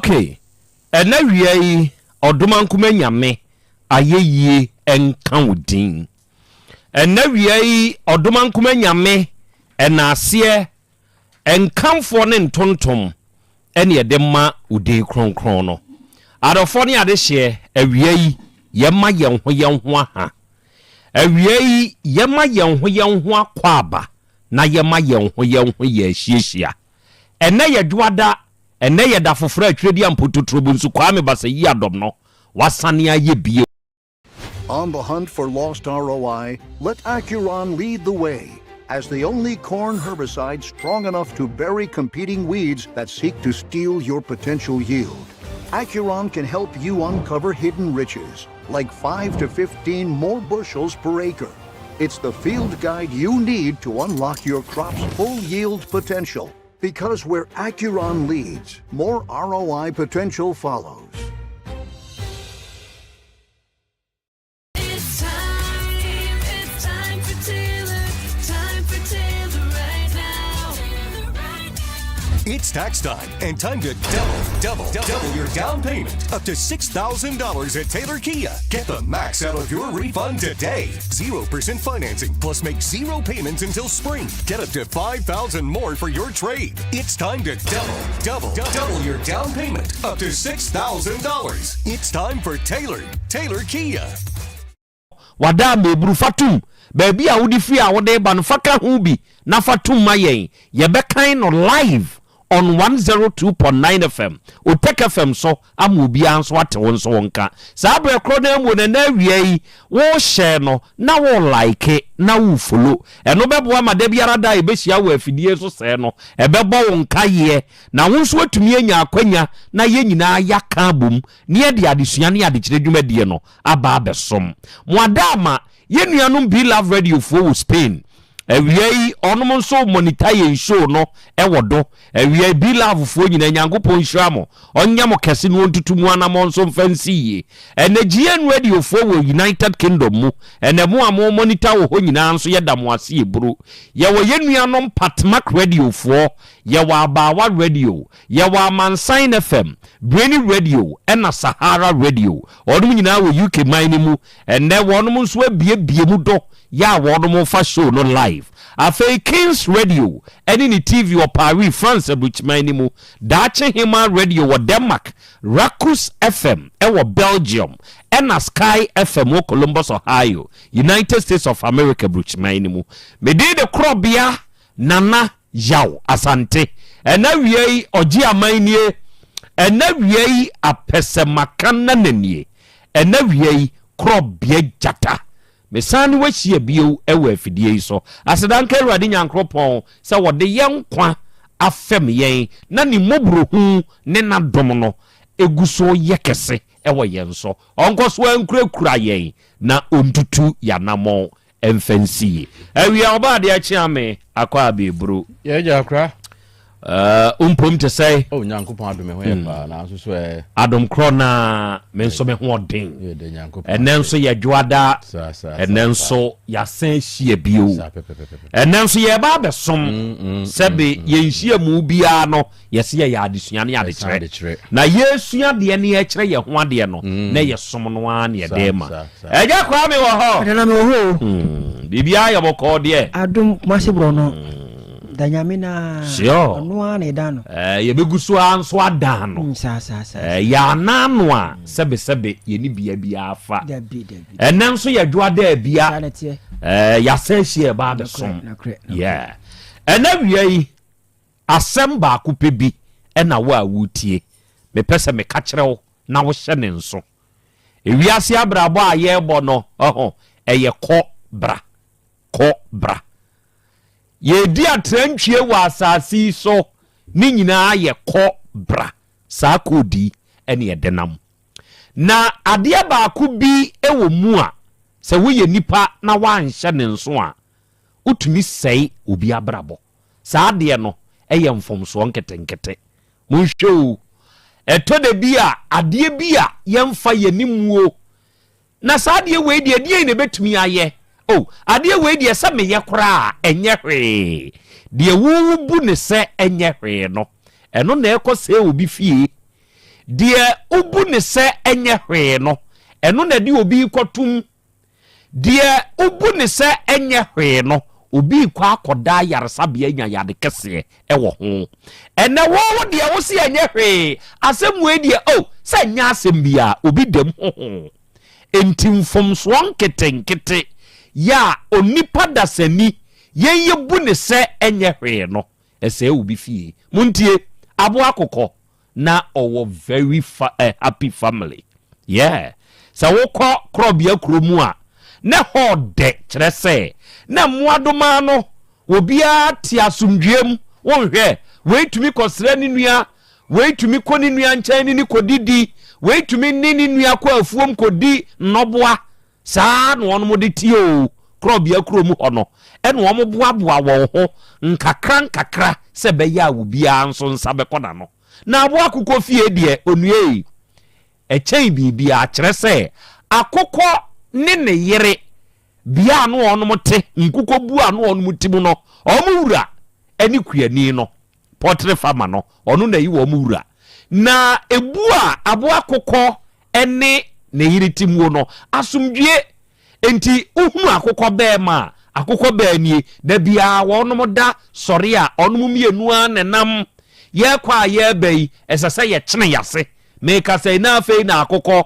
Okay. And now we odumankuma nyame ayeye enka wodin. And now we odumankuma nyame enase enkamfo ne ntontom ene yedema ude kronkron no. Adofo ne ade hye awiei yema yenho aha. Awiei yema yenho akwaba na yema yenho ye hyiehia. Ene yedwada ene yeda foforo atwedi ampototrobo nsu kwame basa yi adom no wasane aye bie. On the hunt for lost ROI, let Acuron lead the way as the only corn herbicide strong enough to bury competing weeds that seek to steal your potential yield. Acuron can help you uncover hidden riches, like 5 to 15 more bushels per acre. It's the field guide you need to unlock your crop's full yield potential. Because where Acuron leads, more ROI potential follows. It's time for Taylor right now. It's tax time and time to double your down payment. Up to $6,000 at Taylor Kia. Get the max out of your refund today. 0% financing plus make 0 payments until spring. Get up to $5,000 more for your trade. It's time to double your down payment. Up to $6,000. It's time for Taylor Kia. Wada mebru fatum baby a wodi fi a wode ba no faka hu bi na fatum mayen ye bekan no live on 102.9 FM Otec FM so amobi anso ate won so wonka sa bre kro na mu na wiei wo share no na wo like na wo follow eno bebo amada biara da e behia wo afidie so se no e bebo wonka ye na wo so atumi anya akwanya na ye nyina ya ka bom ne ye de adesua ne ade kire dwumadie no aba abesom mo adama ye nuanom Be Love Radio for Spain ewiei onom nso monetize show no ewodo ewiei Be Love fo nyina nyankopon hwamo onyam kese no ntutumu anamo nso mfansiye GN Radio fo wo United Kingdom mu enemu amo monitor wo nyina nso yedamo ase eburu ye wo yenuanom Patmak Radio fo ye wo Abawa Radio ye wo Amansan FM Brainy Radio ena Sahara Radio odum nyina wo UK mine mu ene wonom nso abie mu do ya wonom fa show no live afei Kings Radio eni ni TV o Paris France abuchman mu Dache Hima Radio wo Denmark Rakus FM wo Belgium ena Sky FM wo Columbus Ohio United States of America abuchman mu mede de Krobea nana Yaw Asante ena wiei oji amanie ena wiei apesemakana nanie ena wiei Krobea jata mesani wachie bio ewe afidie so asedanka Awurade Nyankropon se wode yenkwa afem yen na ni mobrohu ne na dom no eguso yekese ewe yen so onkoso ankurakura yen na ontutu yanamo emfansie awia obade achiame akwa abebru yeja akra umpom te say oh Nyankopon adome ho yepa na so so adom krona menso me ho odin enenso ye dwada enenso ya san hie bio enenso ye ba besom sebe ye nhie mu bia no ye se ye adesua ne adekere na yesua de ne ye kire ye ho ade no na ye som no an ye dema eja kwa me wo ho na me wo ho bibia ye boko de adom masebro no danyamina sure no an dano ye begusu anso adano sa ya nano a sebe ye ni bia afa dabi enenso ye dwada bia ya senhie ba de som yeah enawiei asem ba kupebi ena wo awutie me pese me ka kirewo na wo hye ne nso ewiase abrabo a ye bo no eye ko bra ye di atrantwie wa asasi so ni nyina ye ko bra sa kodi ene edenam na ade ba ku bi ewo mu a se wo ye nipa na wanhye ne nso a utumi sei obi abrabo sa ade no eye mfomso nketenkete munhwew eto de bi a ade bi a yemfa ye nimuo na sa ade we de ne betumi aye oh ade we de se me ye kora enye hwe de wu bu ne se enye hwe no eno na ekose obi fie de ubu ne se enye hwe no eno na de obi kwatum de ubu ne se enye hwe no obi kwa akoda yaresabia nya yade kese ewo ho ene wo de wo se enye hwe asem we de se nya asem bia obi dem ho enti mfomso nketenkete ya onipa dasani yenye bu ne se enye hwe no ese obi fie muntie abo akokɔ na owo very happy family yeah sa wokɔ Krobea kromu a na ho de kyerɛ sɛ na muadoma no obia ti asomdwem wonhwɛ weitumi kɔsra ni nua weitumi kɔ ni nua nkyɛn ni kodidi weitumi ni nua kɔ afuom kodi nnɔboa saa no ono de tio Krobea kromu hɔ no ɛna wɔn boaboa wɔn ho nkakra sɛ bɛyɛ a obia nso nsa bɛkɔ no na abo akokɔ fie de onue ɛkyɛn bibia kyerɛ sɛ akokɔ ne yere bia no ono te nkukɔ bu ano ono timu no ɔmo wura ani kuani no potre fama no ɔno na yi wɔn wura na ebu a abo akokɔ ne yere timu no asomdwie enti ohunu akokɔ bɛɛma akokɔ bɛanie da bia wɔnom da sɔre a ɔnom mienu a nenam ye kwa ye bai esese ye kyene yase me ka sei na afei na akokɔ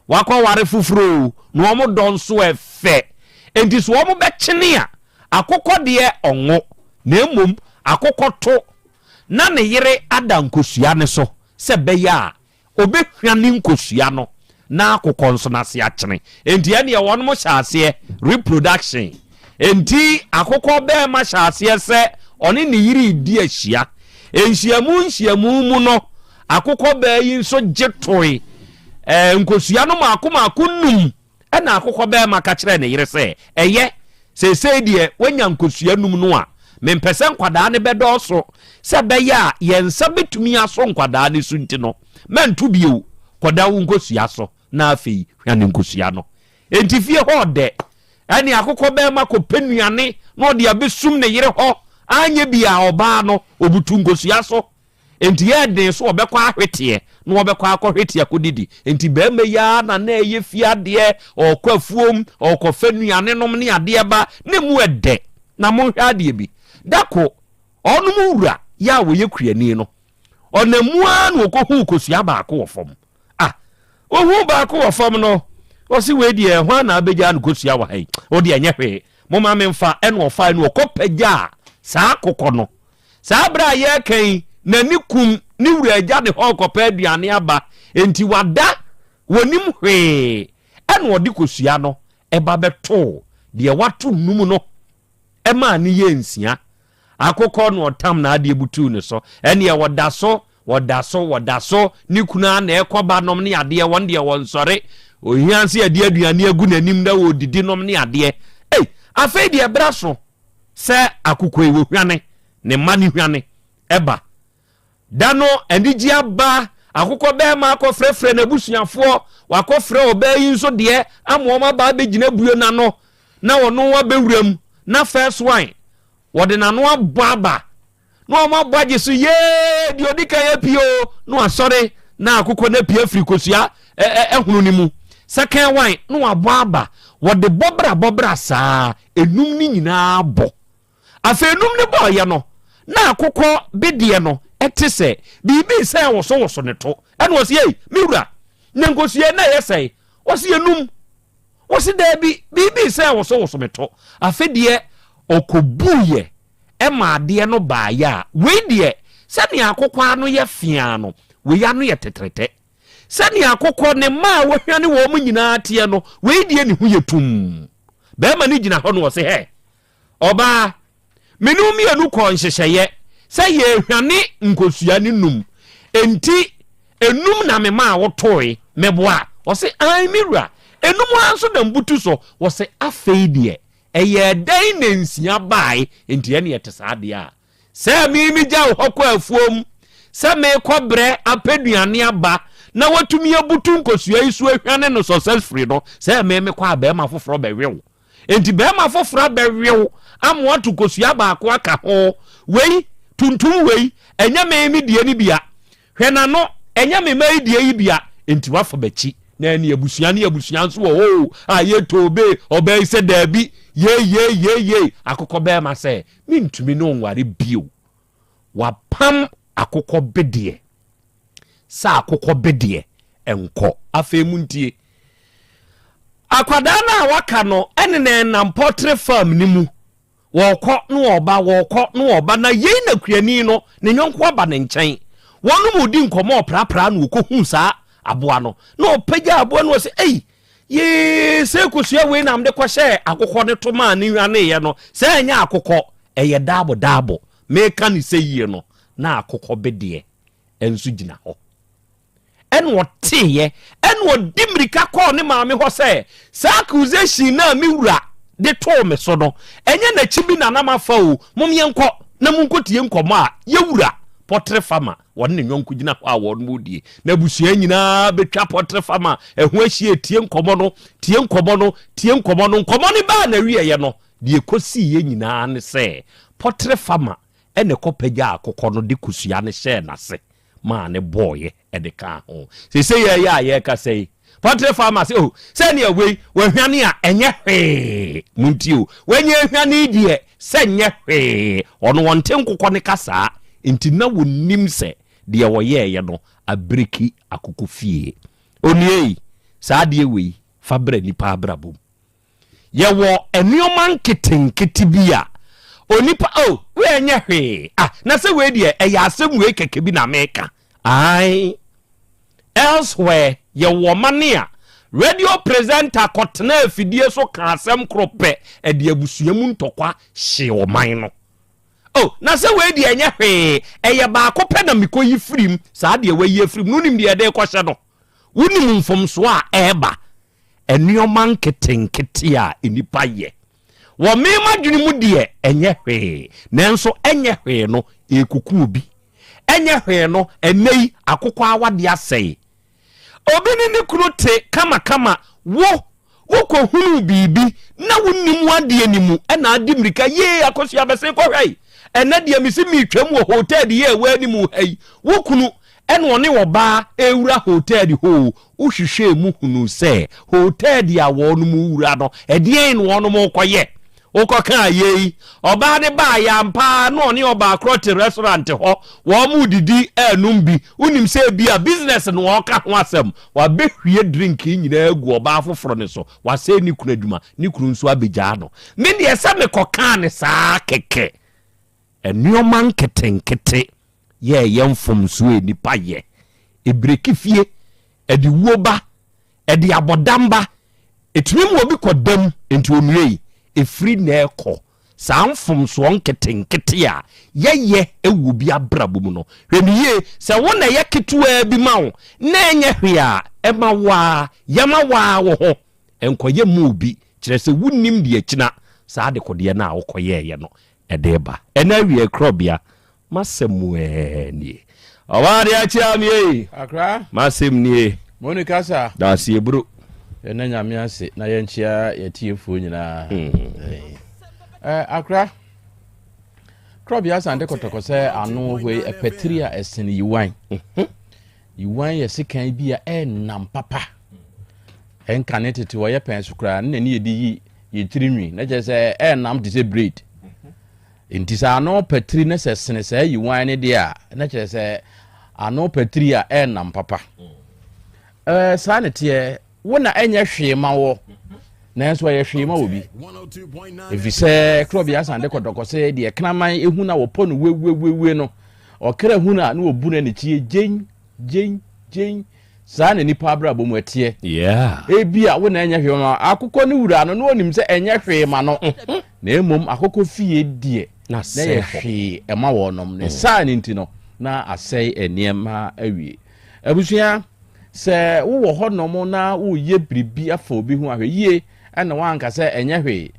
wakɔ ware fufuro no omo don so efe enti so omo be kyene a akokɔ de onwo na emom akokɔ to na ne yere ada nkosua ne so se be ya obehwane nkosua no na akokɔ nso na se akyene enti ene ye wono mo hyase reproduction enti akokɔ be ma hyase se one ne yiri di ahia nhyiamu mu no akokɔ baayi nso getoi nkosua no maako num ɛna akokɔ baa maka kyerɛ ne yere sɛ ɛyɛ sesei de wanya nkosua num no a mempɛsɛ nkwadaa ne bɛdɔɔso sɛ bɛyɛ a yɛnsa betumi aso nkwadaa ne so nti no mantu bio kɔda wo nkosua so na afei hwane nkosua no enti fie hɔ de ɛne akokɔ baa mako penuane na ɔde abesum ne yere hɔ anye bia oba no obutu nkosua so enti ye den so obekɔ ahwete na obekɔ akɔhwete akodidi enti ba me ya na na eye fiade ɔkɔ afuom ɔkɔ fanuane nom ne ade ba ne mu ede na mo hwa ade bi dako ɔno mu wura ya wo ye kuani no ɔnamu a na ɔkɔhu nkosua baako wɔ fam ohu baako wɔ fam no osi we die hwa na abegya nkosua wɔ hai odi enye hwe mo ma memfa ɛna ɔfa no ɔkɔpagya saa kokɔ no saa bra ye kan na ni kum ni wura agya de hɔ kɔpa aduane aba enti wada wonim hwee ɛna ɔde kosua no ɛba bɛto de wato num no ɛma ne ye nsia akokɔ no ɔtam na ade butu ne so ɛne wɔda so ni kuna na ɛkɔba nom ne ade wɔn de wɔn sɔre ohianse ade aduane agu nanim na wodidi nom ne ade afei de bra so se akukɔ ewo hwane ne mani hwane eba dano enigi aba akukɔ be ma akɔfrɛfrɛ na busuafo wakɔfrɛ obayi nso de amoma ba begina buo na no na wono wa bewuram na first wine wode na no ababa no ma baje so ye de odika ya pio no asɔre na akukɔ na pia firi kosua ehunu ni mu second wine no ababa wode bobra saa enum ni nyina bɔ afenum ne boye no na akokɔ bedie no etese bibi sai woso ne to ene wo se ei miwura na nkosua na yesai wo se enum wo se da bibi sai woso me to afedie okobuye ema ade no baaya we die sani akokɔ ano ye fia no we ya no ye tetrete sani akokɔ ne ma wo hwane wo mu nyina tie no we die ne hu yetum be ma ne gina hɔ no wo se he oba menum ye nu ko nhyehyeye sɛ ye hwane nkosua ne num enti enum na me ma wotoe meboa wo se ai miwura enum anso na mbutu so wo se afei de eye dan na nsia bai enti ene yete saade a sɛ mi gya wo kɔ afuom sɛ me kɔbrɛ apaduane aba na watumi abutu nkosua isu ahwane no successfully no sɛ me kɔ abɛma foforo bɛwew enti bɛma foforo bɛwew amwa to kosua baako aka ho wei tuntum wei enya me die ni bia hwɛ na no enya me mai die yi bia enti wafa bachi na ni abusua nso wo ye tobe obey se dabi ye akokɔ be ma se mintumi no nware bio wapam akokɔ bedie sa akokɔ bedie enko afemu ntie akwada na waka no enene na poultry farm ni mu wɔkɔ no oba na yei na kuani no ne nyɔnko aba ne nkyɛn wɔno mu di nkɔmɔ prapra no kohu saa aboa no na opagya aboa no se ei ye se kosua we na amde kɔhyɛ akokɔ ne to ma ne hwane ye no se anya akokɔ eye dabo meka ne se yie no na akokɔ bedie enso gina hɔ en wɔteye en wɔdi mrika kɔ ne maame hɔ sɛ saa accusation na me wura de to me so no enye na chibi na na mafa o mom yenkɔ na munkotie nkɔmɔ a ye wura poultry farmer won ne nyonko gina hɔ a won modie na busua nyina betwa poultry farmer eho ahie tie nkɔmɔ no ba na wiye ye no de ekosi ye nyina ne sɛ poultry farmer ene kɔpagya akokɔ no de kusua ne hyɛ na se ma ne boye de ka ho se ye ka sei poultry farmer say oh say ne away wahwane a enye hwe muntio wenye hwane die se nye hwe ono wonte nkokɔ ne kasa enti na wonim se de woyeye no abreki akoko fie onie saa de we fabra nipa abrabom ye wo enuoma nketenkete bia onipa oh we enye hwe na se we de asem we keke bi na meka ai elsewhere ye wo mania radio presenter kotena afidie so ka asem krope e de abusuamu ntokwa hye o man no oh na se we de enye hwe eye ba akopɛ na mikoyi firim saa de we yi firim no nim de de kɔhye no wonim mfomso a eba enuoma nketenkete a enipa ye wo mema dwene mu de enye hwe nanso enye hwe no ekuku obi enye hwe no enei akokɔ awade asɛe obi ni kunu te kama wo ko hunu bibi na wonnim wade animu na adi mrika ye akosua bese kɔhwai ena de amisi mi twam wo hotel ye wa animu hai wo kunu ena one wo ba ewura hotel ho uhwehwe mu hunu se hotel dia wo no mu wura no edien no ono mo koye okoka yei oba ne ba ya mpa no ne oba akrote restaurant ho wo mu didi enum bi unim se bia business no oka ho asem wa behwie drink nyina agu oba afoforo ne so wa se ni kunu adwuma ni kunu nso abegya no me de ese me koka ne saa keke enuoma nketenkete ye yemfom so enipa ye ebreki fie edi woba edi abodamba etumi mo bi kodam enti onue efri na ekɔ saa mfomso nketenkete a yeye ewu bi abrabom no hweniye sɛ wo na ye ketewa bi ma wo na enye hwe a ema wa yama wa wo ho enkoye mu obi kyerɛ sɛ wunnim de akina saa de kode na awokɔye ye no edeba ena wie Krobea masemu nie awade achia mi akra masem nie Monica sa da sie bro ena nyame ase na yenchia yetiefo nyina akra Krobea Asante kotoko sɛ ano hwe epetri a esene yiwan yiwan ye sekan bi a enam papa enka tete wo ye pen so kra na ne yedi yi tirinwi na je sɛ enam de se breed enti sa ano petri na sɛ sene sɛ yiwan ne de a na kyerɛ sɛ ano petri a enam papa sa ne te wona enye hwe ma wo nanso ye hwe ma obi efisɛ Krobea Asante kotoko sɛ de knaman ehu na wo pɔ no we no okra hu na na obu na ne tie gen sa ne nipa abrabɔ mu atie ebia wona enye hwe ma akokɔ ne wura no no onim sɛ enye hwe ma no na emom akokɔ fie die na ye hwe ema wo nom ne sa ne nti no na asɛe eniema awie abusua se wo ho nom na wo ye bribi afa obi hu ahwe yie ana wanka se enye hwe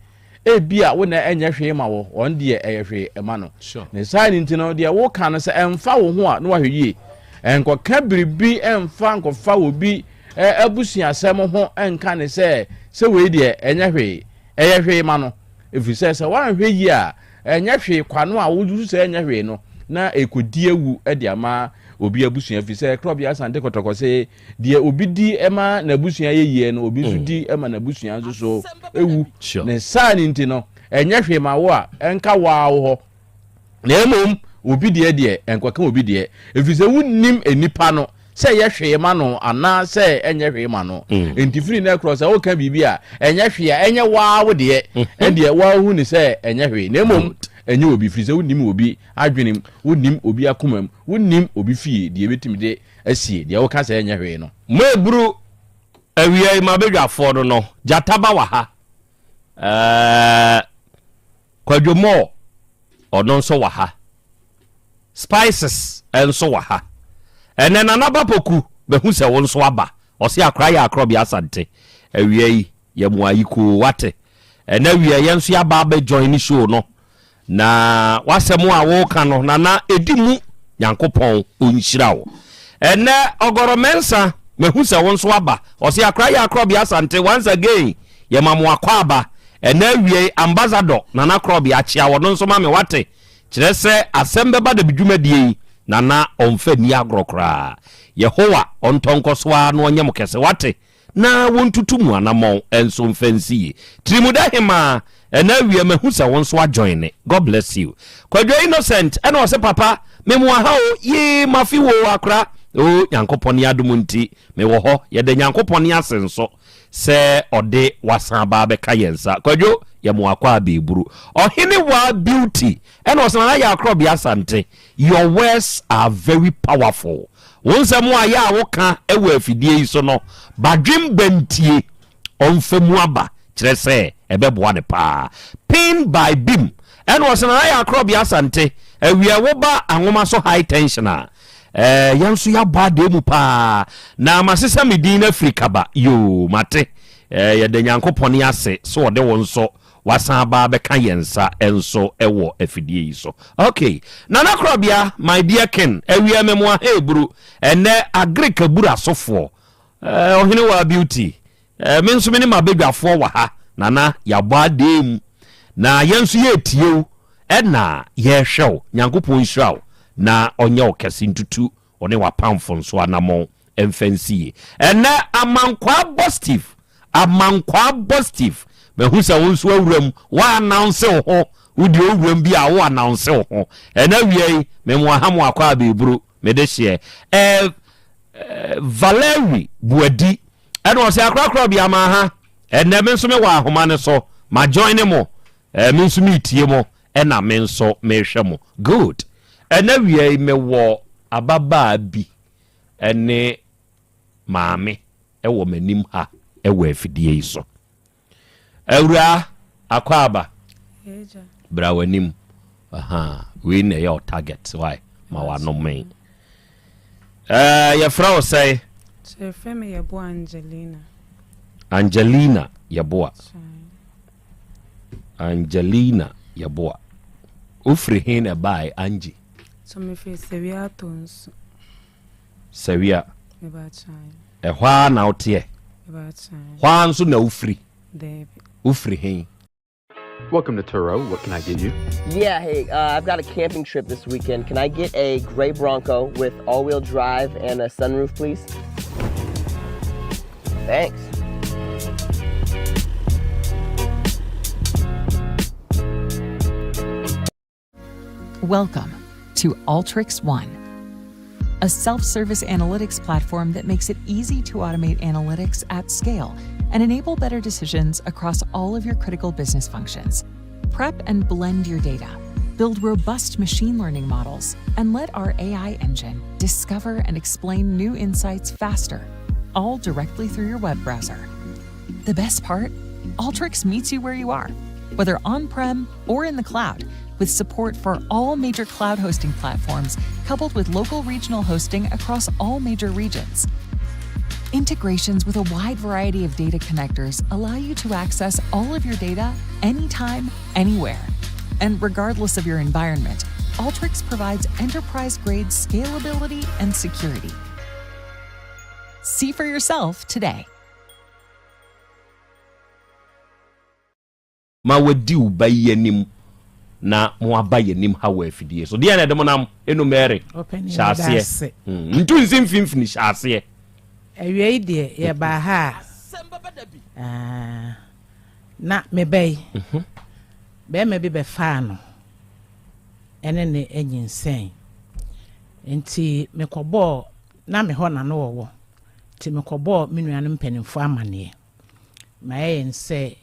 ebia wo na enye hwe ma wo on de eye hwe ema no ne sai nti no de wo ka no se emfa wo ho a no ahwe yie enko ka bribi emfa nko fa obi abusua asem ho enka ne se we de enye hwe eye hwe ma no efise se wan hwe yie a enye hwe kwano a wo du se enye hwe no na ekodi ewu de ama obi abusua fi sɛ Krobea Asante kotoko sɛ de obi di ema na abusua yeye no obi so di ema na abusua so ewu ne saa ni nti no enye hwema wo a enka waawo ho na emom obi de enkwaka obi de efi sɛ wunnim enipa no sɛ yɛ hwema no ana sɛ enye hwema no enti firi na cross o ka bibia enye hwea enye waawo de de waawo ni sɛ enye hwe na emom enye obi firi sɛ wunnim obi adwenem wunnim obi akomam wunnim obi fie de betim de asie de wo ka sɛ enye hwe no meburu awia ma bedwafo no jataba wa ha kwadwomo ono nso wa ha spices enso wa ha ene na nabapoku behu se won so aba ose akra ya Krobea Asante awia yi ye muayiko wate ene awia ye nso ya ba be join show no na wasemu a wo ka no na edimu Nyankopon onhyira wo ene ogoromensa mehu se won so aba ose akra ya Krobea Asante once again ye mamu akwaba ene awia ambassador na Krobea chia wo no nso ma me wate kire se Asem Beba Dabi dwumadie na omfa ni agrokra Yehowa ontonkoswa no onyem kese wate na wontutumu anamon enso mfansi trimuda hema ena wie mahu se won so join. God bless you. Kwadwo Innocent ena ose papa memu ha o ye mafi wo akra o Nyankopon ya adumunti me wo ho ye de Nyankopon ya senso se ode wasan ba be kayensa kwadwo ye mu akwa abeburu ohene wa beauty ena ose na ya Krobea Asante. Your words are very powerful. Wonsemu aya woka ewe afidie yi so no badwem bantie onfemu aba kire se ebeboa ne pa pin by beam and was na ya Krobea Asante awia wo ba anwoma so high tension a yanso ya ba de mu pa na masesa medin Africa ba yo mate ye de Nyankopon ya se so de wonso wasan ba be kan yensa enso ewo afidie yi so. Okay, Nana Krobea my dear Ken awia memwa hebru ene agrika buru asofo ohene wa beauty me nso me ne mabedwafo wa ha nana ya ba dem na yenso ye tie ena ye hwew Nyankopon hwraw na onye okese ntutu one wa pamfo nso anamon emfansie ene amankwa positive mehu se won so awuram wa announce ho udi owuram bi a wo announce ho ena wiei memu ahamu akwa abeburu me de hye Valerie Buadi ena o se akrakra bi ama ha ena me nso me wa ahoma ne so ma join mo me nso me tie mo ena me nso me hwe mo good ena wiei me wo ababa bi ene maame ewo manim ha ewo afidie iso Eura akwaba bra wanim we na your target why ma wa no men your frau say femi yebo Angelina yeboa ufri hin e bai Angie so me fe sevia tons sevia me ba chan hwa na otie me ba chan hwa nso na ufri de ufri hin. Welcome to Turo. What can I get you? Yeah, hey, I've got a camping trip this weekend. Can I get a gray Bronco with all-wheel drive and a sunroof, please? Thanks. Welcome to Alteryx One, a self-service analytics platform that makes it easy to automate analytics at scale and enable better decisions across all of your critical business functions. Prep and blend your data, build robust machine learning models, and let our AI engine discover and explain new insights faster, all directly through your web browser. The best part? Alteryx meets you where you are, whether on-prem or in the cloud, with support for all major cloud hosting platforms coupled with local regional hosting across all major regions. Integrations with a wide variety of data connectors allow you to access all of your data anytime, anywhere. And regardless of your environment, Alteryx provides enterprise-grade scalability and security. See for yourself today. Ma wadi ubayenim na mo aba yenim ha wa afidie so dia na dem nam enumere shaase ntu nsim finfini shaase awie de ye ba ha na mebei be me be fa no ene ne enyinsen nti mekobo na me ho na no wo nti mekobo menua no mpanimfo amane ma yense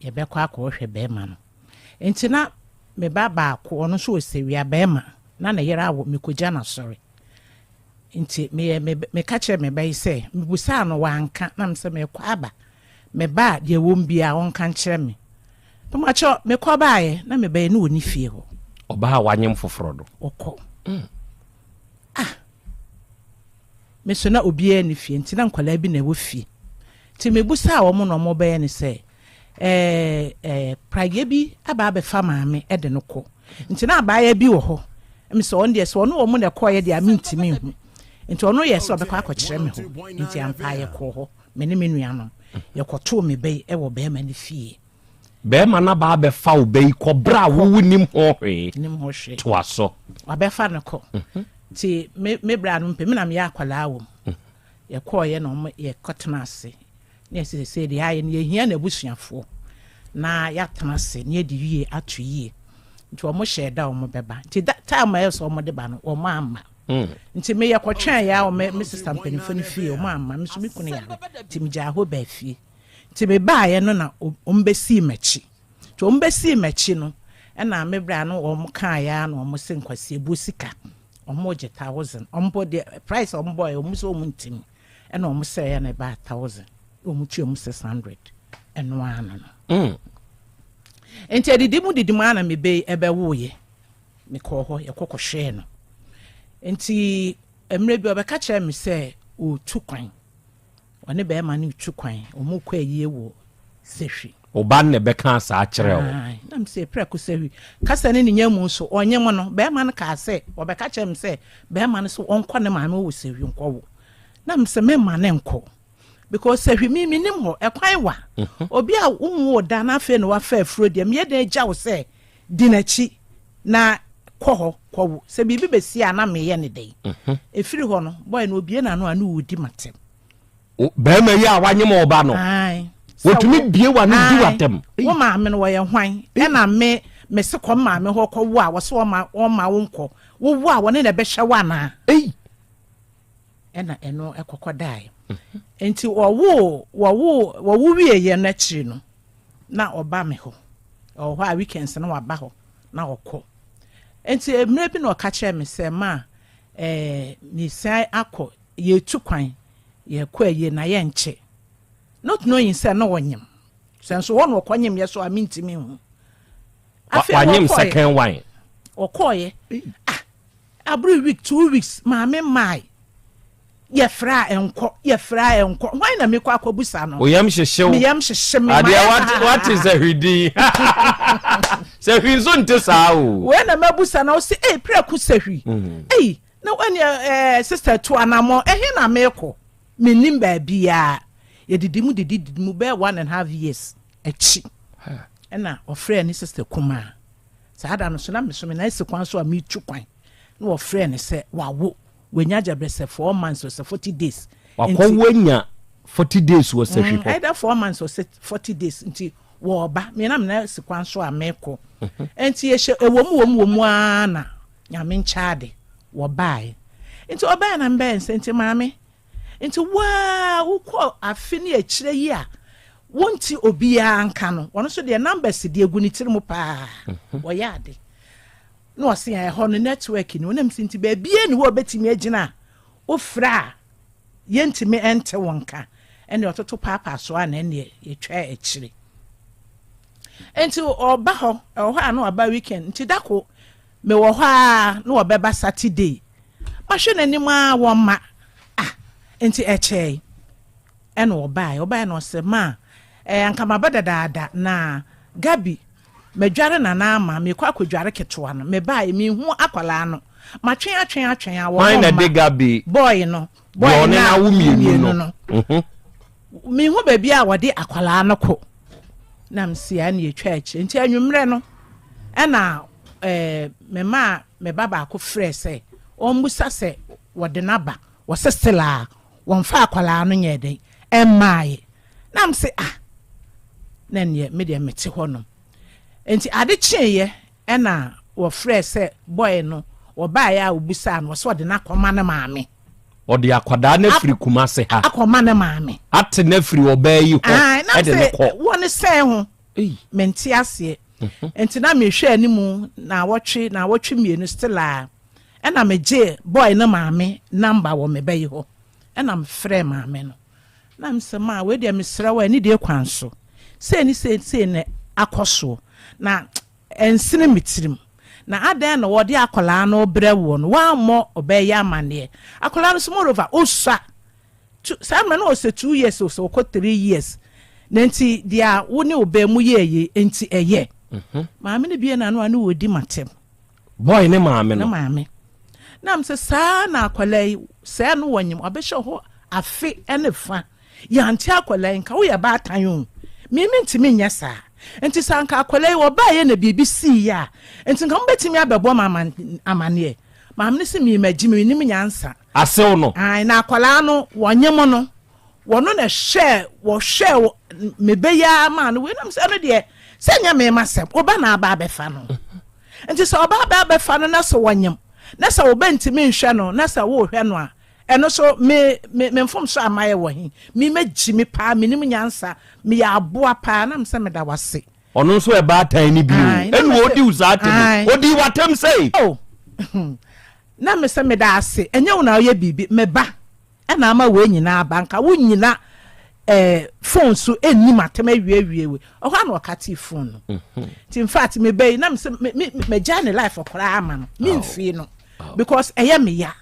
ye be kwa hwe be ma no nti na me baba ko ono so osewia be ma na na yera wo mekoja na sori nti me ka che me bai se mebusa no wanka na mse me kwa aba me ba de wo mbia won kan kire me tomacho me kwa baaye na me bai no oni fie ho oba wanyem foforo do okọ me so na obi ani fie nti na nkwala bi na wo fie nti mebusa wo mo no mo bai ni se prage bi aba be fa maame e de no ko nti na abaaye bi wo ho me so on de so no wo mo na ko ye de amintimi hu nti ono ye so obekwa akọkire me ho nti ampa ye ko ho me ne menua no ye kọto me bai e wo be ma ni fie be ma na ba be fa obai ko bra wo nim ho hwe to aso wa be fa no ko ti me bra no mpe me na me akwala wo ye ko ye no ye kotena ase ne se de aye ne hia na busuafo na ya tena ase ne de wie atu yie nti o mo hye da o mo beba nti time ya so o mo de ba no o mo amma nti me ye kwotwen ya o me sister mpanifo ne fie o mo amma me so me kunu ya nti me ja ho ba fie nti me ba ye no na o mbesi machi nti o mbesi machi no na me bra no o mo kan ya no o mo se nkwasi ebu sika o mo je 1000 o mo de price o mo boy o mo so mo ntimi na o mo se ya na ba 1000 o mo tue mo 600 eno ano no enti didimu ana me be ebe wo ye me ko ho ye kokohwe no enti emre bi obeka kire me se o tukwan one be ma ne tukwan o mu kwa yie wo sehwi oba ne beka sa kire o na me se preko sehwi kasa ne nyamu so onye mo no be ma ne ka se obeka kire me se be ma ne so onko ne ma me wo sehwi nko wo na me se me ma ne nko because sehwi mi nim ho ekwan wa obi a wo da na fe no wa fa afuro de me de gya wo se dinachi na kwo se bibi be si ana me ye ne dei efiri ho no boy no obie na no anu wudi matem be ma ya wanyem oba no wotumi bie wa no di watem wo ma me no wo ye hwan e na me se kom ma me ho kwo wo a wo so ma wo nko wo wo a wo ne na be hwe wa na ena eno ekokodai enti wo wie ye na chiri no na oba me ho o ho a weekends na waba ho na okọ enti emre bi na oka kire me se ma ni sai akọ ye tukwan ye kwa ye na ye nche not knowing say no wonyem senso won okonyem ye so amintimi hu wanyem second wine okoye every week 2 weeks ma me mai ye fra enko why na me kwa akobusa no oyam hyehyew me yam hyehye me adia what is a hwidi se hwinzo nte saa o we na mabusa na o se preku sehwi na when sister to anamo ehe na meko menim ba bia ye didimu be 1.5 years echi na ofre ni sister kuma saada no so na me so me na esekwan so a me twukwan na ofre ni se wawo wenya jabrese 4 months or 40 days wakowenya 40 days was sehwi either 4 months or 40 days nti wo ba me na me esekwan so a meko enti ye ewomu ana nyame nchaade wo bae nti oba na mbe nsenti maame nti wa ukọ afini akire yi a wonti obia anka no wono so de numbers de egu ni tirimu pa wo yaade no wase ya ho no network ni wonam sinti ba bia ni wo betimi agina ofra yentimi ente wonka ene ototo papa so ana ne yetwa akire enti oba ho ano aba weekend nti dako me wo ha no obeba Saturday mahwe nanim a wo ma enti eche ene oba no se ma anka mabada dada na Gabi medware na ama me kwa akwadware ketoa no me bae me hu akwala no matwen atwen awo why na de Gabi boy na wo mienu no me hu ba bia wode akwala no ko na msia na etwa achi enti anwumre no ɛna mema me baba ko frɛ sɛ ɔmbusa sɛ wɔde naba wɔsesela wɔmfa akwala no nyɛ den ɛmaaye nam sɛ na ne me de mete hɔ no enti ade kyeeye ɛna wɔfrɛ sɛ boy no wɔbaeɛ a obusa no wɔsɛ wɔde na kɔma ne maame ɔde akwadaa na firi kumase ha akɔma ne maame ate na firi ɔbaa yi hɔ ɛde ne kɔ wɔne sɛn ho mente aseɛ enti na mehwɛ animu na wɔtwe mienu still a ɛna megye boy ne maame number wɔ me bɛyi hɔ ɛna mefrɛ maame no na msɛm a we de mesrɛ wɔ ani de kwan so sei ne akɔso na ensene metirim na adan na wɔde akɔlaa no brɛ wɔ no wammɔ ɔbɛyɛ amanneɛ akɔlaa no so moreover osua saa mmerɛ no ɔsɛ 2 years o sɛ ɔkɔ 3 years na nti dia wo ne ɔbɛ mu yɛyɛ nti ɛyɛ maame no bie na no ane wɔdi matem boy ne maame no na msɛ saa na akɔlaa yi saa no wɔnyem ɔbɛhyɛ hɔ afe ɛne fa yɛante akɔlaa yi nka woyɛ baatan o mimi ntimi nyɛ saa enti sanka akɔlaa yi wɔbaeɛ na biribi sii a enti nka mbɛtimi abɛbɔ amaneɛ maame no sɛ mimagyi me nim nyansa asew no na akɔlaa no wɔnyem no wɔno na wɔhwɛ mebɛyɛ ma no weinam sɛ no deɛ sɛ nyɛ me masɛm woba na aba abɛfa no enti sɛ ɔba aba abɛfa no na sɛ wɔnyem na sɛ woba ntimi nhwɛ no na sɛ wohwɛ no a ɛno so me mfom so amayɛ wɔ he me magyi me paa menim nyansa me yɛ aboa paa na msɛ meda wase ɔno nso ɛbaatan ni bio ɛne odi usaate odi watam sei na mesɛ meda ase ɛnyɛ wo na ɔyɛ biribi meba ɛna ama wo nyina aba nka wo nyina phone so ɛnni matam awiewie we ɔhɔ na ɔkate phone no ti in fact me bɛyi na mesɛ megya ne life ɔkora ama no memfie no because ɛyɛ me ya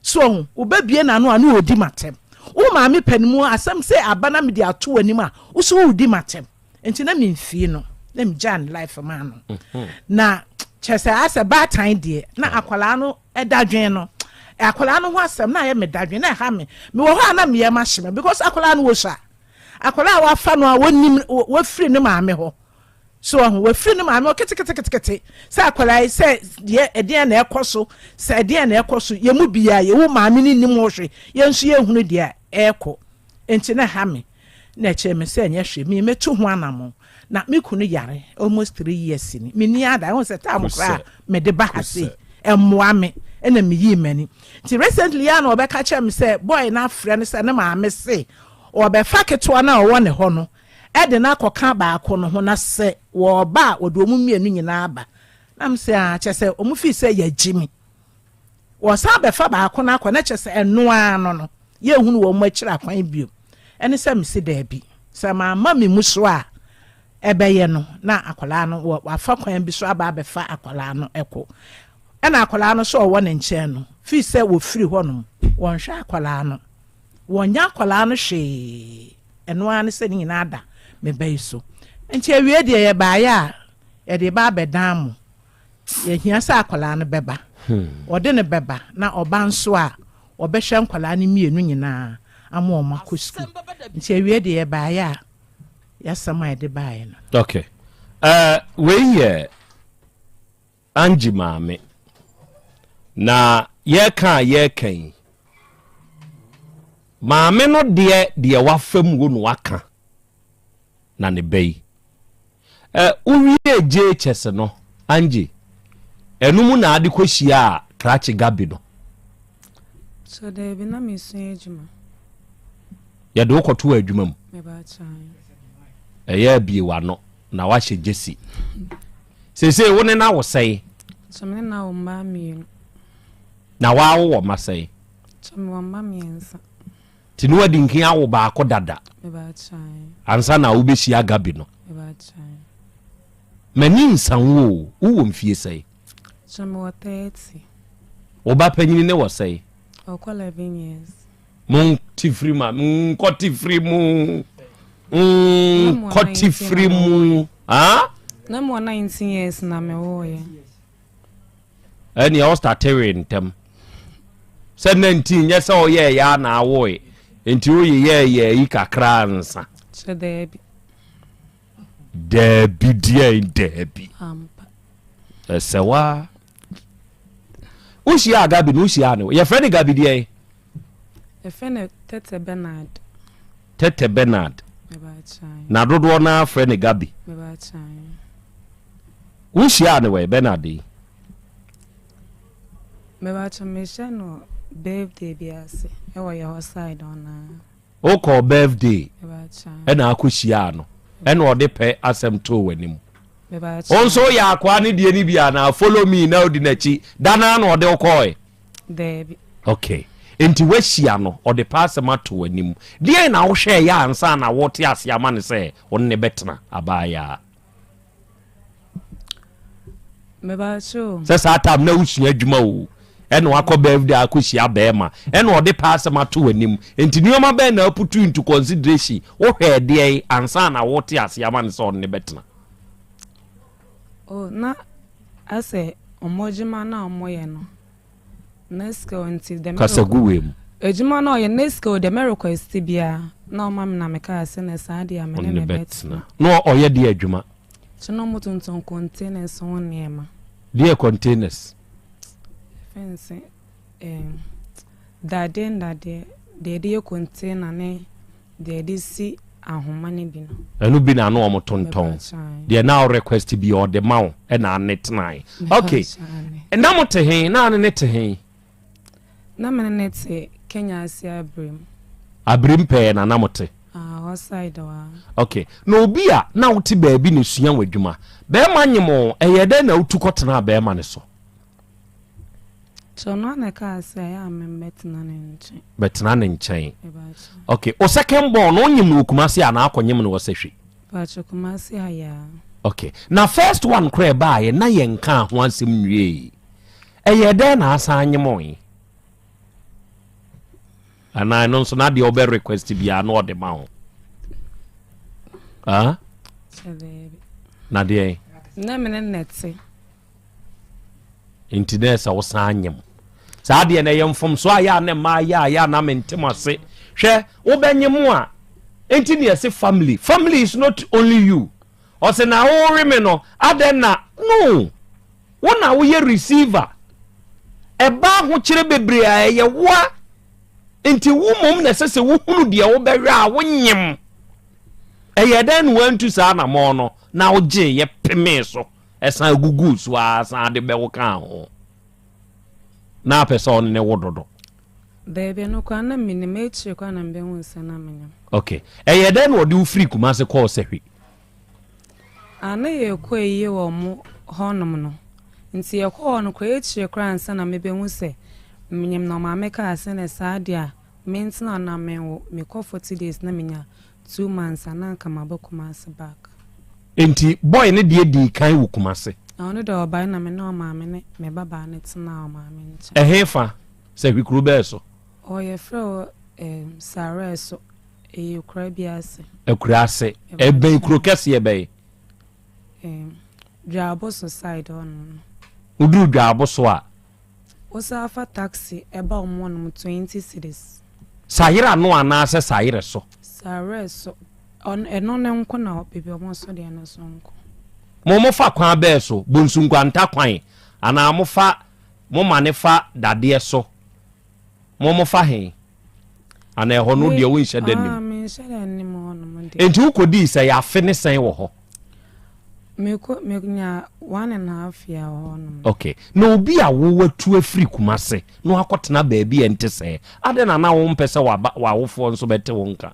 so obabie na no anu odi matem wo maame panimu asem say abana me de ato anim a wo so odi matem enti na memfie no na me jan life ma no na chese asa batan de na akwala no edadwen no akwala no ho asem na ye me dadwen na ha me wo ho na me ye ma hye me because akwala no wo sha akwala wa fa no a wonim wo firi ne maame ho so we free no maame okete say akwalai say de na ekoso say de na ekoso ye mu bia ye wo maame ni nim wo hwe ye nso ye hunu de eko enti na ha me na che me say nya hwe me metu ho anamo na me kunu yare almost 3 years ni me ni ada won say time kra me de ba hase emmoa me na me yi mani ti recently ya na obeka che me say boy na afre no say na maame say obefa keto na wo ne ho no ede na koka baako no ho na se wo ba odo mu mienu nyina aba na mse a chese omu fi se ya jimi wo sa be fa baako na akọ na chese eno ano no ye hunu wo mu akira kwan bio ene se mse da bi se ma me muso a ebeye no na akola no wa fa kwan bi so aba be fa akola no eko ena akola no so wo ne nche no fi se wo firi ho no wo nhwa akola no wo nya akola no hwe eno an se ni na ada me bayi so enti awie de ye baaya ye de ba bedam ye hia sa akola no beba ode ne beba na oba nso a obehwe nkola no mienu nyina ama o makosu nti awie de ye baaya ya sama ye de baaya no okay we ye Angie maame na ye kan maame no de wafam wo no waka na ne bai uwie JHS no Angie enum na ade kwahia krache gabi no so there be na me sun adwuma ya de wokoto adwuma mu me ba chan ya bie wano na wahye Jesse sese wo ne na wo sei so me na wo ma mi na wa wo ma sei so me wo ma mi ensa tinu adi nkin awo baako dada me ba chan ansa na wo behia gabi no me ba chan mani nsanwo wo mfie sei so me wo 30 wo ba panyini ne wo sei o ko 11 years mon tifri ma nkoti free mu koti free mu ha na mo 19 years na me wo ye ani o starterin tem se 19 yes o ye ya na awo enti o ye yi kakra nsa so debi dia debi Sewa. Ushia Gabi, Ushiano. Your friend Gabi, dear. A friend Tete Bernard. Tete Bernard. Na dodo na friend Gabi. Ushiano way Bernardi. Mebacha Meshano birthday biase. Ewa your side on Oko birthday. Ena akushiano. Ena ode pe asem to wenim. Also ya kwa ni die ni bia na follow me na odi nachi. Dana na ode okoe. Debi. Okay. Enti wehia no ode pa asem ato wenim. Die na wo hwe ya ansa na wote ase ama ne se wonne betena abaya. Mebacho. Sesa atam na usua adwuma o. Eno akọ birthday akohia bema eno ode pass mato wanim enti nioma be na putu into consideration wo hwe de ansa na wote ase ama ne so ne betena oh na ase omojima na omoye no nesko until the kasaguwem ejima na oye nesko the request bia na o mam na meka ase na saade amene ne betena no oye de adwuma chino mutunton containers won niema de containers fence dade de container ne de si ahoma ne bi no enu bi na no omotonton de na request bi o de mawo e na netnai okay na mote hen na ne te hen na mene net Kenya Asia abrim pe na mote outside wa okay no obi a na wote ba bi ne sua wadwuma be ma nyemo eyede na utukotena be ma ne so so no na ka say am betna ne nchen betna ne nchen okay o second born no nyim okumase ana akonyem ne wosehwe ba chokumase aya okay na first one kra ba ye na ye nka ho ansem nwie eyede na asa anyem ana no so na de obe request bia na ode ma ho na de na mene netse intinesa wosanyem saade na yemfom so aya na ma ya na mentemase hwe wobenyem a enti ne yesi family is not only you o se na wo reme no adena no wona wo ye receiver eba ho kire bebre a ye wo enti wo mom na sese wo hunu de wo behwe a wo nyem eyeden wantu sa na mo no na wo je ye peme so esan gugu so asan de be wo kan ho na person ne wododo bebe no kwa na minimechi kwa na mbe wonsa na menya okay eyeden wo de wo free kumase call sehwe ana ye kwa ye wo mo honom no nti ye kwa no kwa echi kwa ansa na mebe wonse menyem no ma meka ase na saade a mentina na menwo me call 40 days na menya 2 months ana kama bokumase back enti boy ne de di kan wo kumase ono de oba na me na o ma me ne me baba ne tena o ma me nche ehefa se wi Krobea so o ye fro sare so Krobea ase akurase ebe krokese ebe Dwabo side on udu dwabo so a osafa taxi eba omo 20 cities sayira no ana se sayire so sare so on eno ne nko na bebe omo so de na so nko mo fa kwan be so bonsunkwanta kwan ana mo fa mo mane fa dade so mo fa hen ana eho no de wo nhye danim me nhye danim ho no mo de enti ukodi se ya fe ne sen wo ho me nya 1.5 year ho no okay no obi a wo watu afiri kumase no akotena baabi ente se ade na wo mpese wa wofo nso bete wo nka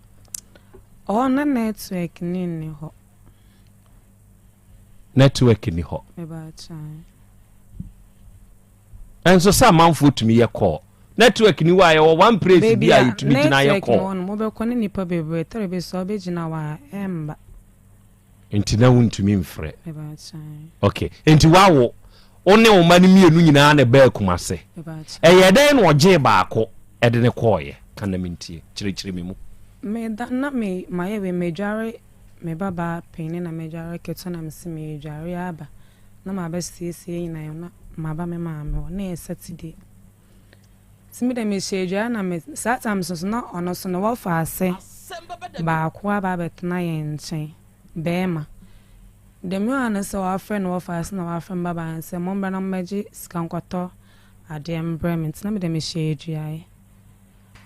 na network ni ho network ni ho me ba chan enso sa manfo tumi ye call network ni wa ye one place bi a tumi gina ye call network mo be ko ni nipa bebre tere be so be gina wa emba enti na wuntumi mfre me ba chan okay enti wawo one o mani mienu nyina na ba kumase me ba chan eyeden no oje baako ede ne call ye kana mintie chire me mu me da na me maye we mejare me baba pene na mejare keto na msi mejare aba na ma ba siesie na yo na ma ba me ma me na Saturday simi de me shejare na me sometimes so na ono so no wa fa ase ba kwa ba betna ye nchen bema The man is our friend of us, no our friend Baba, and some member of magic scanquato. I damn Bremen, some of them is shady.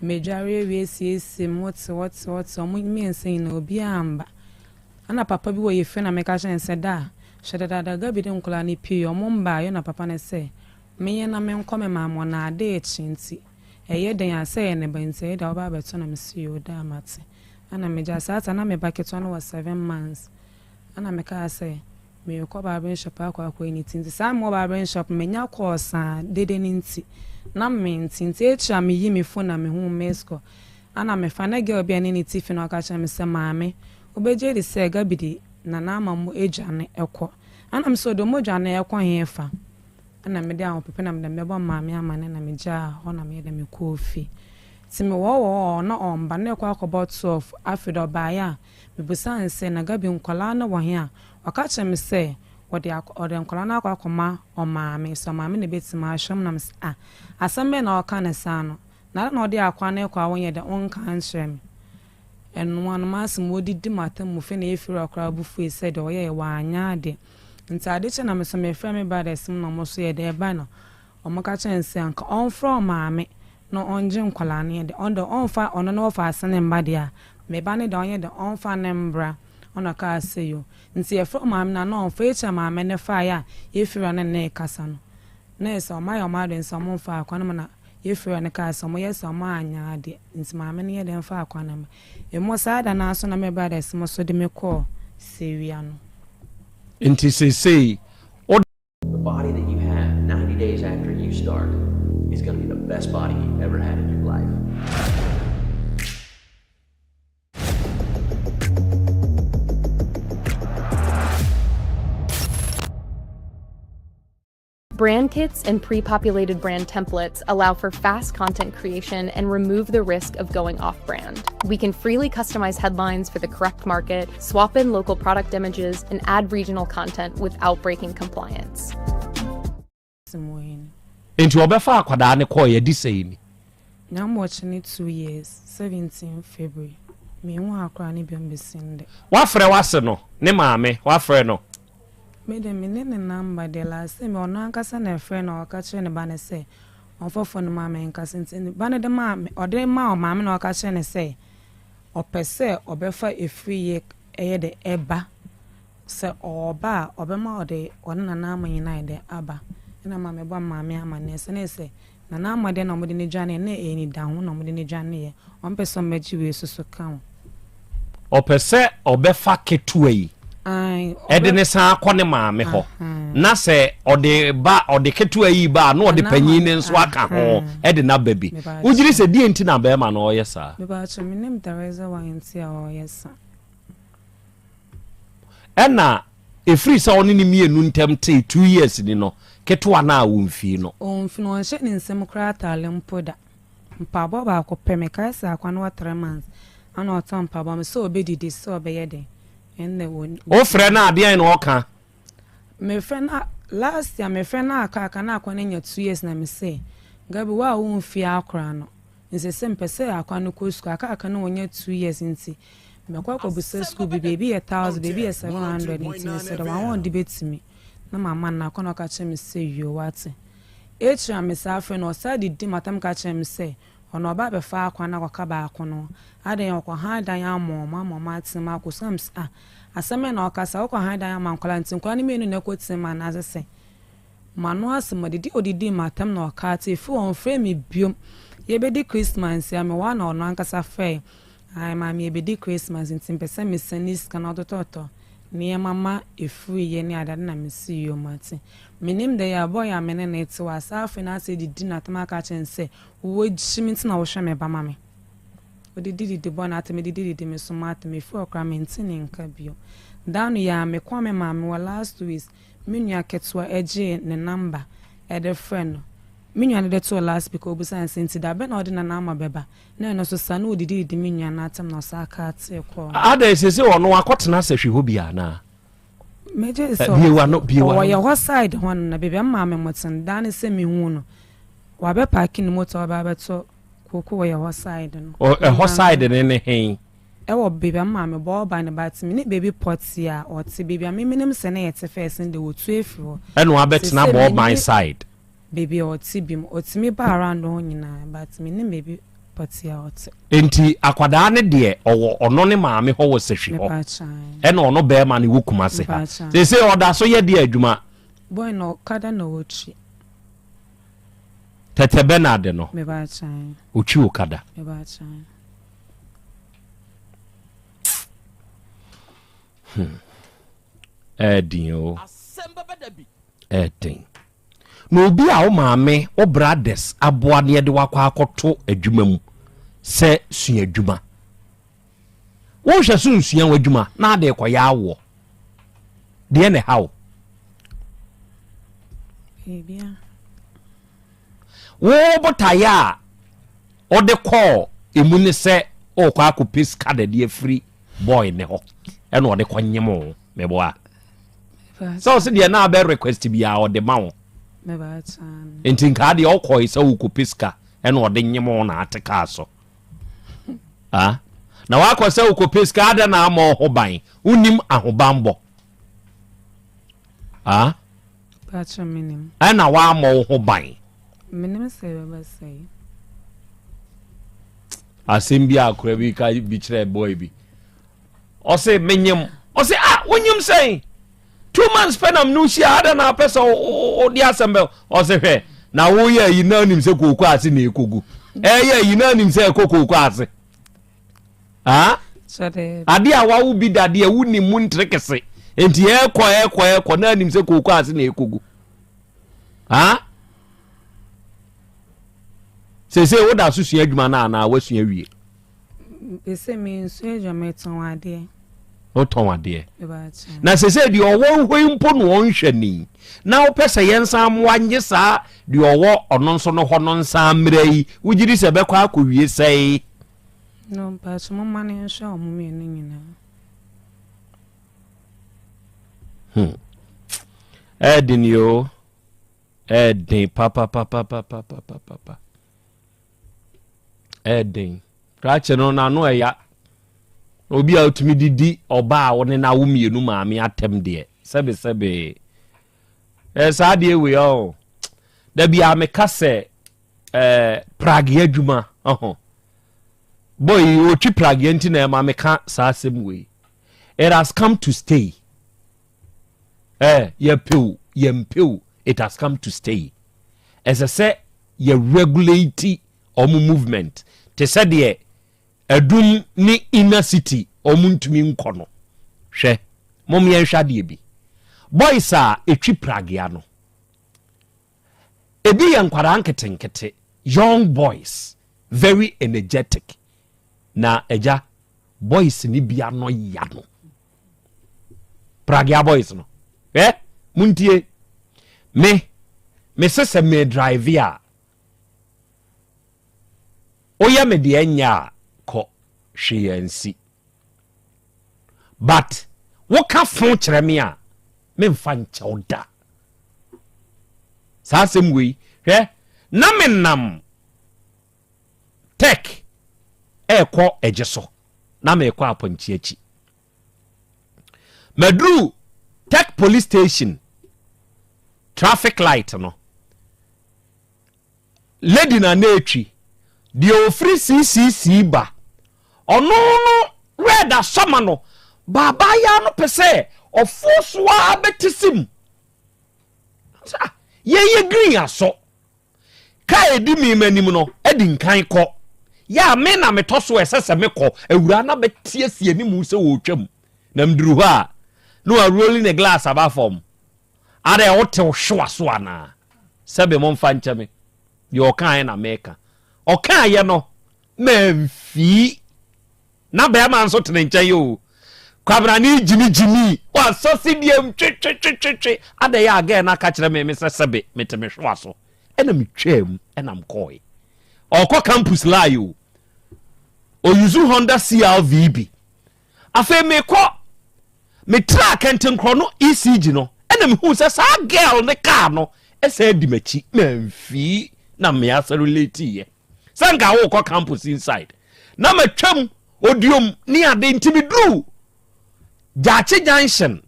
Majority we see him what's some me and saying no be amba. And a papa be where you friend make a and said that. Shut that the gabby don't call any pee or mumba, you know, papa and say. Me and a man come, mamma, one a day chinty. A year they are saying, and said, I'll be better to see you, damn it. And I may just sat and I may back it 1 or 7 months. And I make her say, me you call barber shop, I call anything. The same barber shop, me now call son, didn't na me since echa me yi me phone na me hu mesko ana me fa na girl bia ni tifi na ka cha me se maame obeje de se ga bidi na na amamu ejane ekọ ana me so do mo dwane ekọ he fa ana me de a pepe na me de mebo maame amane na me ja ho na me de me kofi ti me wo na omba na ekọ akọbọ 12 afido ba ya me busa nse na ga bi nkola na wo he a waka cha me se wode nkola na akọma o maame so maame ne betima ahwem na me asambe na oka ne sano na ode akwa na ekwa wonye de onka nhyem enu anu masem odidi matam mu fe na efiri akra bufu ese de oye wa anya de ntade che na me so me fra me ba de sim na mo so ye de ba no omoka chense anka on from maame no onje nkola ne de on onfa ono no ofa asene mba de a me ba ne de onye de onfa ne mbra ona ka aseyo nti e from maame na no onfa echa maame ne fa ya efiri na ne kasa no na eso ma yo ma de nsomo fa akwa na yefiri ne ka so mo yeso ma anya de nti maame ne ye de fa akwa na e mo sa da na so na me ba de so so de me call sewia no nti say the body that you have 90 days after you start is going to be the best body you've ever had in your life. Brand kits and pre-populated brand templates allow for fast content creation and remove the risk of going off-brand. We can freely customize headlines for the correct market, swap in local product images, and add regional content without breaking compliance. Into obefa akwada ne call ye di say ni. Now I'm watching it 2 years, 17 February. Me won akra ni biom besinde. Wa frɛ wase no, ne maame, wa frɛ no. Me de me ne number de la se me ono ankasa na frɛ no ka kire ne ba ne se onfofo no maame nkasa nti ba ne de maame ode ma o maame na ka kire ne se opese obefa efri ye eye de eba se oba obema ode ona na amanyina de aba na maame bo maame amane se ne se na na amade na omode ne dwane na eni da ho na omode ne dwane ye onpeso maji we susu kan opese obefa ketua yi edene sa akone maame ho na se ode ketua yi ba na ode panyin ne nso aka ho ede na baby ujiri se die nti na ba ma na oyesa me ba cho minim Teresa wa nti a oyesa ena efri sa oni ni mienu ntem te 2 years ni no ketua na wonfi no onfi no hye ni nsem kra tale mpoda mpabo ba akopɛ me kai sa akwa no 3 months ana otom mpabo me so obedidi so obeyede o frɛ na ade an no oka me frɛ na last year me frɛ na aka na akwa nya 2 years na me say gabi wa wo mfi akra no nse se mpese akwa no ko school aka na wonya 2 years nti me kwa ko busa school bi baby 1000 baby 700 nti se da won debate me na mama na akwa no ka che me say you what echa me sa frɛ no sa di matam ka che me say ono ba be fa akwa na kwa ba akwa no adan okwa ha dan amo mama atima ko sams aseme na okasa okwa ha dan ama nkola ntin kwa ni menu na kotima na azese manu asema odidi matam na okate fu on frame me biom ye be di Christmas ya me wa na ono ankasa fe ai mama ye be di Christmas ntin pese me senis kana otototo ni mama efu ye ni adade na me si yo mate minim de ya boy amene na eti wa safi na se didi na tamaka chense wo jimiti na wo hwe me ba mame odidi boy na ateme didi me so mate me fu okra me ntini nka bio danu ya me kwa me mame wa last week minua ketwa eje ne number e de friend minua ne de to last because obusan senti da be na odi na nama beba na no so sa na odidi minua na atem na sa aka ate ko ada esese ono akotena sehwe ho bia na meje so biwa ya ho side hon na bebe maame moten dan se mi hu no wa be parking motor ba beto koko ya ho side no ho side ne hen ewo baby ama me bo ba ne bat me ne baby potty a o te baby me minim se na yete first in the wo tu efiro eno abetna bo my side baby o te bim o te me ba around ho nyina but me ne baby potty a o te enti akwada ne de owo ono ne maame ho wo sehwe ho eno ono be ma ne wukuma se ha se oda so ye de adwuma boy no kada no wochi tete Bernard no me ba chan ochi okada me ba chan Edin Asem Beba Dabi Edin no obi a wo maame wo brothers aboa ne de wakwa akoto adwuma mu se sua adwuma wo hwe so nsua adwuma na ade koya awo de ne hawo bibia wo botaya ode call emu ne se o kwa akopis card de free boy ne ho eno ode kwanyemo meboa so se de na be request bia ode mawo meba chan enti nka de okoi se wo kopiska eno ode nyemo na ateka so na wakọ se wo kopiska ada na ama ho ban unim ahobambo pacha minim ana wa ama ho ban minim se baba say asem bi akura bi ka bi kire boy bi o se menyem o se wonyem say 2 months penam no shi ada na pesa o di asembe o se hwe na wo ye yi na nim se kokko ase na ekogu ye yi na nim se kokko ase ade a wawo bi dade a wuni mu ntrekese enti ekọ na nim se kokko ase na ekogu se wo da so sua adwuma na wasua wie ese mi nso adwuma ton ade o ton ade na se di owo hoi mpo no onhwe ni na wo pese yensa amwanye saa di owo ono nso no ho no nsa mrai wugiri se bekwa akowie sei no pa so mama ne nso omumi ni nyina edin yo edin papa edin krache no na no eya obi a otumi didi oba a woni na wo mienu maame atem de sebe sa de we o da bia me kase Prague adwuma boy otwi Prague enti na ma me ka sa asem we it has come to stay yempeu it has come to stay as I say ye regulate movement te se de adum ni inner city omuntumi nkono hwe mom ye hwade bi boys a etwi Prague ano ebi ye nkwara nketenkete young boys very energetic na eja boys ni bia no ya no Prague boys no muntie me sese me drive ya oya me de anya ko hweyansi but wo ka fon kire me a me mfa nche da sa asem we na me nam tech ekọ ejeso na me ekọ aponchi achi madru tech police station traffic light no lady na etwi di ofri CCC ba ono no red asoma no baba ya no pese ofoswa betisim ye green aso ka edi mi manim no edi nkan ko ya me na metoso esese me ko awura na betiesie ni mu se wo twam na mduru ho a no a rolling a glass aba form are wote hwa so ana sebe mo mfa ncheme yo kan na meka okan ye no memfi na be ma nso tene nche yo kwabra ni jimi wa so sidiem twe ade ya aga na ka kire me sebe meteme hwa so ena metwam ena mkoi okọ campus la yo o yuzu Honda CRV afa me ko me track entenkro no ECG no ena me hu se sa girl ne car no ese di machi memfi na me asa relate ye sanga wo ko campus inside na matwam odiom ni ade ntimi dru Jache Junction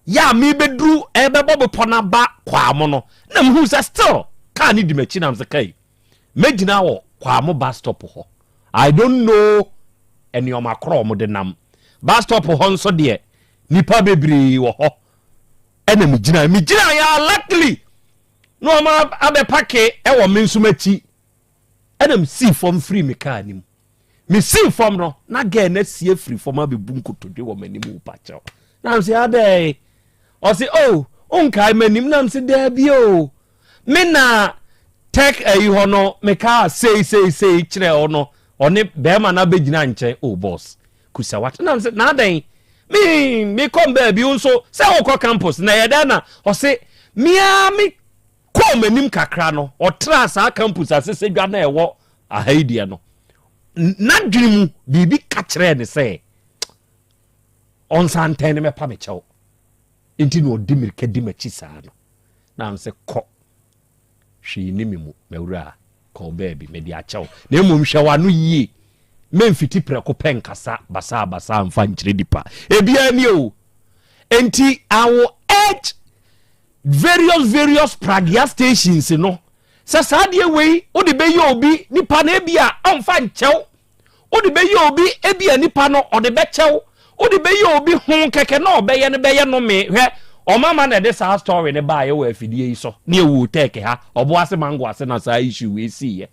ya mi bedru ebebo bepona ba kwamo no na mhu se still ka ni di machi na msekai megina wo kwamo bus stop ho I don't know any o makro mo de nam bus stop ho nso de nipa bebiri wo ho ena megina ya luckily no ma abe pake e wo mensu machi ena msi form free me ka nim me see form no na get na see free form abebu nkotodwe wo manimu pacha na am say ade o say oh unkai manim na am say da bi o me na tech ho no me ka say kire o no oni be ma na begina nche oh boss kusa wat na am say na dan me come baby unso say wo campus na yeda na o say me come manim kakra no o tra sa campus asese dwa na ewo ahaidia no na dwimu bibi kachre ne say on santen me pa me chew enti no dimirke dimachi sa no na am se ko hwi ni mimu mewura ko baby me dia chew na emom hwa no yie memfiti preko penkasa basa mfa nchire dipa ebia ni o enti awo edge various pragia stations no se saade wei o de be ye obi nipa na ebia amfa nchew o de be ye obi ebia nipa no o de be chew o de be ye obi hu keke na obeye ne beye no me hwe o mama na de sa story ne ba ye wa afidie yi so na ewu Otec ha obo ase mango ase na sa issue we see ye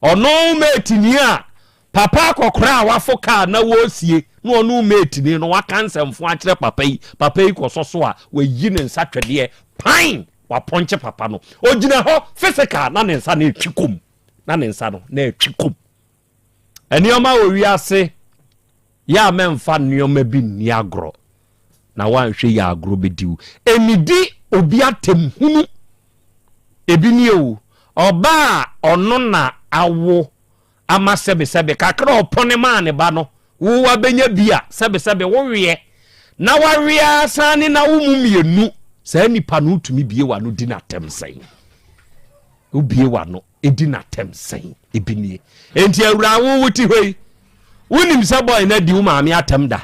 ono mate ni a papa kokora wafo ka na wo sie no ono mate ni no wakansemfo a kire papa yi kososo a we yi ne nsa twede pine wa ponche papa no ogina ho physical na ne nsa na etwikom na ne nsa no na etwikom enioma owi ase ya memfa nioma bi ni agro na wanhwe ya agro bediu enidi obi atemhunu ebi ni ewu oba ono na awo ama sebe kakra opone ma ne ba no wo wa benya bia sebe wo wie na wa wie asane na wo mumienu sa nipa no tumi bie wa no di na temsen wo bie wa no edi na temsen ebinie enti awura wo wuti hoi wonim se boy na di wo maame atem da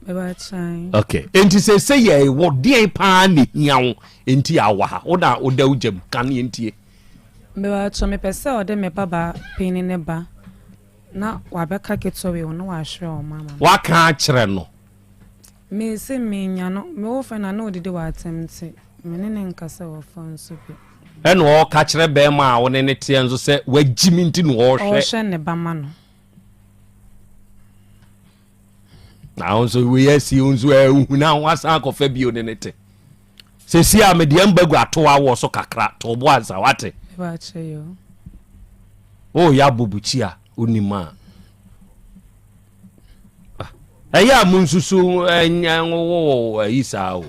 beba chan okay enti se ye wo die pa ne hiawo enti awa ha wo da ugem kan enti beba cho me pese o de me baba pini ne ba na wa beka ketowe no wa hwe o mama wa ka kire no me se me nya no me wo fa na no de wa atemte me ne nkasa wo fa nso bi eno o ka kire be ma wo ne tie nso se wagimi nti no wo hwe ne ba ma no na onso we yesi onso ehu na wasa akofa bio ne te se si a me de mbagu atowa wo so kakra to bo ansa wate ba cheyo oh ya bubuchi a onima eya munsusu enyanwo isa o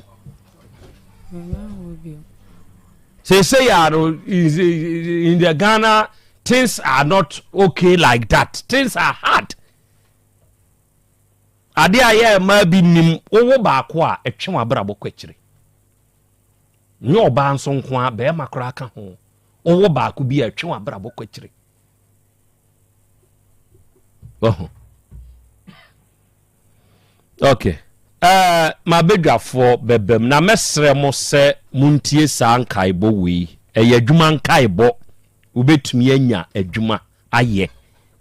say ya in the Ghana things are not okay like that. Things are hard. Ade aye ma bi nim owo ba ko a etwe wabrabo kwachire nyo ba nso nko a be makora ka ho owo ba ko bi etwe wabrabo kwachire okay ma bedwafo bebem na mesre mo se muntie sa nkaibo wi eye adwuma nkaibo ubetumi anya adwuma aye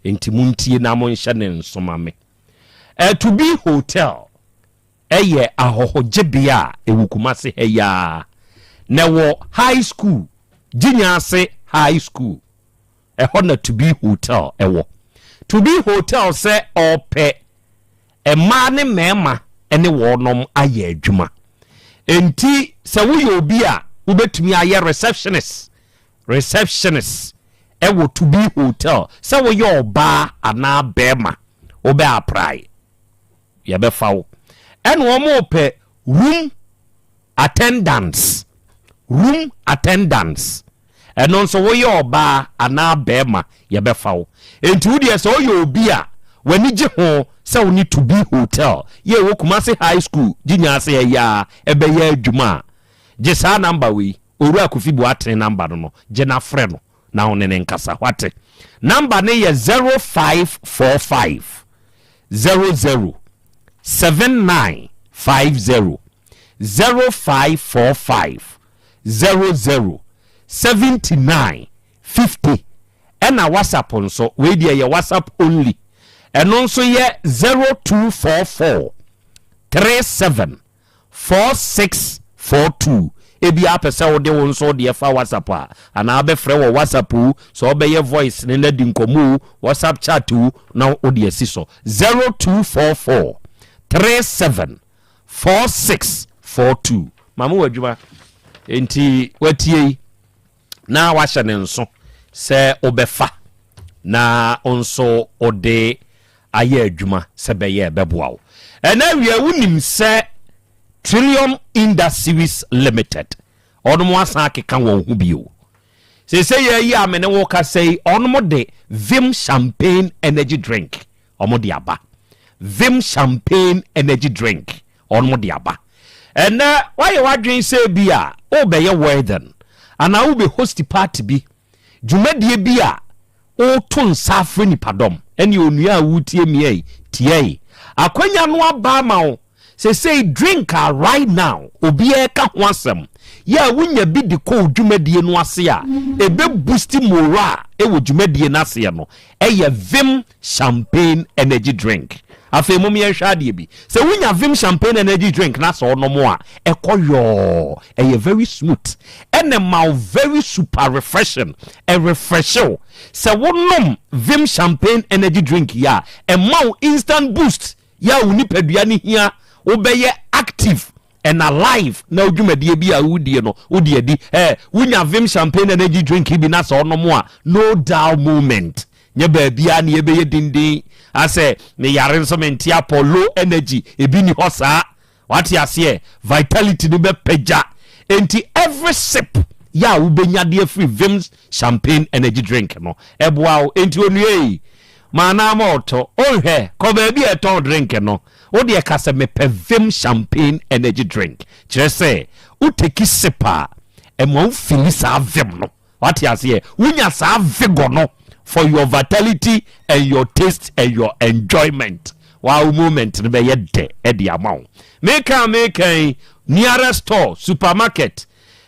enti muntie na mo nhye ne nsoma me to be hotel eye ahohojebia ewukumase heya na wo high school jinyase high school ehona to be hotel ewo to be hotel se ope ema ne mema ene wonom aye adwuma enti se wo ye obi a ubetumi aye receptionist ewo to be hotel se wo ye oba ana bema obe apply ye be fawo ene wo mo pe room attendance eno nso wo ye oba ana bema ye be fawo enti wo de se wo ye obi a wani je ho se wo ni to be hotel ye wo Kumasi high school jinya se ya ebe ya adwuma je sa number we oru akufibu atene number no je na frɛ no na one ne nkasa wate number ne ye 0545 00 7950 0545 00 7950 ena WhatsApp nso we dia ye WhatsApp only eno nso ye 0244 37 4642 ebi apese wo de wo nso de fa WhatsApp a ana abefre wo WhatsApp so obeye voice ne na di nkomu WhatsApp chat na wo de asi so 0244 37 4642 mamu wadwuma enti watie na wahye ne nso se obefa na onso ode aye adwuma se beye beboawo ena wie wunim se Trillium Industries Limited onomo asa akeka won hu bio se ye yi amene wo ka sei onomo de Vim Champagne Energy Drink omo de aba Vim Champagne Energy Drink onomo de aba ena why wadwen se bia o be ye weathen ana wo be host party bi dwumadie bi a o ton safre ni padom ene onua wutie miei tie akwanya no aba ma wo say drink right now obi e ka ho asem ya wunya bi de ko dwumadie no ase a ebe boost morale e wo dwumadie no ase no ye Vim Champagne Energy Drink afi mum ye hwade bi say wunya Vim Champagne Energy Drink na so no mo a ekoyo ye very smooth and ma very super refreshing e refresh you say wonom Vim Champagne Energy Drink ya e ma instant boost ya woni padua ni hia obeye active and alive na odwumadie bi a wudie no wudie di wunya Vim Champagne Energy Drink bi na so no mo a no dull moment nye ba bia na ebeye dindin ase me yare nso menti Apollo energy ebi ni hosa wati ase vitality ni be peja enti every sip ya ubenya de free Vim Champagne Energy Drink no eboa enti onue mana moto ohwe ko ba bi eton drink no wo de kase me pe Vim Champagne Energy Drink kire se uteki sipa e mo feel sa Vim no wati ase wunya sa vigor no for your vitality and your taste and your enjoyment wow moment no be yede e di amount make nearest store supermarket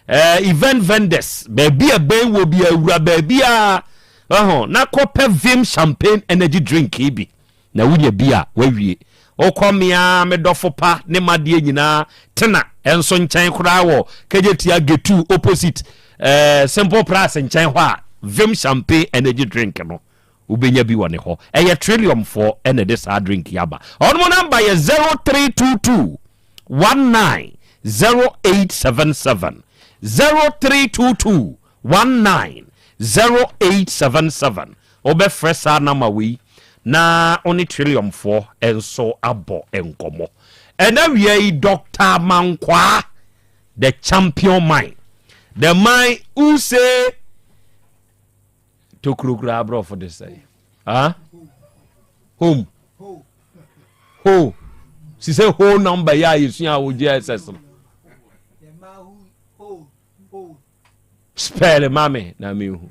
event vendors baby a ben will be a baby a na kope Vim Champagne Energy Drink ibi na wunya bia wawie okomia medofo pa ne made nyina tena enso nkyɛn kora wo kajetia getu opposite simple price nkyɛn hɔ a Vim Champagne Energy Drink no ubenya bi wone ho Trillium for ene this drink yaba onmo number ye 0322 190877 0322 190877 obe fresa number we na oni Trillium for enso abo enkomo ena wie Dr. Mankwa the champion mind the mind who say to krukra bro for this say home ho she say whole number ya yesua wo GSS spell mame na me hu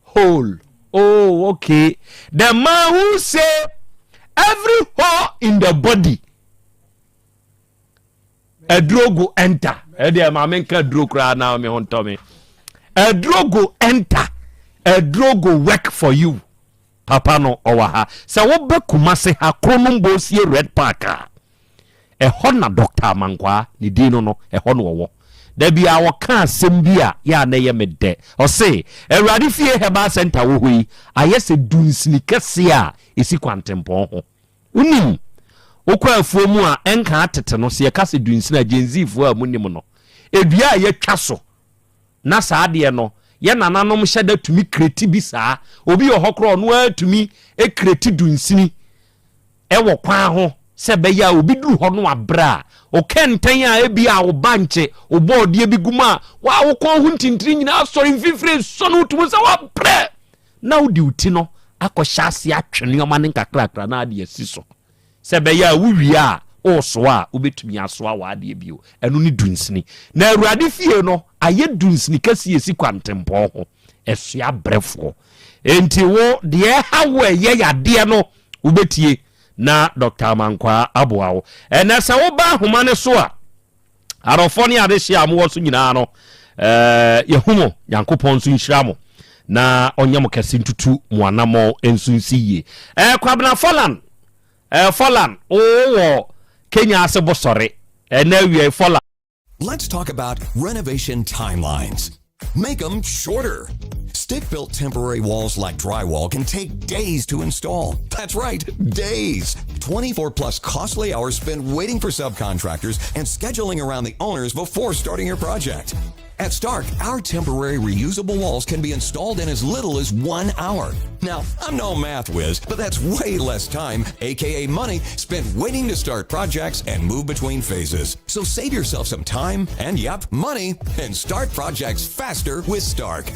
whole oh okay the man who say every hole in the body a drogo enter e dey mame nka drokra na me honto me a drogo enter a drogo work for you papa no owaha se wo be kumase ha kronombo sie red park e hona Dr. Mankwa ni dino no e hono wo da bia wo ka asem bia ya na ye mede o se Awurade fie heba center wo hoi ayese dunsini kese a esi kwantempon ho unim okwa afuo mu a enka atete no se kase dunsini agenzifu a munim no edua a ye twa so na saade no ye nananom hyeda tumi kreti bi saa obi yo hokro no atumi e kreti dunsini e wo kwan ho se be ya obi duru ho no abra o kenten a ebi a wo banche o boardie bi guma wa wo kon ho ntintiri nyina sori mfifire so no tumu se wa pre na odi uti no akọ hyase atwene oma ne nkakrakra na ade asi so se be ya wo wi a o soa ubetumi asoa wade bio eno ni dunsini na awurade fie no aye dunsini kasi esi kwantempo ho esua brefo enti wo de hawo ye yade no ubetie na Dr. Mankwa aboawo ena sa wo ba homa ne so a arofo ne ade hia mo so nyina no yehumo yankopon so nhiramo na onyamo kase ntutu mo anamo ensunsiye kwabna Falan wo Kenya ase bosore na wie Falan. Let's talk about renovation timelines. Make them shorter. Stick-built temporary walls like drywall can take days to install. That's right, days. 24+ costly hours spent waiting for subcontractors and scheduling around the owners before starting your project. At Stark, our temporary reusable walls can be installed in as little as 1 hour. Now, I'm no math whiz, but that's way less time, aka money, spent waiting to start projects and move between phases. So save yourself some time and, yep, money, and start projects faster with Stark.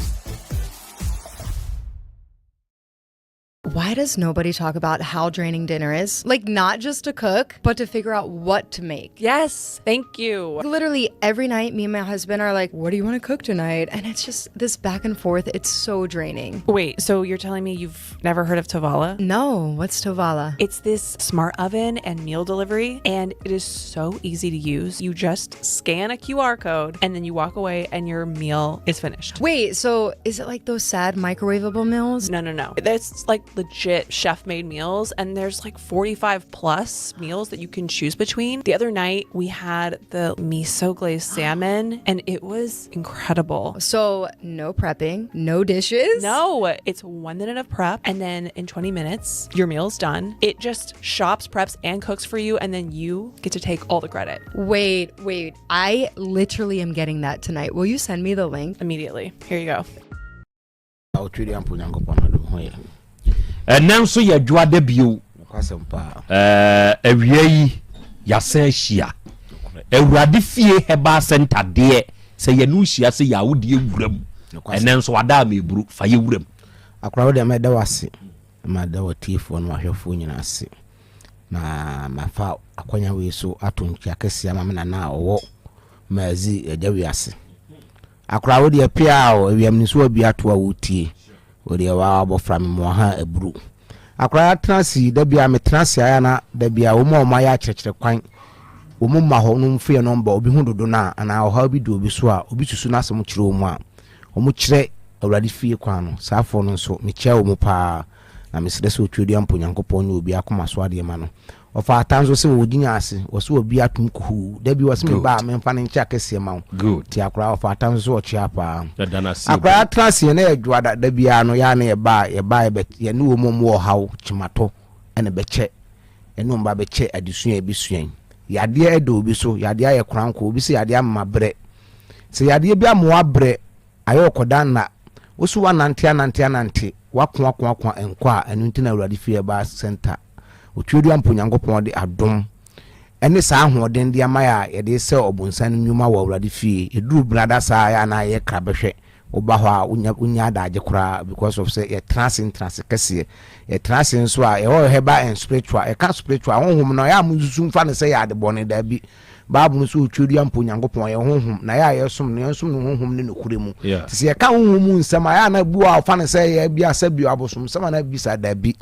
Why does nobody talk about how draining dinner is? Like, not just to cook, but to figure out what to make. Yes, thank you. Literally every night, me and my husband are like, what do you want to cook tonight? And it's just this back and forth. It's so draining. Wait, so you're telling me you've never heard of Tovala? No, what's Tovala? It's this smart oven and meal delivery, and it is so easy to use. You just scan a QR code, and then you walk away, and your meal is finished. Wait, so is it like those sad microwavable meals? No. That's like legit chef-made meals, and there's like 45+ meals that you can choose between. The other night we had the miso glazed salmon, and it was incredible. So no prepping, no dishes? No, it's 1 minute of prep, and then in 20 minutes your meal's done. It just shops, preps, and cooks for you, and then you get to take all the credit. Wait, I literally am getting that tonight. Will you send me the link? Immediately. Here you go. Nanso ya dwade bio awiei yasa hia awurade fie heba center de se ye no hia se ya wode ewuram nanso wada meburu fa ye wuram akra wode me da wase ma da watifo no ahwefo nyina ase na mafa akwanya we so atonki akese ama me na owo mazi edawi ase akra wode apia o awiam ni so abi ato a wotie wode wa abofra me mo ha eburu akra transi da bia me transi aya na da bia wo ma ya kyekere kwan wo ma ho no mfie no mba obi hu dodo na ana o ha obi do obi so a obi susu na asem kire wo mu a wo mu kire awurade fie kwan no saafo no so me kye wo mu pa na me sede so twedi ampo nyankopon ne obi akoma so ade ma no ofa atanzo se wo ginya ase wo so obi atum kuhu da bi wo se me ba me mfa ne ncha kese ma wo ti akra ofa atanzo so chia pa akra transi na edwa da bia no ya na ye ba ye ne wo mu wo hawo chimato ene beche ene mba beche adisua ebisuan yade edo obi so yade aye kranko obi se yade amma bre se yade bia mo abre ayo koda na wo so wa nante wakwa enkwa enu ntina awurade fie ba center otwedu ampo nyankopon de adom ene saa ahoden de amaya ye de se obunsan nnwuma wa awurade fie eduru brada saa ya na ye krabehwe oba ho a unya adaje kura because of say ye trans kese ye trans so a ye ho heba and spiritual e ka spiritual honhom no ya muzuzu mfa ne se ya de bone da bi Bible so otwedu ampo nyankopon ye honhom na ya ye som no honhom ne nokure mu ti ye ka honhom nsema ya na bu a fa ne se ye bia sabi abosom nsema na bisa da bi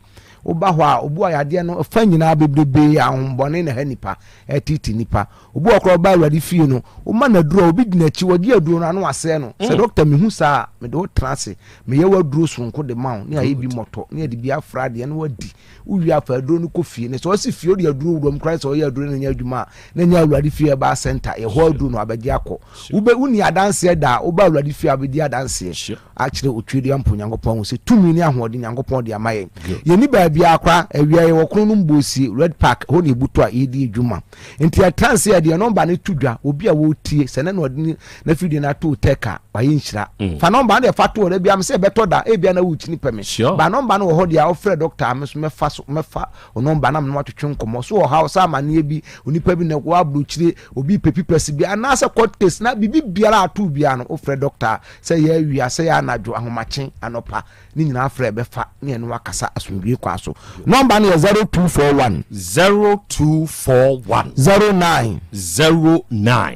oba ho a obu ayade no fa nyina bebrebe ahombone na hanipa etiti nipa obu okro ba awurade fie no o ma na duro obi ginachi wodi aduro no anu ase no se doctor mehu sa me do transe me ye waduro sonko de mawo ne aye bi moto ne de bi afra de no wadi uwi afa aduro no kofie ne so si fie odi aduro wuro mkra se o ye aduro ne nya adwuma na nya awurade fie ba center ye ho aduro no abedi akọ ube uni adanse da oba awurade fie abedi adanse a kire otwedi ampo nyankopon se tumi ne ahode nyankopon de amaye ye ni ba bia akwa awia ye wokro no mbosi red park ho ne buto a edi adwuma enti a trans ye de number ne tudwa obi a wo tie se na na fidi na to Otec waye nhyira fa number na fa to re bia me se beto da e bia na wuchi ni peme ba number no ho de a ofre doctor me so mefa o number na me watwetwe nkomo so o house amane bi onipa bi na kwa abrochire obi pepipesi bi anasa court case na bibi biara atu bia no ofre doctor se ye awia se ya anadwo ahomachen anopa ni nyina afre befa ne enu akasa asomdwe kwa so number no 0241 0241 09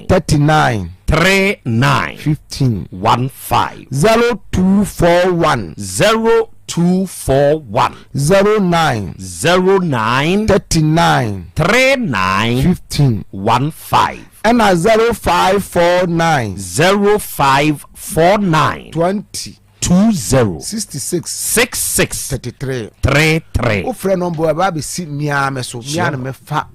39 15 0241 0241 09 39 15 and 0549 20 66 33 o friend number ba be si mia me so mia na mefa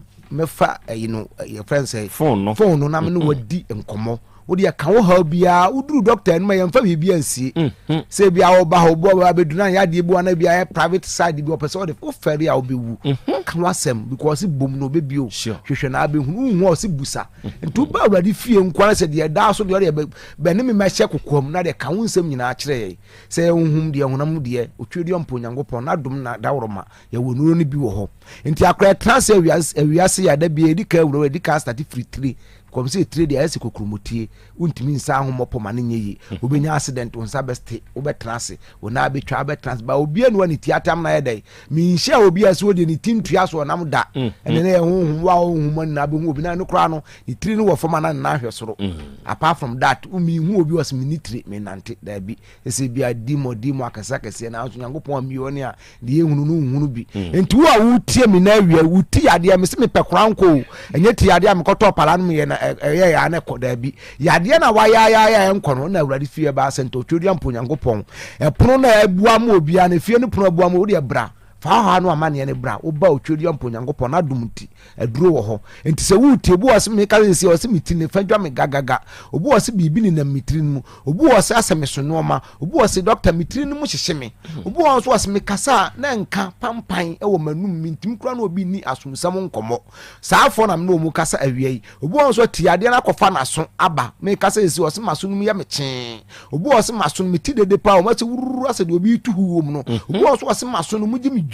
your friend say phone no na me no wadi enkomo wodi aka wo ha bia uduru doctor no yemfa bibia nsie say bia wo ba ho bo ba beduna ya de bu na bia private side bi opese wo de wo fere a wo bewu kan wasem because bom no bebio hwehwe na abehunu hu o se busa ntu ba awrade fie nkwa se de da so de be ne me ma hye kokom na de ka wo nsem nyina kire say honhum de honam de otwedi ompo nyankopon na dum na daworoma ya wonuro ne bi wo ho nti akra trans awiase ya da bia edika awro edika start free 3 kom se trade ya ese kokromotie untimi nsa ahomopo ma ne nyeyi obenya accident unsa best obetrase ona betwa betrans ba obia no ani tiatam na yedai mi nhia obia se odi ni tintua so nam da ene ne honhum wa honhum na be hu obi na no kra no ni tiri no wo foma na na hwe soro apart from that umi hu obi was minitri me nante da bi ese bia dimo akasa kase na so nyankopon mi oni a de ehunu no hunu bi enti wo a wutie mi na awia wuti ade me se me pekranko enye ti ade am koto pala no ye na ya na koda bi yade na wa ya enkono na awrade fie ba sento twodi amponyankopon epono na abua ma obia na fie no pono abua ma wo de bra fa ha no amane ne bra wo ba otwodi amponyankopon na dumti aduro wo ho enti se wutie bu wase me kale si wase mitine fadwa me gagaga obu wase bibi ni na mitiri mu obu wase asemeso no ma obu wase doctor mitiri mu hyehye me obu wase me kasa na nka pampan e wo manum mintim kura na obi ni asumsam nkomo saafo na me no mu kasa awiei obu wase tiade na kofa na so aba me kasa esi wase maso no ya me kyen obu wase maso no mitide de pa o ma se wuru ase de obi tuhu wo mu no obu wase maso no mu gimi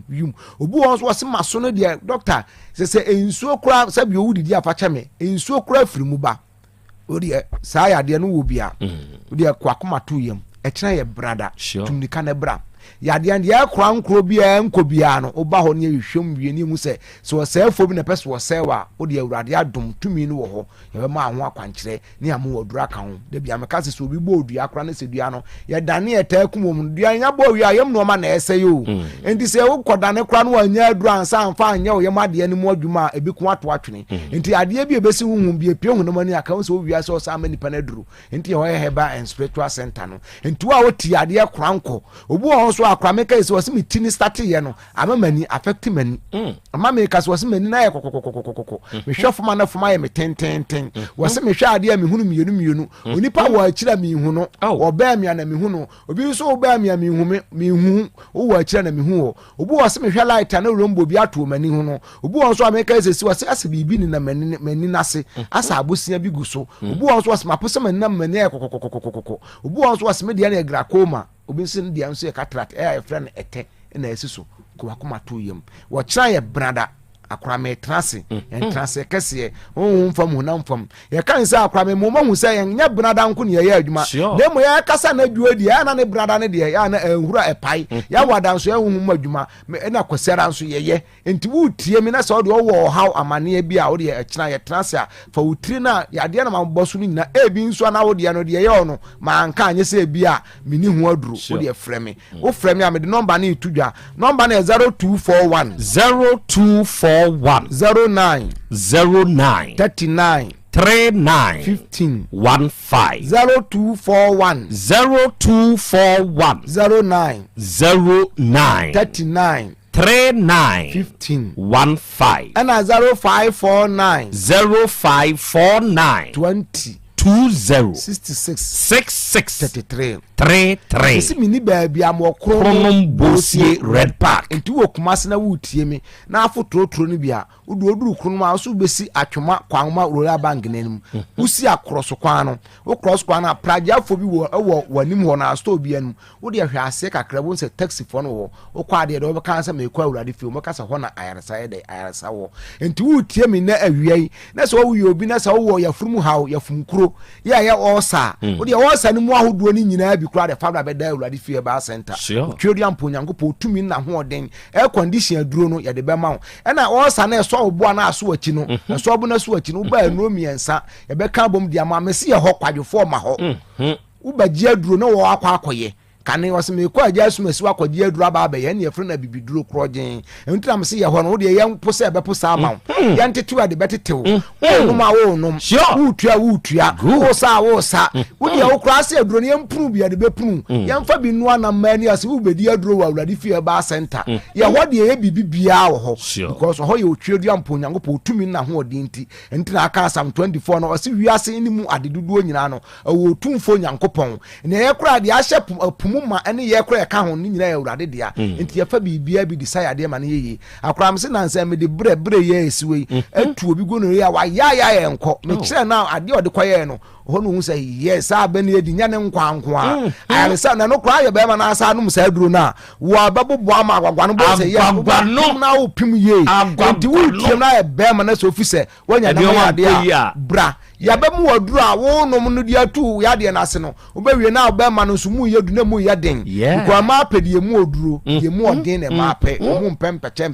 yum obu wase maso no de doctor se ensuo kura sabi owudi di afacha me ensuo kura firimu ba odi saa ya de no wo bia odi kwakoma to yam e kira ye brada tumnika na bra ya de ya kura nkro bia nko bia no oba ho ne hwehwem wie ni mu se so sefo bi na pese wo sewa odi awurade adom tumi no wo ho ye ma ho akwankyere ne amu wodura ka ho de bia meka se obi bo odua kura na se dua no ye dane ye ta kumom dua nya bo wi ayem no ma na ese yo enti se wo kodane kura no anya adura ansa amfa anya wo ye ma de ne mu adwuma ebi ko ato atwene enti ade bi ebesi huhum bi epie hu no mani aka wo se wo wi so sa ma nipa na duru enti ho ye heba and spiritual center no enti wa wo ti ade kura nko obu ho so akra meka ese wase mitini start ye no ama mani affect mani ama meka so wase mani na ye kokokokokoko me hwefoma na foma ye me tenten wase me hwe ade a me hunu mienu onipa wo akira me hu no oba me na me hu no obi so oba me hu wo akira na me hu obu wase me hwe light na rombo bi ato mani hu no obu won so ameka ese wase ase bibi ni na mani nase asa abosia bi gu so obu won so wase mapose mani na mani ye kokokokokoko obu won so wase me de na glaucoma obi sin dia nso ye cataract e friend ete na esiso ko akoma to yam wo kira ye brada akora me trance en trance kese honhum fam honam fam ye kan se akora me mo hu se ye nya brada nko ne ye adwuma de mo ye kasa na duo di ya na ne brada ne de ya na ehura epai ya wada nso ye honhum adwuma na kwasera nso ye enti wo tie mi na se ode wo how amane bi a wo de kira ye trance a fa wutiri na ya de na maboso ni na ebi nso na wo de no de ye no ma anka anye se bi a mini hu aduru wo de freme wo freme a me de number na itudwa number na 0241 0241 09 39 15 0241 09 39 15 and 0549 20 66 33 esi mini baabi am Kronom Bosie Red Park enti wo kumase na wutie mi na afo trotro ni bia oduru kronom a so besi atwoma kwanma rola bank nanim usi akroso kwan no wo cross kwan na praja afo bi wo wanim ho na store bi anum wo de hwe ase kakra bo nse taxi fo no wo kwa de wo kan sa me kwa awurade fi wo kasa ho na ayaresa de ayaresa wo enti wutie mi na awiai na so wo yobi na sa wo yafurum hawo yafumkuro ya osa wo de osa ni mu ahodo ni nyina bi kura de fabra be da awurade fie ba center Sure. twedi ampo nyankopɔ tumi na ho ɔden air condition aduro no ye de be ma wo ɛna ɔsa na ɛsɔ obo na aso achi no ɛsɔ obo na so achi no ba enu miensa ye be ka bom dia ma mesi ye hɔ kwadwefo ma hɔ ubaji aduro na wo akɔ kane was me ko agya suma si wakɔgye aduro aba ba ye ne yefre na bibiduro krogen entura me se ye hɔ no wo de ye mpo se be po sa ma ye ntetewa de betetew wo ma wo nom wo tua wo sa wo de wo kra se aduro ne ye mpuru bia de be puru ye mfa bi no ana mani ase wo bedi aduro wa awurade fie ba center ye hɔ de ye bibibia wo hɔ because hɔ ye otwedua mpo nyankopɔ tumi na ho odinti entina aka Psalm 24 no ɔse wiase ni mu adeduduo nyina no wo tumfo nyankopɔn ne ye kra de ahye pumu ma ene ye kra ka ho ni nyina ya awurade dia enti ye fa bibia bi desire de ma ne ye akra mse na nsa me de bre ye esiwe atu obi go no ya wa ya enko me kire na ade ode kwaye no ho no hu say yes abene edi nya ne nkwanko ayale sa na no kra ye be ma na asa no sa duro na wa babobo ama agwagwa no bo say ya na wo pim ye enti wo tiem na ye be ma na so ofise wanya na ya de bra ya be mu waduru a wo nom no dia tu ya de na ase no wo be wie na be ma no so mu ye du na mu ye den ko ma pedi ye mu oduro ye mu odin na ma pe mu mpempeche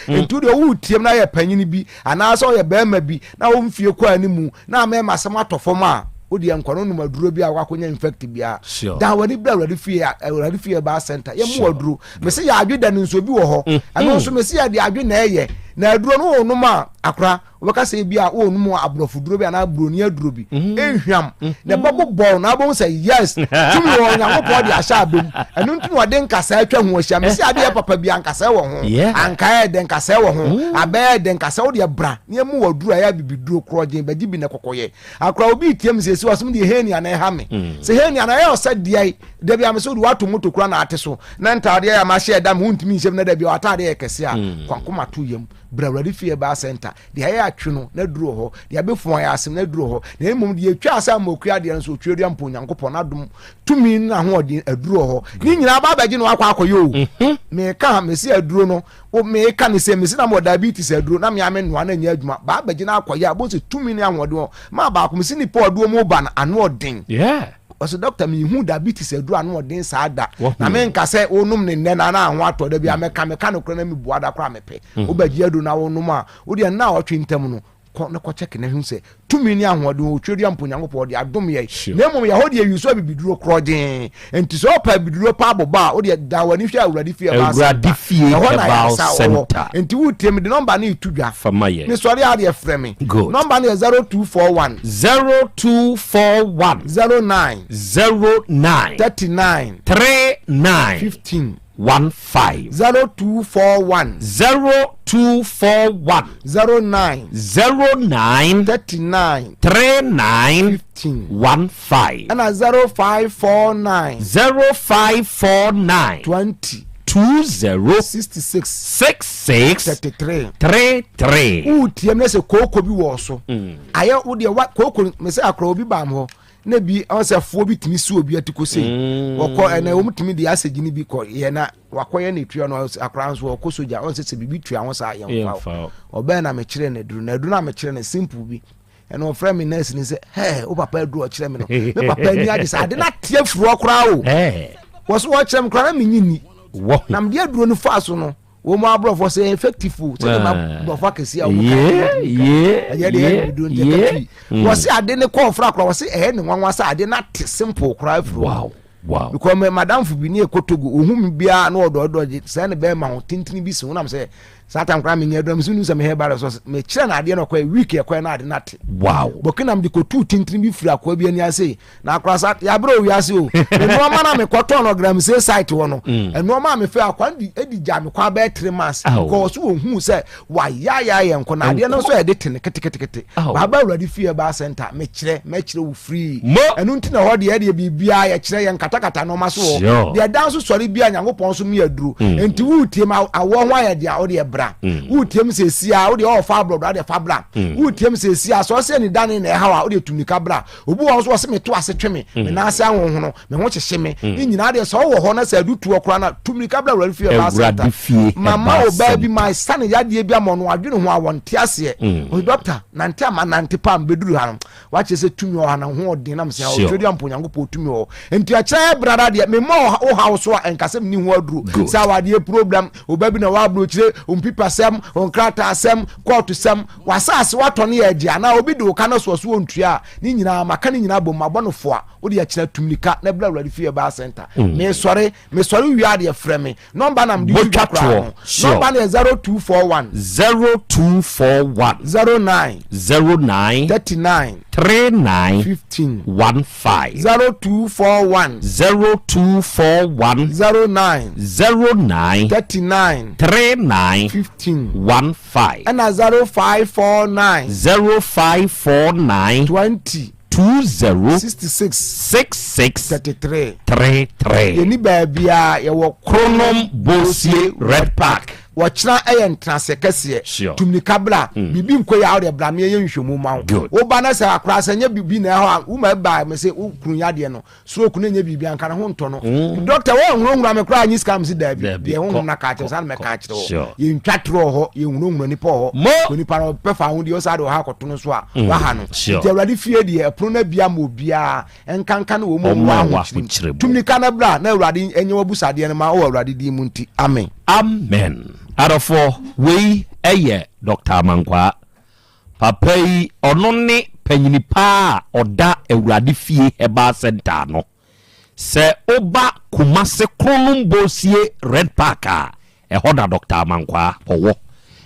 entu de wo tiem na ye panyini bi ana so ye be ma bi na wo mfie kwa ani mu na me ma se matofom a odi enkwano no maduro bi a wakonya infect bia da wani bra awurade fie ba center ye mu waduro me se ya adweda ne nso bi wo ho ano nso me se ya de adwe na eye na aduro no no ma akra waka se bia wo no mu abrofo duro bi na abroni aduro bi ehwam na babo ball na bo say yes tumi wo nyankopɔ de ahya abem enu ntumi wode nkasa atwa ho ahia me se ade ye papa bi ankasa wo ho anka ye de nkasa wo ho abe de nkasa wo de bra ne mu waduro ya bibiduro krogen baji bi na kokoye akra obi tiem se wasum de henia na ha me se henia na ye osadiai de bia me so de wato moto kura na ate so na ntade ya ma hye da me ntumi nsem na da bia atade ye kese a kwankoma to yam bra awurade fie ba center de ya atwe no na duro ho de abefo ya asem na duro ho na emom de atwa asa mokua de nso twedua mpo nyankopɔ na dum tumi na ho de aduro ho ni nyina ba baji no akwakoyo me ka me si aduro no o me ka ne se me si na mo diabetes aduro na me ame no na nya adwuma ba baji na akoya bo se tumi ni ahode ho ma ba ko me si ni po aduo mo ba na ano odin was doctor me hu diabetes aduro ano odin saada na me nka se onum ne nne na ho ato da bia me ka no kra na me buada kra me pe o baji adu na wonum a o de na otwe ntam no na ko check na hu se tumi ni ahode o twedua mpo nyankopɔ de adom ye na mom ye hode yuso bibiduro krogen enti so pa bibiduro pa aboba o de da wani hwa awurade fie ba center enti wo tem de number na itudwa me sorry ade e frɛ me number na 0241 09 39 15 15 0241 09 39 15 and 0549 20 33 utiem na se koko bi wo so aye wo de koko me se akra obi bam ho na bi onsefuo bi timi su obi atiko sei wokọ ena wo mutimi de asegini bi kọ ye na wakoye na tuya no akra nso wokọ soja onse se bibi tuya won sa yemfa obe na me kire na duru na me kire na simple bi ena o frame nurse ni se hey o papa duru o kire me no me papa ni ade sa ade na tie furu okra o wo so wo kire me kra na me nyini na me duru no fa so no wo mo abrofo say effective say ma abrofo kesi a wo wo say ade ne call fra kra wo say ne nwanwa say ade na simple kra fru wow because madam fu bi ne ekotogo ohum bia na odo say ne be ma ho tintini bi so na me say satan kra me nya dom sunu se me he bare so me kire na ade no kwa week e kwa na ade na te wow bokinam de ko tu tintini bi fura kwa bia ni ase na akra sa ya bro wi ase o no ma na me kwato no gram say site wo no no ma me fe akwa edi ja me kwa be 3 months because wo hu se wa ya enko na ade no so e de tene kete ba ba uradi fie ba center me kire wo free enu ntina ho de e de bibia ya kire ye nkata no ma so de dan so sori bia nyangopon so me aduru enti wu tie ma awo ho ya de o de utiem se sia wo de o fa blood de fa bra utiem se sia so se ni dan na ha wa wo de tumika bra obu wo so se me to ase tweme me na ase anwo ho no me ho kyehye me ni nyina de so wo ho na sa dutu okra na tumika bra wura fie ba sa mama o ba bi my son ya de bi amono adwene ho awon te ase o doctor nante ama nante pam beduru ha no wa kye se tumi o ha na ho odin na me se o twedi ampo nyango po tumi o enti a kire say brother de me mo o house so enkasem ni ho aduru say awade problem obabi na wa brochire umpipa sem onkrata sem court sem wasase watone ya dia na obi de o kana so so ontua ni nyina maka ni nyina bom mabonofo a wo de ya kina tumnika na bla awade fie ba center me sori wi ade frɛ me number nam di number na 0241 09 39 39 15 15 0241 09 39 15 15 and 0549 20 66 33 yeni baabia ye wo Kronom Bosie Red Park wɔkyena ɛyɛ ntrase kɛseɛ tumnika bla bibi nkoyi a wɔde bla me yɛ nhwɛmu ma wo ba na sɛ akora sɛ nya bibi na ɛhɔ a wo ma ba me sɛ wo kunu yade no so kunu nya bibi anka na ho ntɔ no doctor wo nwura me kora anyi scam si dabi ye ho na ka kyerɛ san me ka kyerɛ wo ye ntwatro hɔ ye nwura nipa hɔ ko nipa no pefa ho de o sa de ha kɔto no so a wa ha no ti awurade fie de ɛpono na bia ma obia enkanka na wo mu wa ho tumnika na bla na awurade enye wabusade no ma wo awurade di mu nti amen Arafo we eye Dr. Amankwa papa yi ono ne panyini pa oda awurade fie heba center no se oba Kumase Kronom Bosie Red Park a ehoda Dr. Amankwa owo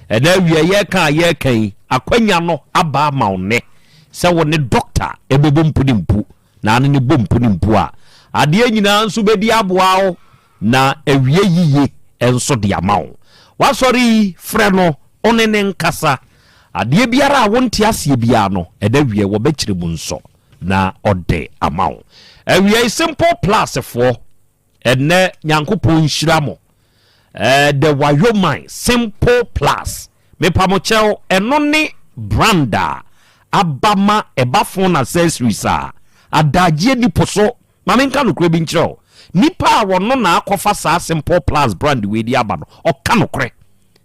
eda wie ye kan akwanya no aba ma one se wo ne doctor ebebo mpudimpu na ane ne bompudimpu a ade nyina nso bedi aboa wo na ewie yiye enso de amawo wasori freno onene nkasa ade biara wonte asie bia no eda wie wo bekire mu nso na ode amawo ewie simple plus for ene nyankopon hyiramo the Wyoming simple plus me pamochel eno ne branda abama ebafon accessories a adagye ni poso mamenka no krebi nkyerɛ nipa wono na akofa sa simple plus brand we di aba no oka no kre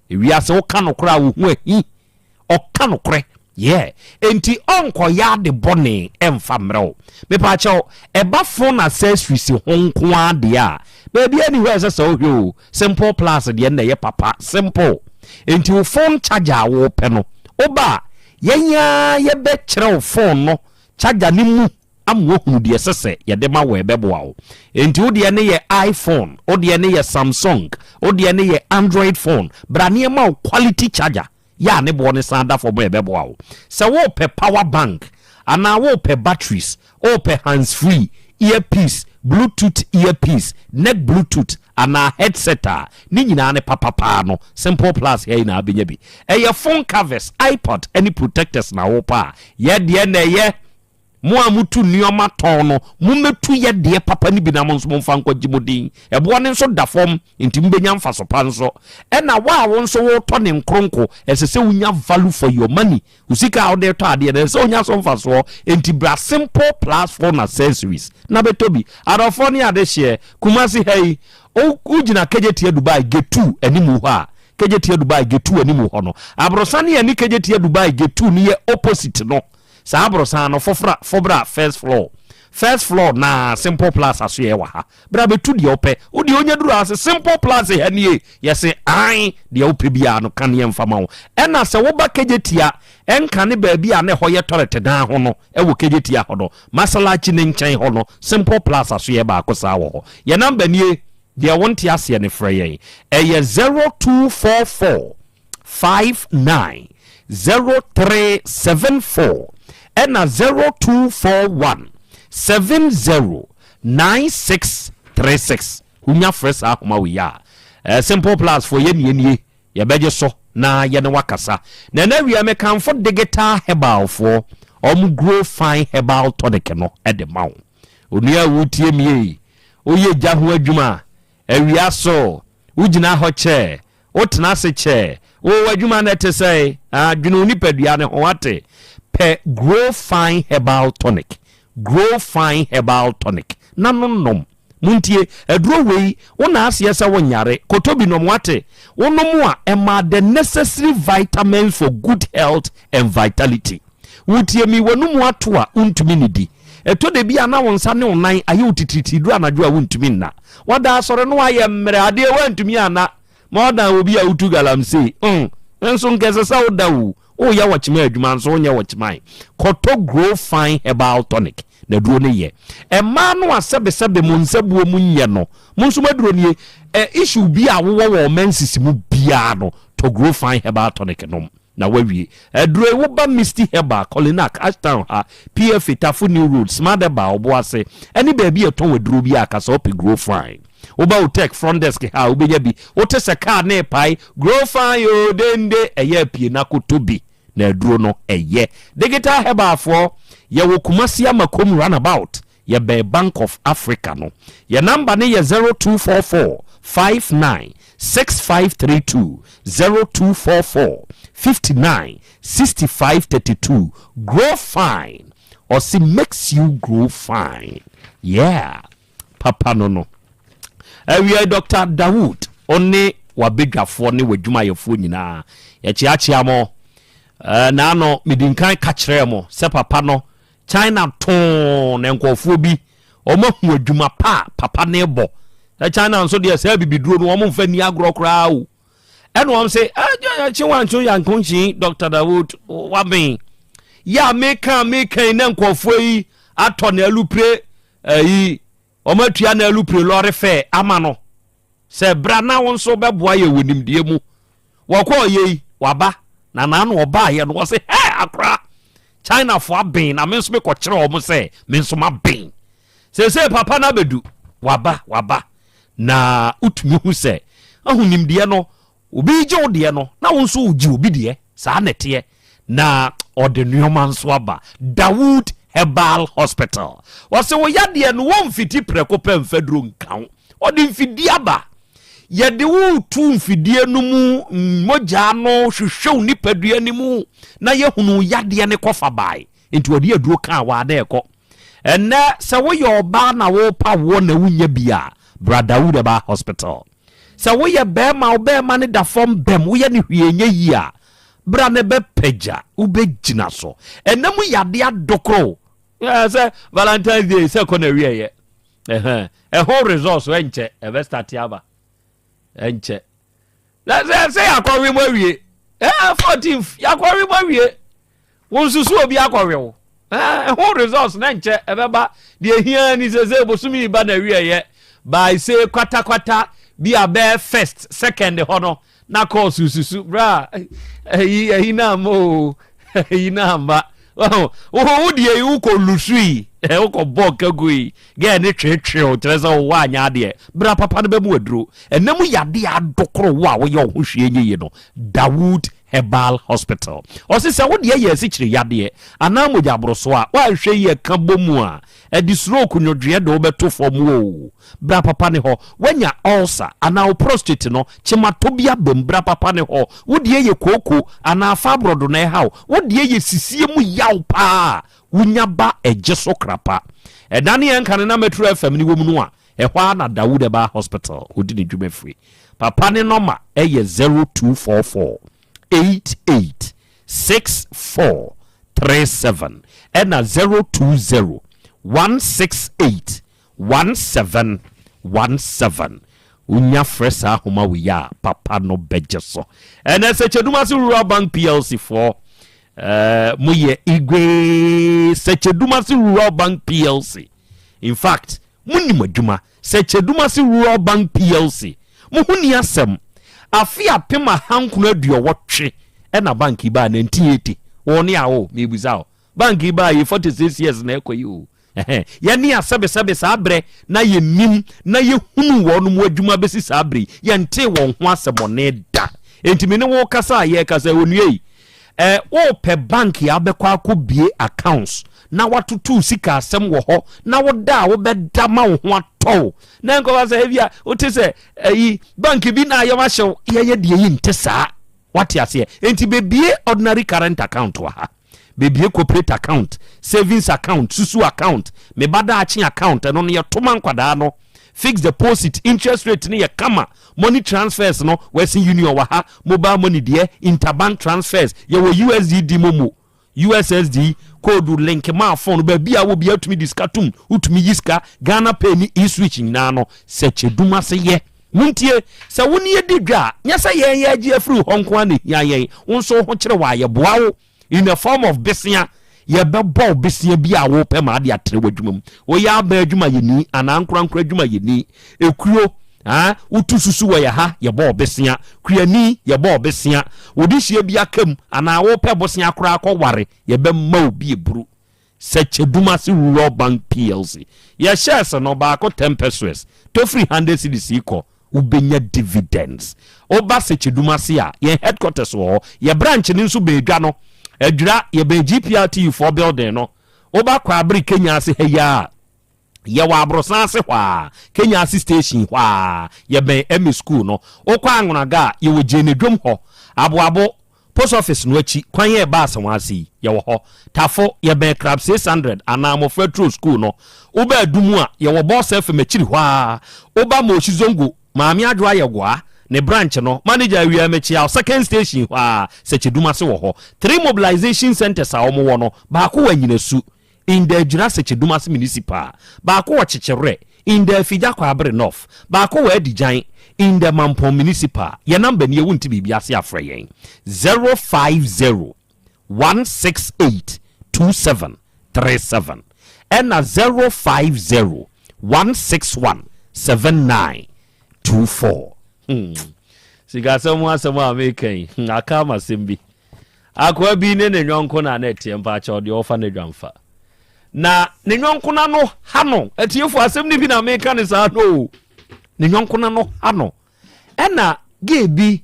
ewia se oka no kre a wo hu ahi oka no kre enti onko ya de bone emfa mrew me pa chew eba phone accessories honko ade a baby ani we se so hwe simple plus de na ye papa simple enti wo phone charger wo pe no oba yenya ye be kire phone no charger ni mu amwo hu de sese ye de ma we beboa wo enti wo de ne ye iPhone wo de ne ye Samsung wo de ne ye Android phone brane ma quality charger ya ne bo ne sanda for me beboa wo se wo pe power bank ana wo pe batteries wo pe hands free earpiece bluetooth earpiece neck bluetooth ana headset ni nyina ne papa no simple plus here na abenya bi your phone covers iPod any protectors na wo pa ye de na ye mo amutu nioma ton no mo metu ye de papa ni bi na mo nso mo mfa nkwaji modin ebo ne nso da fom enti mbenya mfa so pa nso e na wa wo nso wo to ne nkronko esese wunya value for your money usika wo de to ade na se onya so mfa so enti bra simple plus phone accessories na betobi adofo ni ade hye Kumasi hey o ugina kejetie Dubai getu animu ho a kejetie Dubai getu animu ho no abrosane ani kejetie Dubai getu ni ye opposite no sabrosan no fobra first floor na simple plus aso ye wa ha bra betu de opɛ wo de onya duru ase simple plus he nie yese ai de opɛ bia no kan ye mfama wo ɛna se wo ba kejetia enka ne ba bia ne ho ye toilet dan ho no ɛwo kejetia ho no masalachi ne nkyɛn ho no simple plus aso ye ba akosa wo ho ye number nie de wonte ase ne frɛ ye ɛyɛ 0244 59 0374 ena 0241 709636 unya fresh akoma we ya simple plus for ye ye beje so na ye ne wakasa na na wi me kan for digital herbal for grow fine herbal tonic no e de mawo onua wutie mie oye gya ho adwuma awia so ugina ho che otena se che wo adwuma na te sei adwunu ni padua ne ho ate pe grow fine herbal tonic nanom muntie edro wei wona ase se wonyare kotobi no mwate wonom a ema the necessary vitamins for good health and vitality wutie mi wonum ato a untumi nidi eto de bia na wonsa ne onan aye otititi du anadwo a wontumi nna wada asore no aye mmere ade wontumi ana ma oda obi a utu galamsey enso nkese sa oda wo ya wachima adwuma nso wonya wachima koto grow fine herbal tonic na duro ne ye ema no asebe mu nsabuo mu nye no munso maduro ne issue bi a wo menses mu bia no to grow fine herbal tonic no na wawie duro wo ba misty herbal Colinac Ashtown ha PF Tafu New Road smart ba obo ase eni ba bi eton we duro bi aka so pe grow fine oba Otec front desk ha obeya bi wote se car na pai grow fine yo dende eye pie na kotobi na duro no eye digital herbal for ye wo Kumasi Amakom runabout ye be Bank of Africa no ye number ne ye 0244 59 6532 0244 59 6532 grow fine or see makes you grow fine yeah papa no we are Dr. Dawood only wabedwafo ne wadwumayefo nyina ye chiachia mo na no midinkan ka kire mo se papa no China ton enkofo bi omo hu adwuma papa ne bo China nso de se bibiduro no omo mfa ni agrokra o eno am say chiwancho yankonchi Dr. Dawood waben ya meka na enkofo yi ato na alupre yi omo atua na alupre lorry fair ama no se bra na wonso beboa ye wonimdie mu wokọ ye waba na no oba ye no wo say akra China for ben na menso me kwakire omo say menso ma ben se papa na bedu waba na utumi hu say ahunimdie no obi je ode no na wonso uji obi de sa nete na ode nuoma nso aba Dawood Herbal Hospital wase wo yade no won fiti preko pemfadro nkan ode mfidi aba yede wo tu mfidie no mu moja no hwehwew nipadua ni mu na yehunu yade ne kofa bai enti ode aduro kan wa na ekọ enne se wo ye oba na wo pa wo na wunya bia Dawood Herbal Hospital se wo ye bema ne da form bem wo ye ne hwienye yi a bra ne be peja wo be gina so enne mu yade adokro se Valentine's Day se ko na wie ye whole resource enche e be start aba enche say akọwe mo wie 14th yakọwe mo wie won susu obi akọwe wo whole resource na enche e be ba de hia ni sese bosumi ba na wie ye by say kwata bi abe first second hono na call susu bra yi na mo yi na mba wo die yu ko lusui ko boka gui ge ne twetwe o treza wo anya de bra papa no be mu aduro enam yade adokoro wo a wo ye ho hwie nye no Dawood Herbal Hospital o se wo de ye sikire yade ana moja broso a wa hwe ye ka bomu a edi stroke nyodwe de wo beto fom wo bra papa ne ho wanya ulcer ana prostate no chimatobia bem bra papa ne ho wo de ye koko ana fibroid na hawo wo de ye sisie mu yaw pa wunyaba ejeso krapa edane enka na Metro FM ni womu no a ehwa na Dawood Herbal Hospital odi ne dwuma free papa ne number eye 0244 886437 ena 020 168 1717 unya fresa homa wiya papa no bejeso ena se chedumasi Rural Bank PLC for muye igwe Sechedumasi Rural Bank PLC in fact muni madwuma Sechedumasi Rural Bank PLC muhuni asem afia pema hankunu aduo wotwe na banki ba na ntieti woni awo mebuza banki ba ye 46 years na ekoyi o ya ni asebe sabre na ye nim na ye hunu wonu mu adwuma besi sabre ye nte won ho asebone da entimi ne wo kasa ye kasa onue o pe banki abekwa akobie accounts na watutu sika asem wo ho na woda wo beda ma wo ho atɔ na nko ba se bia o te se banki bi na yama hyew ye de yi nte saa wati ase enti bebie ordinary current account wa ha bebie corporate account savings account susu account me bada achi account no ne yetoma nkwada no fixed deposit interest rate ne ye kama money transfers no Western Union wa ha mobile money de interbank transfers ye wo USDD momo USSD code link ma phone ba bia wo bia tumi diskatum utumi yiska Ghana pay ni e-switch nyina no se cheduma se ye muntie se woni ye digwa nya se ye ye agi afru honko ani ya ye wonso ho kire wa ye boawo in the form of besia ye bebo besia bia wo pe ma de atre wadwuma wo ya ba adwuma ye ni anankura adwuma ye ni ekuro utu susu wa ya ha ye bo besia kuani ye bo besia wodi hie bia kam ana wo pe bosia kora akọware ye be ma obi eburu secheduma si rural bank plc ye shares no ba ko 10 pesos to 300 cedis ko ubenya dividends oba secheduma si a ye headquarters wo ye branch ni nso be dwa no adwura ye be GPLT for building no oba kwa abri Kenya ase heya ye wa abrosan se hwa Kenya ase station hwa ye ben emi school no okwa anwonaga ye wo jene dwom ho aboabo post office no achi kwan ye ba asem ase ye wo ho tafo ye ben crab 600 anamo federal school no oba adumu a ye wo boss fm achiri hwa oba mo chizongo maami adwa ye gwa ne branch no manager wi amechi a second station hwa secheduma se wo ho 3 mobilization centers a omo wo no ba ko wanyina su in the Jurassic Dumas Municipal, Bako Chichere, in the Fijako Abre North, Bako Edijan, in the Mampon Municipal, your number near won't be Biasia Fraying 050 168 2737 and a 050 161 7924. Siga someone making Nakama Simbi. Aqua being in a young conanet and patch or the orphanage amfa. Na ne nyonkona no hano etiefo asem ni bi na meka ne sa no ne nyonkona no hano ena gebi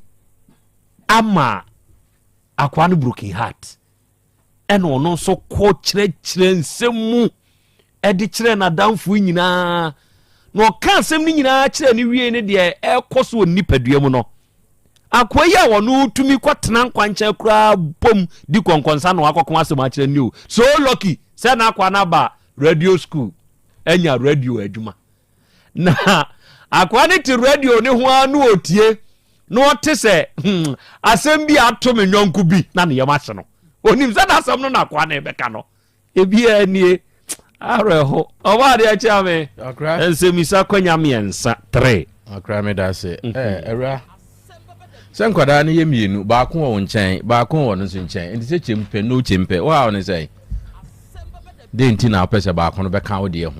ama akwa no broken heart ena ono so ko kire nsemu edi kire na damfo nyina no ka asem ni nyina kire ni wie ne de ekoso onipadua mu no akwa ya wono tumi kwatena nkwancha kura bom di konkonsa no akokon asem a kire ni o so lucky say na akwa na ba radio school enya radio adwuma na akwa ne ti radio ne ho anu otie no ote se asem bi ato me nyonku bi na ne yamahye no onim se na asem no na akwa na ebeka no ebi anie areho oba de acha me akra ensemisa kwanya miensa 3 akra me da se era senkwada ne yemienu ba ko wo nchen ba ko wo no nchen ndi se chempe no chempe wa ne say denti na pese ba ko no be kan wo de ho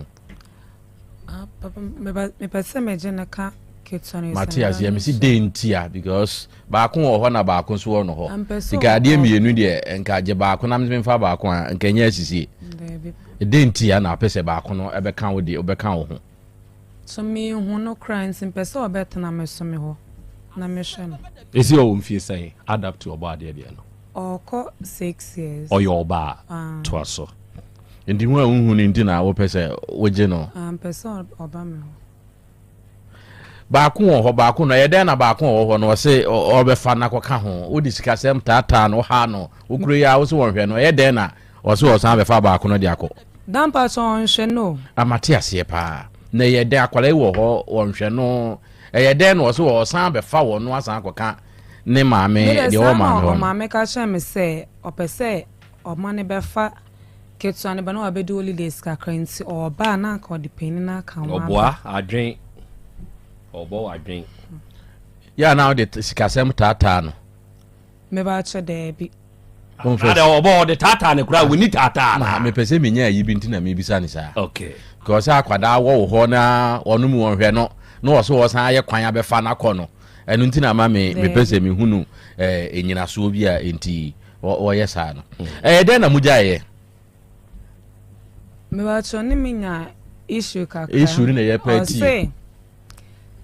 papa me pese me je na ka ketone Matias ya me si denti a because ba ko wo ho na ba ko so wo no ho diga de mienu de enka je ba ko na me fa ba ko a enka nya asisi denti a na pese ba ko no e be kan wo de o be kan wo ho so me hu no crimes pese obetena me so me ho na me hwe esi o mfie say adapt to oba de no oko 6 years or your ba to aso ndi ho ahun ni ndi na wo pese woje no pese oba me ho ba ko ho ba ko no ye den na ba ko ho no se obefa na kwaka ho odi sika sem tata no ha no okuro ya wo se wonhwe no ye den na wo se wo san befa ba ko no de akọ dampa so onhwe no Matias ye pa na ye den akwala wo ho wonhwe no ye den no wo se wo san befa wo no asan kwaka ne maame de wo maame ho maame ka che me se opese o mane befa ketsuane ba no abedi holidays ka kranti o ba na ka de peni na ka wa oboa adwen obo adwen ya na de sikasem tata no me ba che de bi ada obo de tata ne kura we ni tata na me pese me nya yi bi ntina me bisa ni sa okay because akwada wo ho na onu mu wonhwe no na wo so wo san aye kwan abefa na kọ no enu ntina ma me pese me hunu enyina so bi a enti wo ye sa no den na mujaye me ba cho ni minya issue kakra issue ni na ye party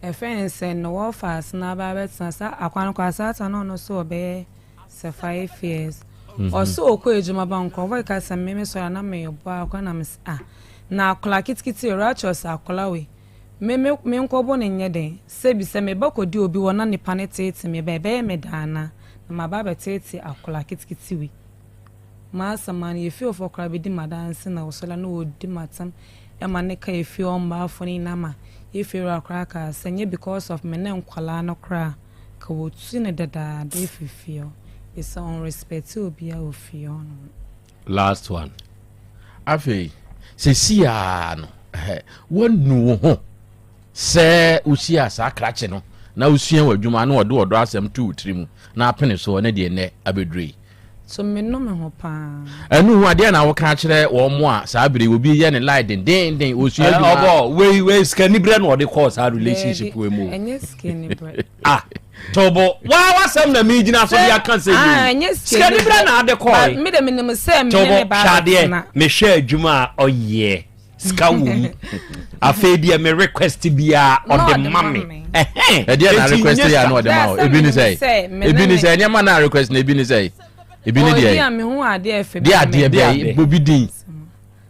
efense no wo fast na ba betsa sa akwan kwa sata no so be se 5 years oso okọ ejuma ba nko wo ka se me so na me bo akwa na me na akola kitkiti righteous akola we me nko bo ne nyede se bi se me bakodi obi wona ne panetete me bebe me dana na ma ba betete akola kitkiti we ma saman ye feel for krabidi madanse na osola no odi matam e ma ne ka ye feel mba afoni na ma ye feel akra ka senye because of me ne nkwala no kra ka wotu ne dada de fifio is on respect obi a ofio no last one afei sesi a no wonu ho sɛ usia saa krache no na usua wadwuma na wɔde wɔdɔ asɛm to utrim na apene so ne de ne abedrei so me no me ho pa ɛnu ho ade na wɔka kyerɛ wɔn mo a saa bere obi yɛ ne lie den osua ɔbɔ we skani bre na wɔde call saa relationship we mu ɛnyɛ skani bre tobo wa wasɛm na me gyina so ya kan sɛ ɛnyɛ skani bre na ade call me de me nim sɛ me ne ba hwade me hwɛ adwuma a ɔyɛ ska wom afei dia me request bia on the mommy ɛdeɛ na request ya no ɔde ma ebi ni sɛ nyama na request na ebi ni sɛ ebi ni dia dia me ho ade efe dia bia bobi din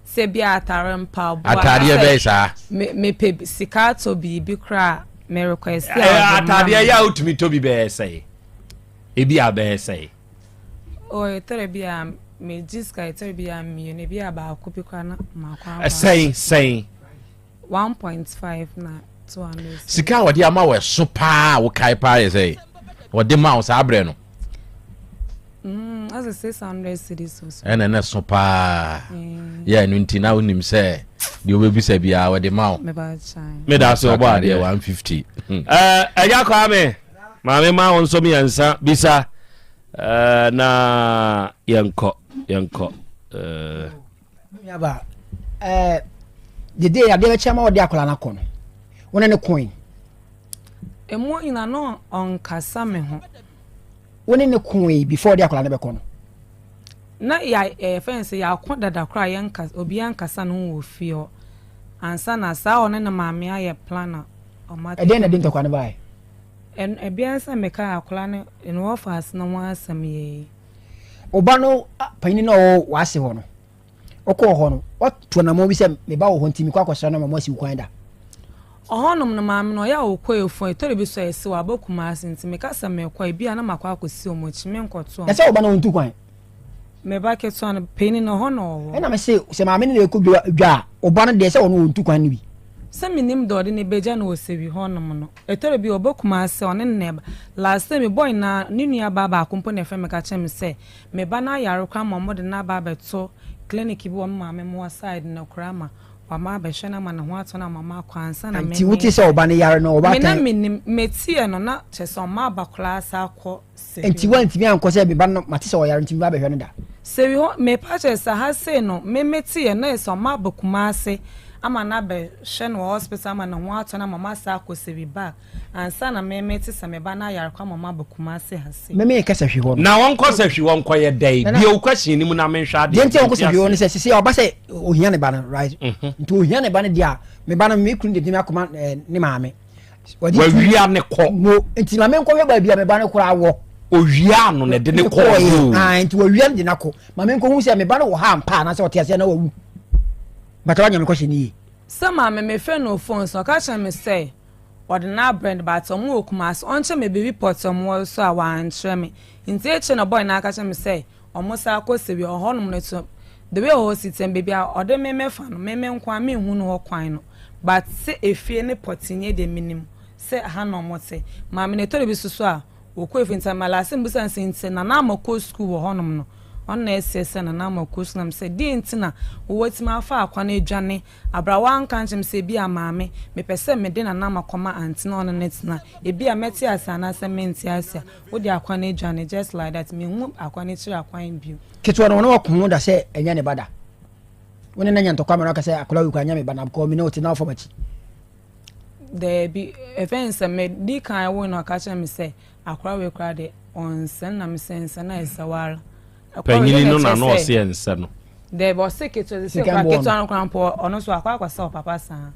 se bia atare mpa bo atare bɛ saa me pe sika to bi kra me request ya atare ya utumi to bi bɛ sɛ ebi a bɛ sɛ o etere bia me jiska etere bia mi ne bia ba ko bi kra na ma kwa sɛn 1.5 na 200 sika wɔde ama wɔ so paa wo kai paa yɛ sɛ wɔde ma wo saa brɛ no as a 600 cities or so ɛna na so paa yɛ no nti na wonim sɛ deɛ wobɛbisa biaa wɔde ma wo meda so ɔbɔ adeɛ 150 ɛgya kɔa me maame ma wo nso miɛnsa bisa na yɛnkɔ yaba dede ade bɛkyɛ ma wɔde akɔla no akɔ no wone ne coin emu ina no onkasa me ho wone ne coin before de akɔla no bɛkɔ no na ya fence ya akɔ dada kra yɛnka obi yankasa no wo fie ansa na saa one na maame ayɛ plan ɔmate ɛde na de ntɔkwa no bae ebia sɛ meka akɔla no in office na wɔn asɛm yɛ oba no panyin na o wase hɔ no okɔ hɔ no wato na mo bi sɛ me ba wo hɔ ntimi kwa akɔsra na mo asi kwan da ɔhɔnom no maame no ya okɔ efo etore bi so esi wa bokuma asenti meka sɛ mekɔ ebia na makɔ akɔsi omochi me nkɔto na sɛ oba na ontu kwan me ba keto no panyin no hɔ no ɛna me sɛ maame no ekɔ dwa oba no de sɛ ɔno ontu kwan no bi sɛ minim dɔde ne beja na osewi hɔnom no etore bi obokuma ase ɔne neba last time boy na ne nua baba akompo na fɛ meka kyɛ me sɛ me ba na yare kwa mɔmɔ de na ba beto clinic bi wɔ maame mo side na krama wama bɛhwɛ na ma ne ho ato na mama kwansa na me nti wote sɛ oba ne yare no oba kan me na metie no na kyɛ sɛ ɔma ba class akɔ sɛ nti wantimi ankɔ sɛ me ba no mate sɛ ɔyare ntimi ba bɛhwɛ no da sɛ wi ho me pa kyɛ sɛ ha sei no me metie na sɛ ɔma ba kuma ase ama na bɛhwɛ no hospital ama ne ho ato na mama sa akɔ sɛ bi ba ansa na me mete sɛ me ba na yare kwa mama ba kuma ase ha sei me kasa hwi hɔ na wɔn kɔ sɛ hwi wɔn kɔ yɛ dai bi o question ni mu na me hwa de de nti wɔn kɔ sɛ hwi hɔ no sɛ sɛ ɔba sɛ ohia ne ba no right nti ohia ne ba no dia me ba no me kunu de me akoma ne maame wawia ne kɔ no nti na me nkɔ hwɛ ba bia me ba no kora awɔ owia no ne de ne kɔ nti wawia ne de na kɔ ma me nkɔ hu sɛ me ba no wɔ ha mpa na sɛ ɔte ase na wawu bata wanya me kɔ hye ni sɛ maame me fɛ no phone so ka kyerɛ me sɛ wɔde na brand but ɔmo okuma so ɔnkyɛ me baby pot ɔmo so a wankyerɛ me nti ekyɛ na boy na ka kyerɛ me sɛ ɔmo sa akɔ sebi ɔhɔnom no to the way ɔwɔ sitem baby a ɔde me mefa no me nkwa me hu no hɔ kwan no but sɛ efie ne potinye de minim sɛ ha na ɔmo te maame ne tore bi so a okɔ efi nta malase mbusa nsente na na amako school wɔ hɔnom no ɔna ɛsɛ na na amako school nam sɛ di ntina wo tima afa akwa na adwane abrawa anka nkyem sɛ bi amaame mepɛ sɛ mede na na makɔma antina ɔno netina ebi a meti asa na sɛ menti asa wo di akwa na adwane just like that me hu akwa na kyerɛ akwan bio keto no no wakɔmu da sɛ ɛnya ne bada woni na nya ntɔkwa me ka sɛ akola wi kwa nya me bana ko mi na oti na ɔfɔmachi there be events me di kan wo no ka kyerɛ me sɛ akola wi kwa de onsen na me sense na esawara panyini no na no ɔse ense no there was secret to the secret on crampo ono so akwa kwasa papa san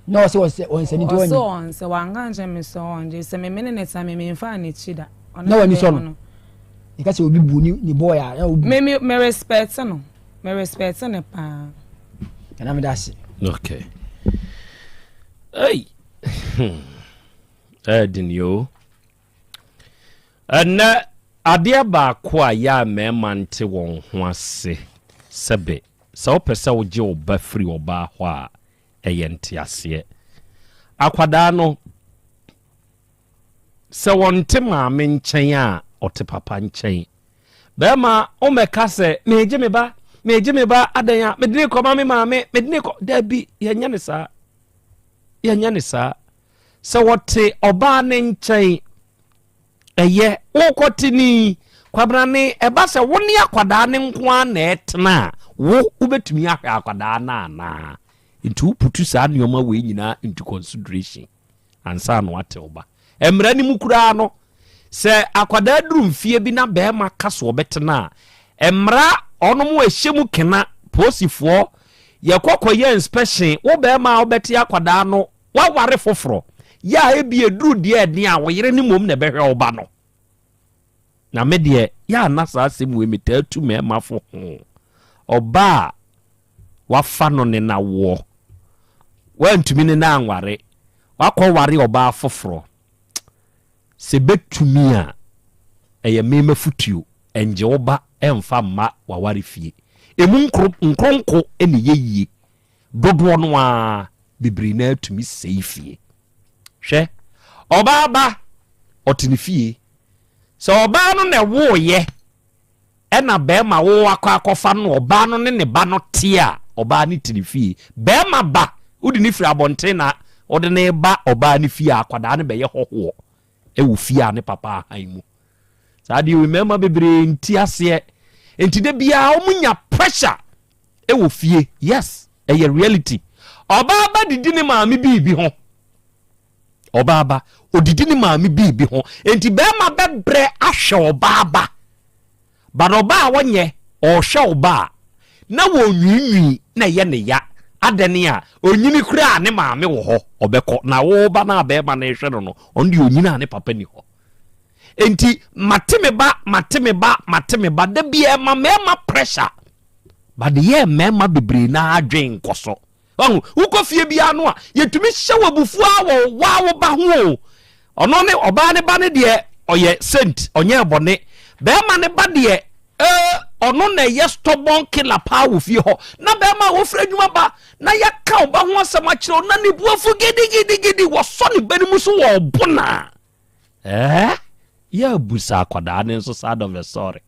no se onse ni tuani so onse wanga nje me so onje se me mene neta me mfa na chida na wani so no e ka se obi bu ni boy a me respect no me respect ne pa kana me dasi okay hey Edinyo ana adeɛ baako a ya mɛma nte wɔn ho ase sɛbe sɛ wopɛ sɛ wogye wo ba firi ɔbaa hɔ a ɛyɛ nte aseɛ akwadaa no sɛ wɔnte maame nkyɛn a ɔte papa nkyɛn bema o me ka se meje me ba adanya medine ko ma me maame medine ko dabi yenya ne sa se wote oba ne nkyɛn eye wokotini kwabra ne eba se woni akwada ne nko a na etena wo ubetumi ahwe akwada na into putu sa nneoma we nyina into consideration ansa no ate oba emra ni mukura no se akwada duru mfie bi na be ma kaso obetena emra ono mu ehyemu kena posifo ye kokoye inspection wo be ma obeti akwada no wa ware foforo ya ebi eduru de ade a wo yere ni mom na behwe oba no na me de ya na sa asem we metatu me ma fo oba wa fa no ne na wo wa ntumi ne na anware wa ko ware oba foforo se betumi a eye mema futuo enje oba emfa ma wa ware fie emu nkronko ene yeyie dodo no a bibiri na atumi sei fie hwe oba ba otini fie so oba no na wo ye ena be ma wo akwa no oba no ne ba no tia oba ni tini fie be ma ba udi ni firi abonte na ode ne ba oba ni fie akwada ne be ye hoho e wo fie ne papa haimu sadi remember bibiri nti ase enti de bia omunya pressure e wo fie yes e ye reality oba ba didi ne maami bibi ho oba ba odidi ne maami bibi ho enti be ma bebre ahwe oba ba but oba wonye o hwe oba na wo nwinwi na ye ne ya adani a onyini kura ne maami wo ho obeko na wo ba na be ma na hwe no ondi onyina ne papa ni ho enti mateme ba de bia ma mema pressure but ye mema bibiri na adwen koso wahu uko fie bia no a yetumi hye wabufu awo wawo ba ho ono ne oba ne ba ne de oye sent onye bone be ma ne ba de ono na ye stubborn killer pa wo fie ho na be ma wo fra dwuma ba na ya ka oba ho asama kire na ne buafu gidi wo so ne banimu so wo bona ya busa kwada ne so side of the story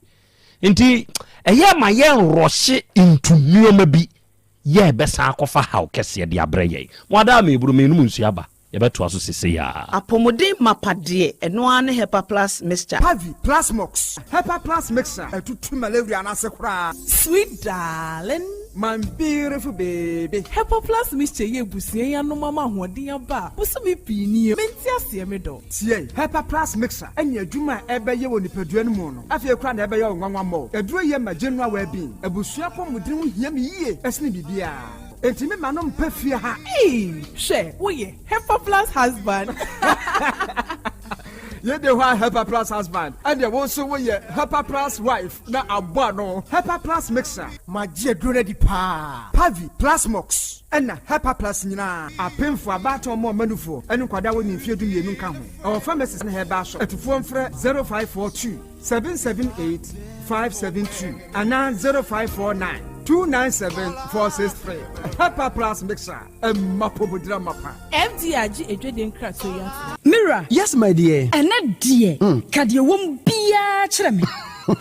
nti eye ma ye nrohye ntunuoma bi ye besa akofa haw kese de abreye mo ada me buru me num nsuaba ye beto aso sese ya apomode mapade eno ane Hepa Plus mixture Pavi Plus Mox Hepa Plus mixture etutu malaria na se kura Sweet darling, my beautiful baby. Hepa Plus mixture ye busie ya no mama hoden aba. Busumi pini menti ase me do. Tie Hepa Plus mixture enya adwuma ebeye wo nipadua no mu no. Afie kura na ebeye onwanwa mo. Eduro ye ma general well-being. Ebusua pomodin ho hia me yie. Esne bibia. Enti me manom pafie ha. She, oye, Hepa Plus husband. Ye de wa Hepa Plus husband. And ye wo so ye Hepa Plus wife na abua no. Hepa Plus mixer. Ma je dure di pa. Pavi Plus Mox. Ena Hepa Plus nyina. Apemfo abato mo manufo. Enu kwada wo ni fie du yenu nka ho. Our pharmacist na heba so. Etufo mfre 0542 778 572 ana 0549 297-463. Hepa Plus mixer. Mapobudra mapa. MDRG ejwede nkra so ya. Mira. Yes, my dear. Ene die. Kade wom bia kire me.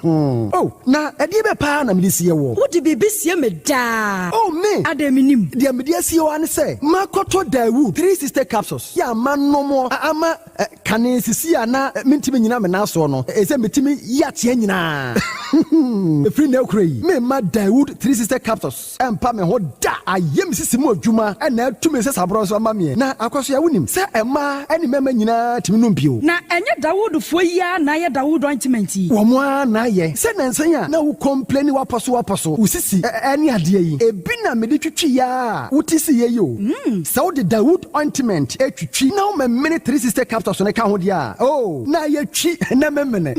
Oh, na edie be pa na me sie wo. Wo de bebe sie me da. Oh me. Adaminim. De me sie wo an say. Makoto Dawu 3 sister capsules. Ya manom ama kane sisi ana mentimi nyina me na so no. Ese metimi ya tie nyina. Efri na ukrai. Me ma Dawood 3 sister capsules. Empa me ho da ayem sisi mu adwuma na tumi se sabro so ama me. Na akwaso ya wonim. Se ema eni mema nyina timi no mpio. Na enye Dawood fo ya na ye Dawood ointment. Wo mo na ye. Se nansan ya na wo complain waposo. Usisi eni ade yi. Ebi na me de twitwi ya. Utisi ye yo. Se wo de Dawood ointment etwitwi na wo me 3 sister capsules na ka ho dia. Oh, na ye twi na memene.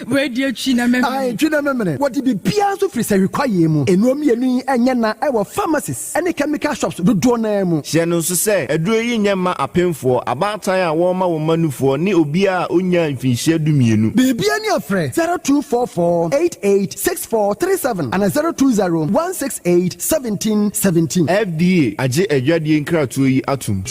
We de twi na memene. Ai twi na memene. What be bia so free say require mu. Enuom yenu enye na e wo pharmacies ene chemical shops do na mu. Hye no so say eduro yi nyema apemfo abatan a wo ma wo manufo ni obi a onya mfinhye dumienu. Bibia ni afre 0244886437 and 02016871717. FDA age adwadie nkratoyi yi atum.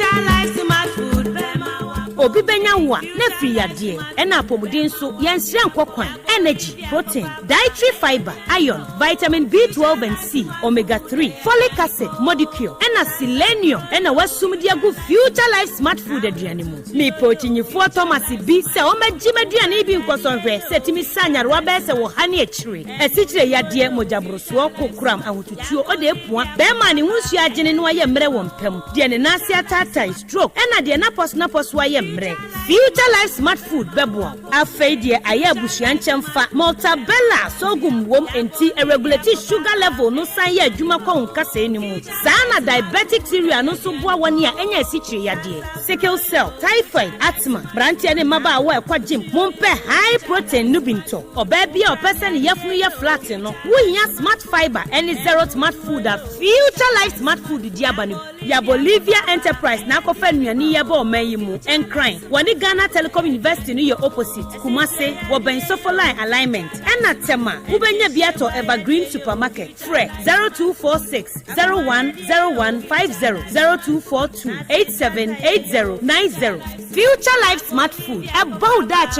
Obi benya wa na free yade e na apomuden so yenhire nkokwan energy, protein, dietary fiber, iron, vitamin B12 and C, omega-3, folic acid, molecule, and a selenium, and a wasumdiagu future life smart food adrianimu. Me poaching you for Thomas B. Se Oma Jimadian Ibin Kosonre, Setimi Sanya, Robes, or Honey tree. A citre yadia mojabrosuo, cram, and to or de point. Berman, who's ya genuine mrewon pem, Dianasia tata, stroke, and a dianapos wayemre. Future life smart food, bebo. A fadia, Ayabushian fat, Maltabella, sorghum, worm, and tea, a regulatory sugar level, no saya, Jumacon, Casanimu. Sana diabetic cereal, no so 1 year, any citre yadia. Sickle cell, typhoid, asthma, branch and maba, where quadjim, mumpe high protein nubinto, or baby or person yafuya flatino, we ya smart fiber, any zero smart food, a future life smart food, diabanu, ya Bolivia enterprise, Nakofenu, ni yabo, mayimu, and crying. When the Ghana Telecom University, in your opposite, Kumase, Waben Sofoline alignment, and Natema, Ubenya Biato Evergreen Supermarket, Fre 0246 010150 0242 878090. Future life smart food. About that,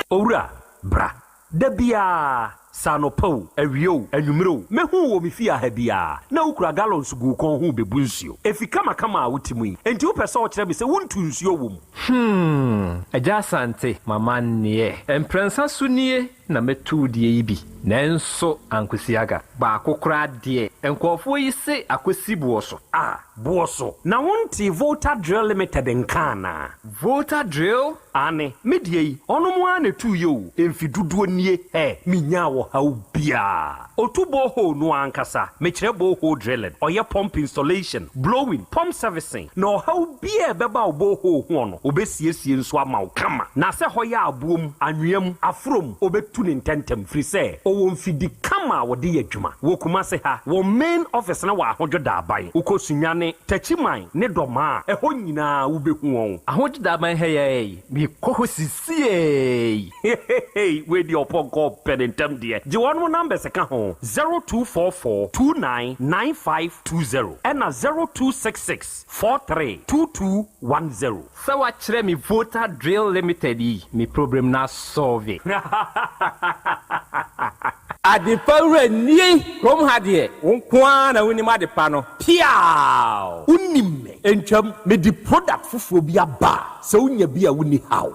Ora, bra, debia. Sanopo, Evio, and Numero, Mehu, Mifia Hebia, no cra gallons go con who be bunsio. If you come with me, and 2 persons say, won't use your womb. A Asante, my man near, and Princess Sunie, number 2 DAB. Nenso Ankusiaga, Bako crad dear, and Quafo say Akwesi Boso. Ah, Boso. Now won't voter drill limited in Kana. Voter drill? Ane, midye, on 1 2 you, if you do near, minyawo how bia. Otubo ho no ankasa, mechebo ho drilling, or your pump installation, blowing, pump servicing, no how bia beba boho one, obesi and swama kama. Nasa hoya boom, anuyam, afrum, obetunin tentem free say. Won fidi kama wodi adwuma wo kumase ha wo main office na wa ahojoda aban ukosunyane tachiman ne doma eho nyina wo behu won ahojoda aban he bi kohosisie we di oponko penentem de je won number seka ho 0244299520 and 0266432210 so wa kire mi voter drill limited yi mi problem na solve Adipawre ni krom hadie wonkwa na woni madepa no piao unimme entwam me di product fufuo bi aba se unya bi a woni how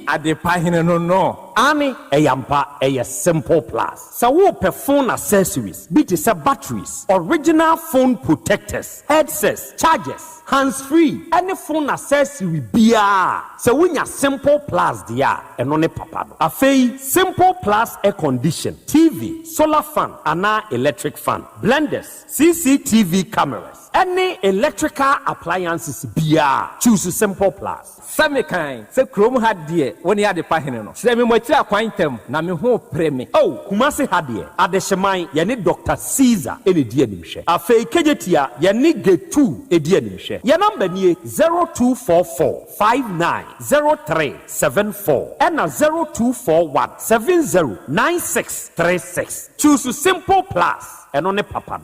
adepa hene no Ani eyampa eye simple plus. Sa wo pe phone accessories, be it batteries, original phone protectors, headsets, chargers, hands-free, any phone accessory biya. Sa winya simple plus dia eno ne papa no. Afei simple plus air condition, TV, solar fan, ana electric fan, blenders, CCTV cameras, any electrical appliances biya. Choose simple plus. Same kind, se krom hadie woni adepa hene no. Se me mwatira kwantem na me ho preme. Oh, kumase hadie. Adesheman ye ne Dr. Caesar ene die nimhwe. Afei kejetia ye ne G2 edie nimhwe. Ye number nie 0244590374 and 0241709636. Choose simple plus eno ne papa.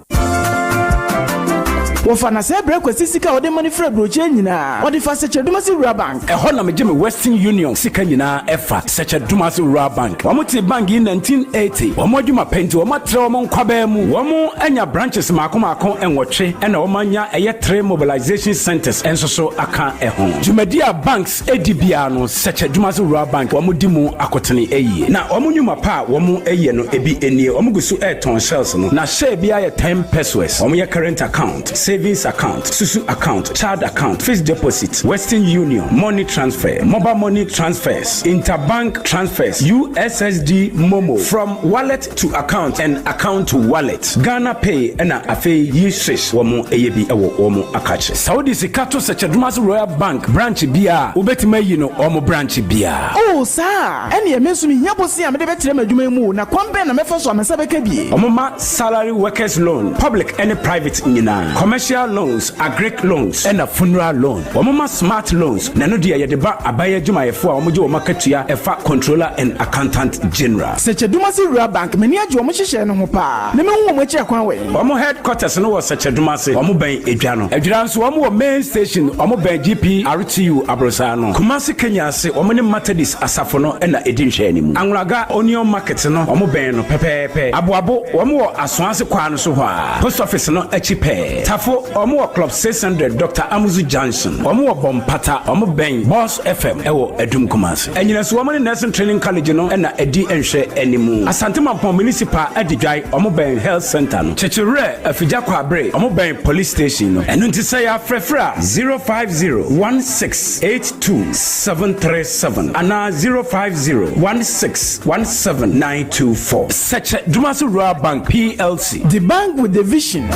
Wofa na se break kwesi sika ode money free broche nyina ode fa seche dumasi rural bank ho na me Western Union sika nyina efa seche dumasi rural bank wamuti bank in 1980 wamo adwuma penti wamo atre wamo nkwaba mu wamo anya branches mako enwotwe na wamo anya eye 3 mobilization centers enso so aka ho Jumedia banks edibia no seche dumasi rural bank wamo dimu akotene eyi na wamo nyuma pa wamo eye no ebi enie wamo gusu airton shells no na share bia ye 10 pesos wamo ye current account savings account, Susu account, child account, fixed deposit, Western Union, money transfer, mobile money transfers, interbank transfers, USSD Momo, from wallet to account and account to wallet, Ghana Pay, and Afe Yishish, Wamo Eyebi Ewo Omo Akache. Saudi Sikato Sachadmas Royal Bank, branch Bia, Ubetime Yino, Omo branch Bia. Oh, sir, and ye mesumi yabosi amedebetime jumemu na kwambe na mefoso amesabeke bi. Omoma salary workers loan, public and private nina. Commercial commercial loans, agric loans, and a funeral loan. Wamama smart loans. Nano dia yedeba abaya jumayefo a omoje wamakatua efa controller and accountant general. Seche Dumasi Rural Bank meni ajo omo hihye no ho pa. Ne me hu omo echi akwan we. Omo headquarters no was Seche Dumasi. Omo ben edwa no. Edwa nso omo main station omo ben GP RTU Abrosa no. Kumasi Kenya se omo ne Methodist asafo no na edi nhwe animu. Anwuraga onion market no omo ben no pepepe. Aboabo omo asonase kwa no so ho a. Post office no echi pe. Tafo omo club 600 Dr. Amuzu Johnson. Omo bompata omo ben Boss FM ewo Edum Kumasi. Enyina so omo ne nursing training college no na edi nhwe animu. Asante Mampon municipal edijai omo ben health center no. Chechere afija kwa abre omo ben police station no. Enu nti say ya frefra 05016827737 ana 05016179224. Seche Dumasi Rural Bank PLC. The bank with the vision.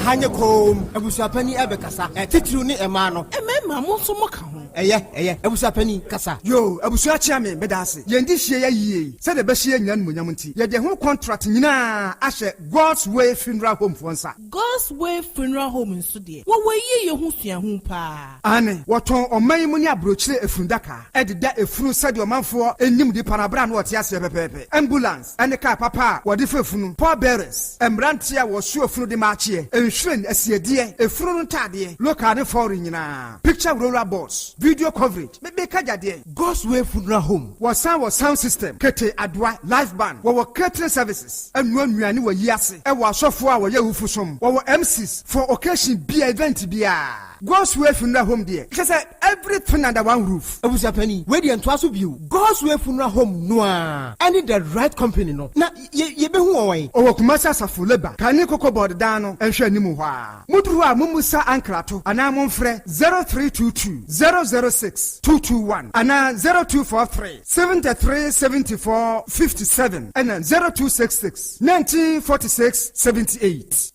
Hanya kom ebusapani ebekasa titru ni emano emema mo so mo ka ho eye ebusapani kasa yo ebusua chiame bedase yendi hie ya yie se de be hie nyan munyam nti ye de ho contract nyina ahye God's Way Funeral Home fonsa. God's Way Funeral Home nso de wo ye ho sua ho pa ane woton oman mu ni abrochire efundaka ededa efunu se de omanfo enim di panabra na wote ase pepepe ambulance ene car papa wode fefunu poor bearers emrantia wo su efunu de machi enhwen asiedie efunu ntade local ne foreign nyina picture roller boards video coverage be kajade God's Way Funeral Home was sound system kete adwa live band wo catering services anuanuane wo yiase e wo asofo a wo yehufusom wo MCs for occasion be event bia God's Way Funeral Home there. She said everything under one roof. Ebusapani, we dey ntwaso biu. God's Way Funeral Home noa. I need the right company no. Na ye be hu owen. Owo kumasa asafo labor. Kani koko board dan no enhwe animu hɔ a. Muduru a mumusa ankrato ana momfrɛ 0322 006 221 ana 0243 73 74 57 ana 0266 1946 78.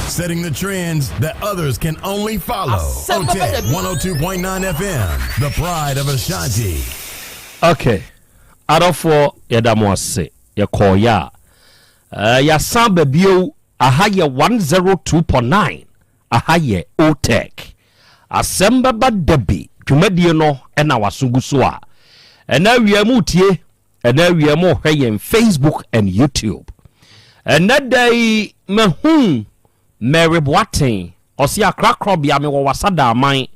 Setting the trends that others can only follow. Otec 102.9 FM, the pride of Ashanti. Okay. Adofo yedamwase yekoya. Yaw Beba Dabi 102.9. Ahaye Otec. Asem Beba Dabi dwumadie no na wasunguso a. Ena wiemu tie, ena wiemu hwe Facebook and YouTube. Ena dai mehu Mary Boating osi akra Krobea me wo wasada aman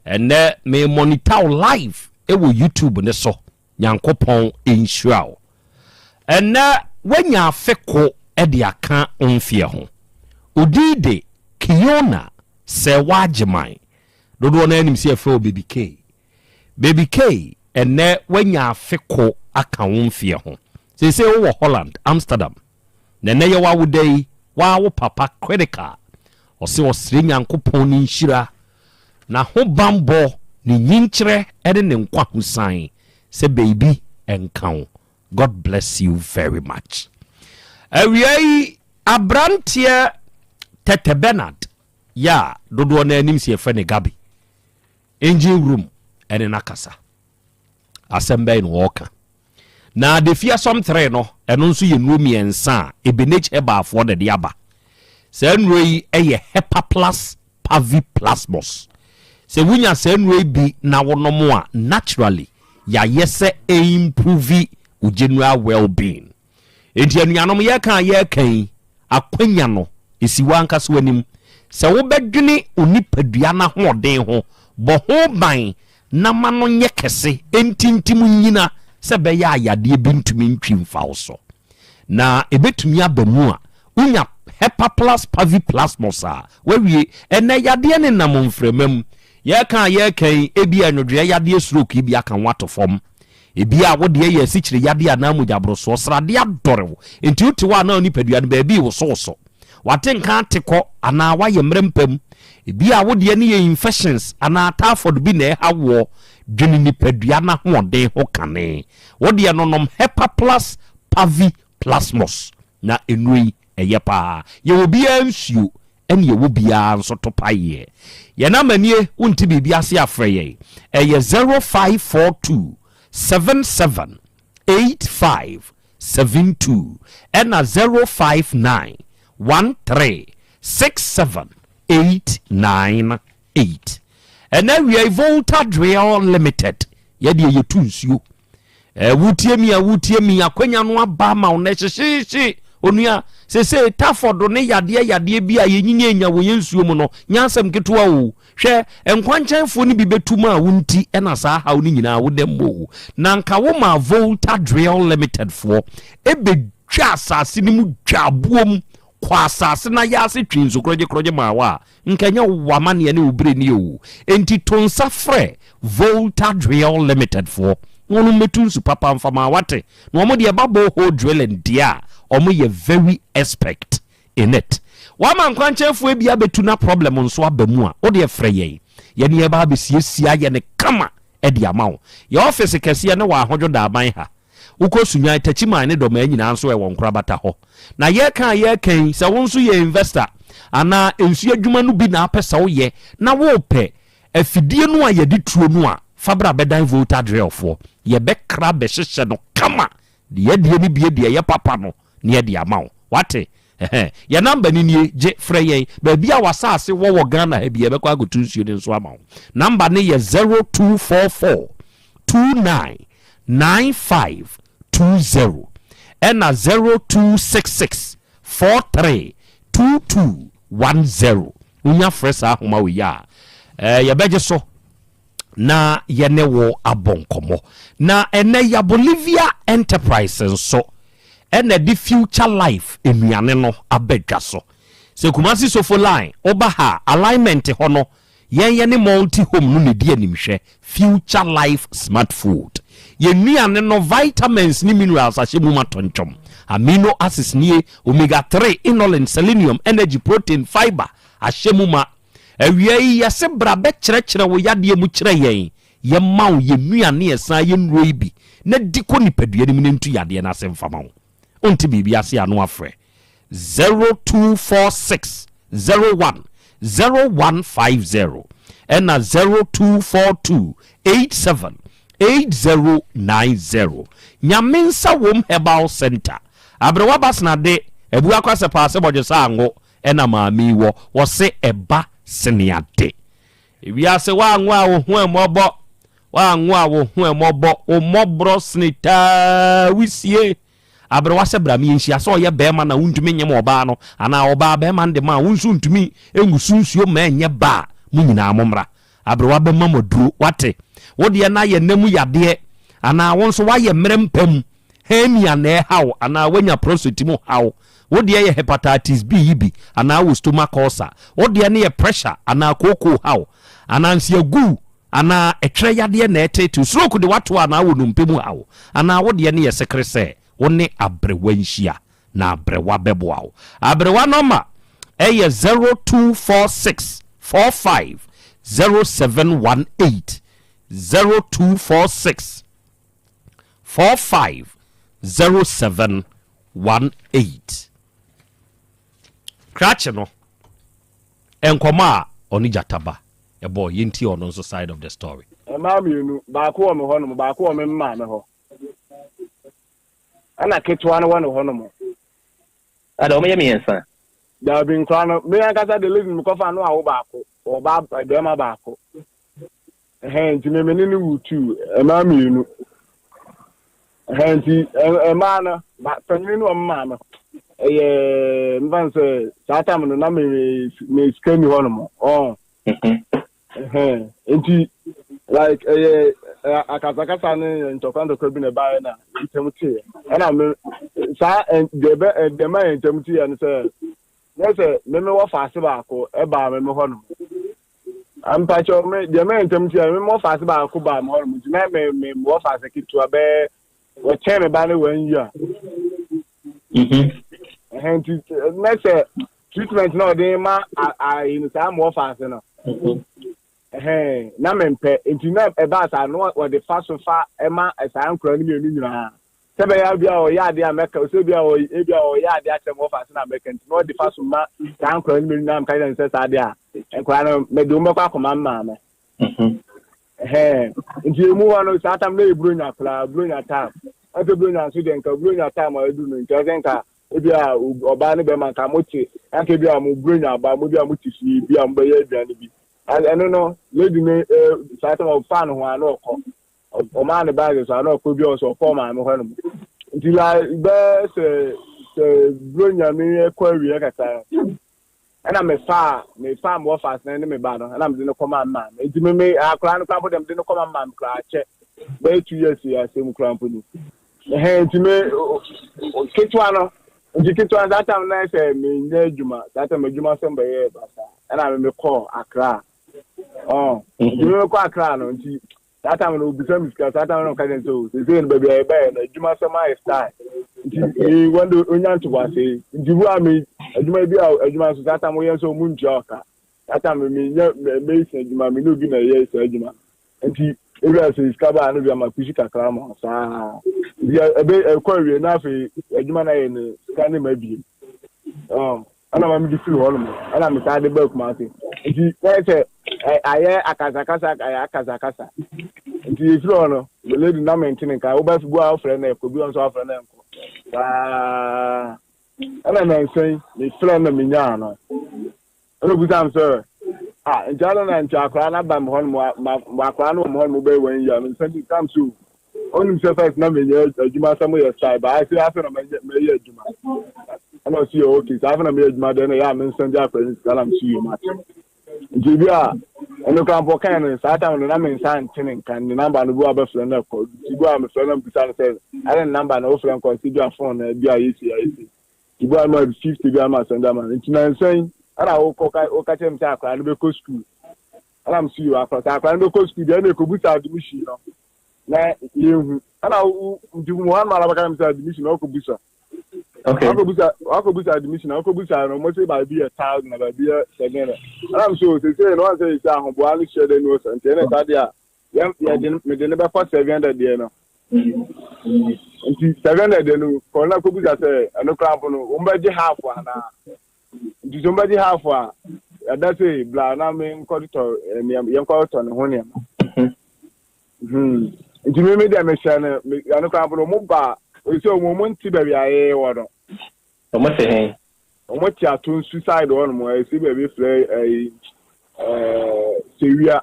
ene me monitor live ewo YouTube ne so Nyankopon enhua ene wanya afeko e de aka onfie ho odide Kiona se wageman dodo na anim se afa baby K ene wanya afeko aka onfie ho se wo Holland Amsterdam nene ye wa wudai wa papa critical ose osire Nyankopon ni nhira na ho bambo ni nyinkyere ede ne nkwa husan se baby enkan. God bless you very much. Awiai abrantie Tete Bernard ya dodo na anim se efe ne Gabi engine room ene nakasa asembe no woka na defia som 3 no eno nso ye nuomi ensa ebenech eba afo de diaba senrei eye hepa plus pavi plasmos se wunya senrei bi na wonomo a naturally ya yese improve u general well-being enti anuanom ye kan akwanya no esiwa nkaso anim se wo bedwene onipadua na hoden ho bo ho ban na mano nye kese entintim nyina se be ya ayade bintumi ntwimfa so na ebetumi abamu a unya hepa plus pavi plasmos a wawie ene yade ne namomfremam ye kan ebi anodwe yade stroke bi aka watofom ebi a wode ye asikyire yade ana mujabroso srade adorewo enti utiwa na onipadua no ba bi wo so watenka ateko ana waye mrempam ebi a wode ne ye infections ana typhoid bi na hawo dwene nipadua na hoden ho kane wode no nom hepa plus pavi plasmos na enui eyepa ye obi ansuo ene ye obi a nso topaye ye na manie unti bibia ase afreye eye 0542 7785 72 ɛna 059 13 67 898 ɛna wia Volta Drill Limited yɛde yɛtu nsuo wutie mi akwanya no aba ma wo na hyehyeehye onua sese tafodo ne yade bi a yenyinya nya wo yensuo mu no nyansam ketewa wo hwɛ enkwanchanfo ne bi betum a wunti ɛna saa hawo ne nyina wo dembo na nka wo ma Volta Drill Limited fo ebedwa asase ne mu dwaboom kwa asase na yase twinso kroje ma wa nkanya wama ne ne obre ne o enti tonsa frɛ Volta Drill Limited fo wono metunsu papa mfama wate no mo de babo ho drilling dia omo ye very expert in it wa man kwanchenfo bia betuna problem nso abamu a wo de frɛ ye ne ba besiesia ye ne kama e de amawo ye office kese ne wa ahodwo da ban ha ukosunya tachiman ne do ma nyina nso e won krabata ho na ye kan se won so ye investor ana ensu adwuma no bi na apesa wo ye na wo pɛ afidie no a ye di tuo no a fabra bedan Volta Drill fo ye be kra be hyehye no kama de ye ni bie ye papa no ne ye de amawo wate ye number ni nie je frɛ ye ba bia wasase wo Ghana ha bie be kwa gotu nsuo ne nso amawo number ne ye 0244 29 9520 ɛna 0266 43 2210 unya fresa homa we ya ye beje so na yene wo abonkomo na ene ya Bolivia Enterprises so ene di Future Life enuane no abedwa so se Kumasi Sofo line oba ha alignment hono yene multi home no ne di animhwe Future Life Smart Food yenuane no vitamins ni minerals ahemu matonchom amino acids ni omega 3 inulin selenium energy protein fiber ahemu ma awie yase bra be kyerɛkyerɛ wo yade mu kyerɛ yɛn ye maw ye nuane yesa ye nroi bi na diko nipadua ni mu ntu yade na asem fama wo onti bibia ase ano afrɛ 0246 01 0150 ɛna 0242 87 8090 Nyaminsa Wom Herbal Center abrewa basna de ebu akwase paase bodwe sa ango ɛna maami wo se eba seniade ewiase wa anwa wo ho emobo o mobro snita wisie abrewa se bra mi nhia so ye be ma na wuntumi nyem oba no ana oba be ma de ma wunsu ntumi engusunsuo ma enye ba mu nyina amomra abrewa be ma moduro wate wode na ye namu yade ana wonso wa ye mrempam hemia na hawo ana wanya prostate mu hawo wode ye hepatitis B yibi ana wo stomach ulcer wode na ye pressure ana koko hawo ana nsiagu ana etwere yade na etetu stroke de wato ana wo numpemu hawo ana wode na ye sekrese wone abrewa nhia na abrewa beboawo abrewa number eye 0246 45 0718 0246 45 0718 Krache no enkoma oni jataba ebo yenti on nso side of the story maamienu baako o me ho no baako o me mma me ho ana ketwa no wano ho no mo ada o me yemiensa da bi nkwa no me ankasa de living me kofa no awo baako o ba de ma baako nti me ni wutu maamienu nti ma na ba panyin no mma no mvanse satam no na me skani ho no mo nti like akazakasa ne ntokando ko bi ne bae na ntemutie ana me sa de ma ntemutie ne se me wo faase baako e ba me ho no ampa cho me de ma ntemutie me wo faase baako ba me ho no na me wo faase kitu abe wo che me ba ne wan yi a nti next treatment no de ma in sa mo faase no na mempe nti na eba sa no wo de fa so fa ema esa ankura ni menu nyina sebe ya bia o ya de ameka so bia o ya de atem offer na ameka nti no de fa so ma sa ankura ni menu na am kai na sa de a enkura no me do mbekwa akoma mma me nti emu wa no sa tam na eburo nya kla buro nya ta ate bronya so de nka bronya time a edu no nka nka ebi a oba ne be man ka mochi anka bi a mo bronya ba mo bi a mochi fi bi a mo be ye aduane bi eno no lady me sata of fan ho ana okọ o man ne bag so ana okọ bi o so form am ho no nti la be se bronya me ekwa wi kata ana me fa mo fast na me ba no ana me de koma ma nti me akra no kwa dem de koma ma kra che be 2 years ya se mu kra mponi nti me kitwa no nti kitwa that time na say me nya adwuma that time adwuma so be ye ba sa ana me call akra nti me call akra no nti that time no bi some that time no ka den so say no baby e ba na adwuma so my style nti wando onyanto wa say nti wu ami adwuma bi adwuma so that time we so mu ntia oka that time me nya me say adwuma me no bi na ye say adwuma nti ebe say skaba no bi amakushi kakra ma sa ya ebe ekwarie na afi adwuma na ye ne skani ma bi ana ma mi di feel hɔ no ana me ta de back ma say nti say aye akazakasa nti feel hɔ no the lady na maintain ka wo ba fi go a friend na ekobi on so a friend na enko ana na nsen me friend na me nya no ono bu sam so njalo na ncha akra na ba mo hɔ mo akra no mo hɔ mo be wan ya no nsen kam so onu se first na me nya adwuma samo ye style ba I say after na me ye adwuma ana see okay so after na me adwuma then ya me nsen ja akra ni skala am see you match njibia ono kan po kan no sa ta no na me nsan tinin kan ni number no bu abafra na ko tibu am fra na bisa na say I number na o fra ko si bia phone na bia yesi tibu am 50 bia ma send am ntina nsan ana o ka chem ta akra no be ko school ana am see you akra no be ko school dia na ko buta admission no na yehu ana ndibu mo han mala baka na admission no ko busa okay ako busa admission ako busa no mo say ba be 1,000 na ba be 700 I'm so say no one say say ahombo ali share the no so nti na ta dia ya me de ne ba for 700 there no nti 700 there no ko na ko busa say ano cramp no o mba je half ana nti so mba je half a that say bla na me nko to ye nko to ne ho ne nti me dia me share na ano cramp no mo ba o se o mo nti ba bia ye wo no o mo se hen o mo ti atun suicide on mo e se ba be free sewia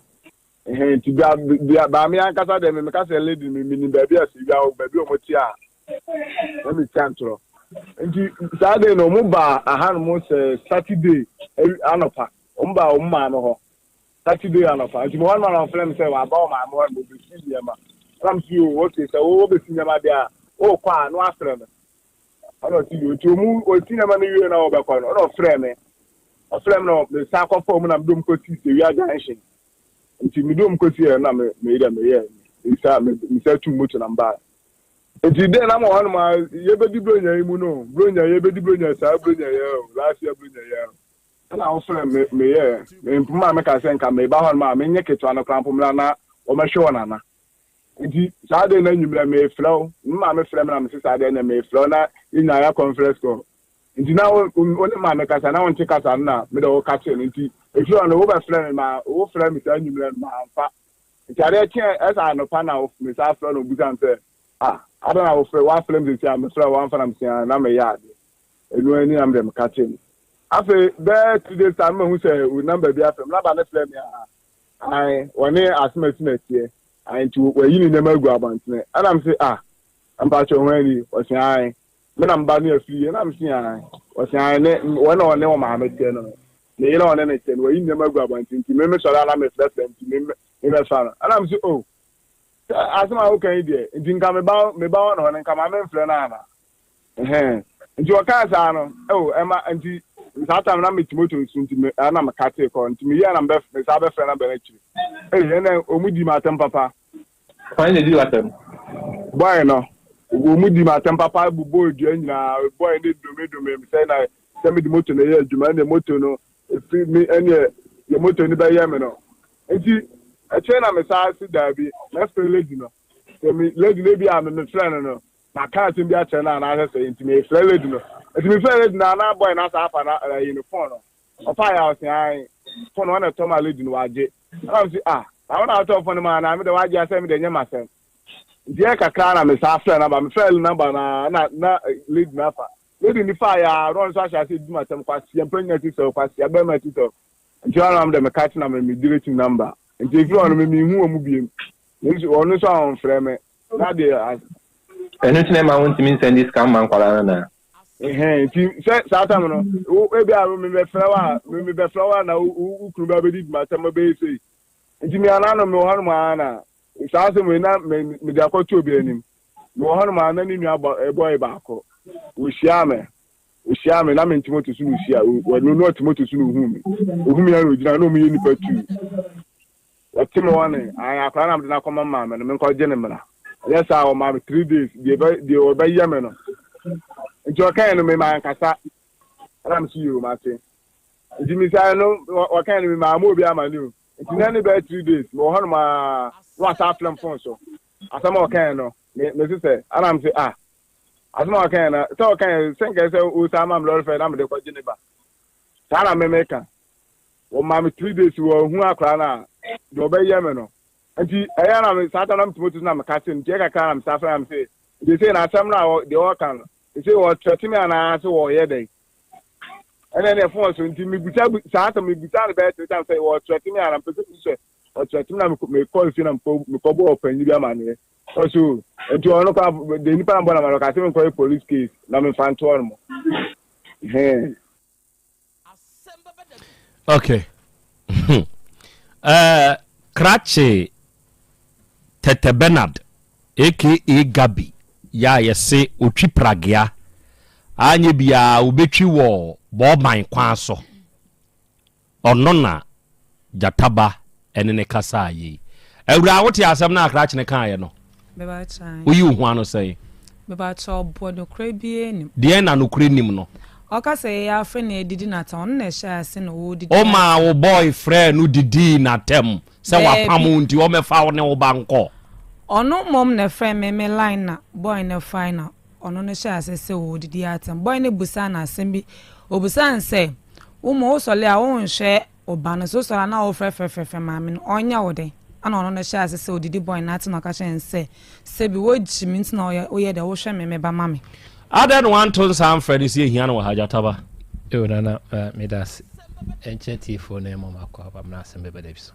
nti ba me ankasa de me ka se lady me ni ba bia sewia o ba bi o mo ti a na me chantro nti Saturday no mo ba aha no mo se Saturday anopa o mba o ma no ho Saturday anopa nti mo wan ma no frame say wa ba o ma mo mo be si dia ma ram si o okay so o be si dia dia o kwa no afre me ono ti o ti mu o ti na ma no wie na o be kwa no ono frame no me sa kwa form na mdom ko ti se wi ajanhye nti mdom ko ti na me ida me ye isa me sa tu moto na mba nti de na mo hanu ma ye be di bronya imu no bronya ye be di bronya sa bronya ye last year bronya ye na o frame me ye me mpuma me ka sen ka me ba hanu ma me nye keto na krampo mra na o me hwe wona na nti Saturday na nyumra me flow mma me frame na me Saturday na me flow na ina ya conference call nti na oni ma me kasa na wonte kasa na me de wo kache nti efi ona wo ba frame ma wo frame sa nyumra ma amfa nti ade che esa no pa na wo me sa frame no busan se ada na wo frame wa frame se me frame wa mfa na me sia na me ya ade enu ani na me kache afi be today time hu se we number bi afem na ba na frame ya ai woni asmesmet ye nti we yi ni na magu abantene ana me se am pa cho wani o se ai me na mba na afiri na me se ai o se ai ne wona one wo ma me tie no ne yira one ne tie no yi ni na magu abantene nti me so na me flex nti me me fa ana me se asema o kan die nti nka me ba no ne nka ma me mfre na ana nti o ka sa no ema nti sata na me timoto nti me ana me kate ko nti me ya na me sa be fre na be na chiri ene omudi matem papa fine di matem boy no omudi matem papa bu boy du anyina boy ne dome me say na se me di moto na ye adwuma na moto no fi me ene ye moto ni ba ye me no nti a chain na me sa si dabi na fe lady no se me lady le bi a me friend no na ka tin bi a chain na na say nti me friend lady no nti me friend lady na boy na sa afa na uniform no ofa ya o se ai phone one to ma lady no waje I say I want to phone man na me de waje asem de nyama asem dia kakra na me sa friend number me friend number na lead na fa lead ni fa ya run so asha say duma tem kwasi empenya ti so kwasi abema ti so nti ana am de me catch na me direct number nti if you want me hu omu biem nti onu so on frɛ me na de enu tine ma won timi send this scam man kwala na nti sa tam no e bi a me be frɛ na ukuru ba be di duma tem be say nti me ana no me ho no ma na saa se me na me de akɔto obi anim me ho no ma na ni nua boy ba akɔ ushia me na me ntimo to su ushia we no ntimo to su no hu mi ya no gina no mi yeni patu otimo wane aya akra na me na kɔma ma me no me nkɔ gye ne mra yes I ma 3 days de oba ya me no nti o kan no me ma nkasa na me su yo ma se nti mi sai no o kan no me ma obi ama ni o nti na ne be 3 days me ho no ma what aflem phone so asama o kan no me se ana me say asama o kan na so o kan senke say o sama me lord fe na me de ko gine ba sana me meka o ma me 3 days wo hu akra na de obaye me no nti eya na me sata na me timotu na me ka se nti e ka na me safa me say de say na asam na de o kan de say o threaten me na so wo ye dey ene ne phone so nti me buta sata me buta na be time say o threaten me na pese so o threaten na me call fi na me ko bo open bi amane so nti ono ka de ni pa mbona ma ka se me ko police case na me fan to ono okay Krache Tete Bernard aka Gabi ya yese otwi pragea anye bia obetwi wo boban kwan so ono na jataba ene ne kasa yi awura wote asem na Krache ne kan ye no beba chan oyi hu ano sei beba cho bodo krabie nim de na no kure nim no oka say ya fre na edidi na ton na sha ase na wo didi o ma wo boyfriend no didi na tem se wa pamu nti o mefa wo ne wo banko ono mom na friend me line na boy na final ono no sha ase se wo didi atem boy ne busa na asem bi obusa nse wo mo so le a wo nhwe oba no so so na wo frefrefrefe ma me onya wo den ana ono no sha ase se odidi boy na ati no ka sha nse se bi wo jimi nti na o ye de wo hwe me ba ma me Aden one ton sam Freddy see here no hajataba. E na me das encheti for na mo makwa ba na Asem Beba Dabi so.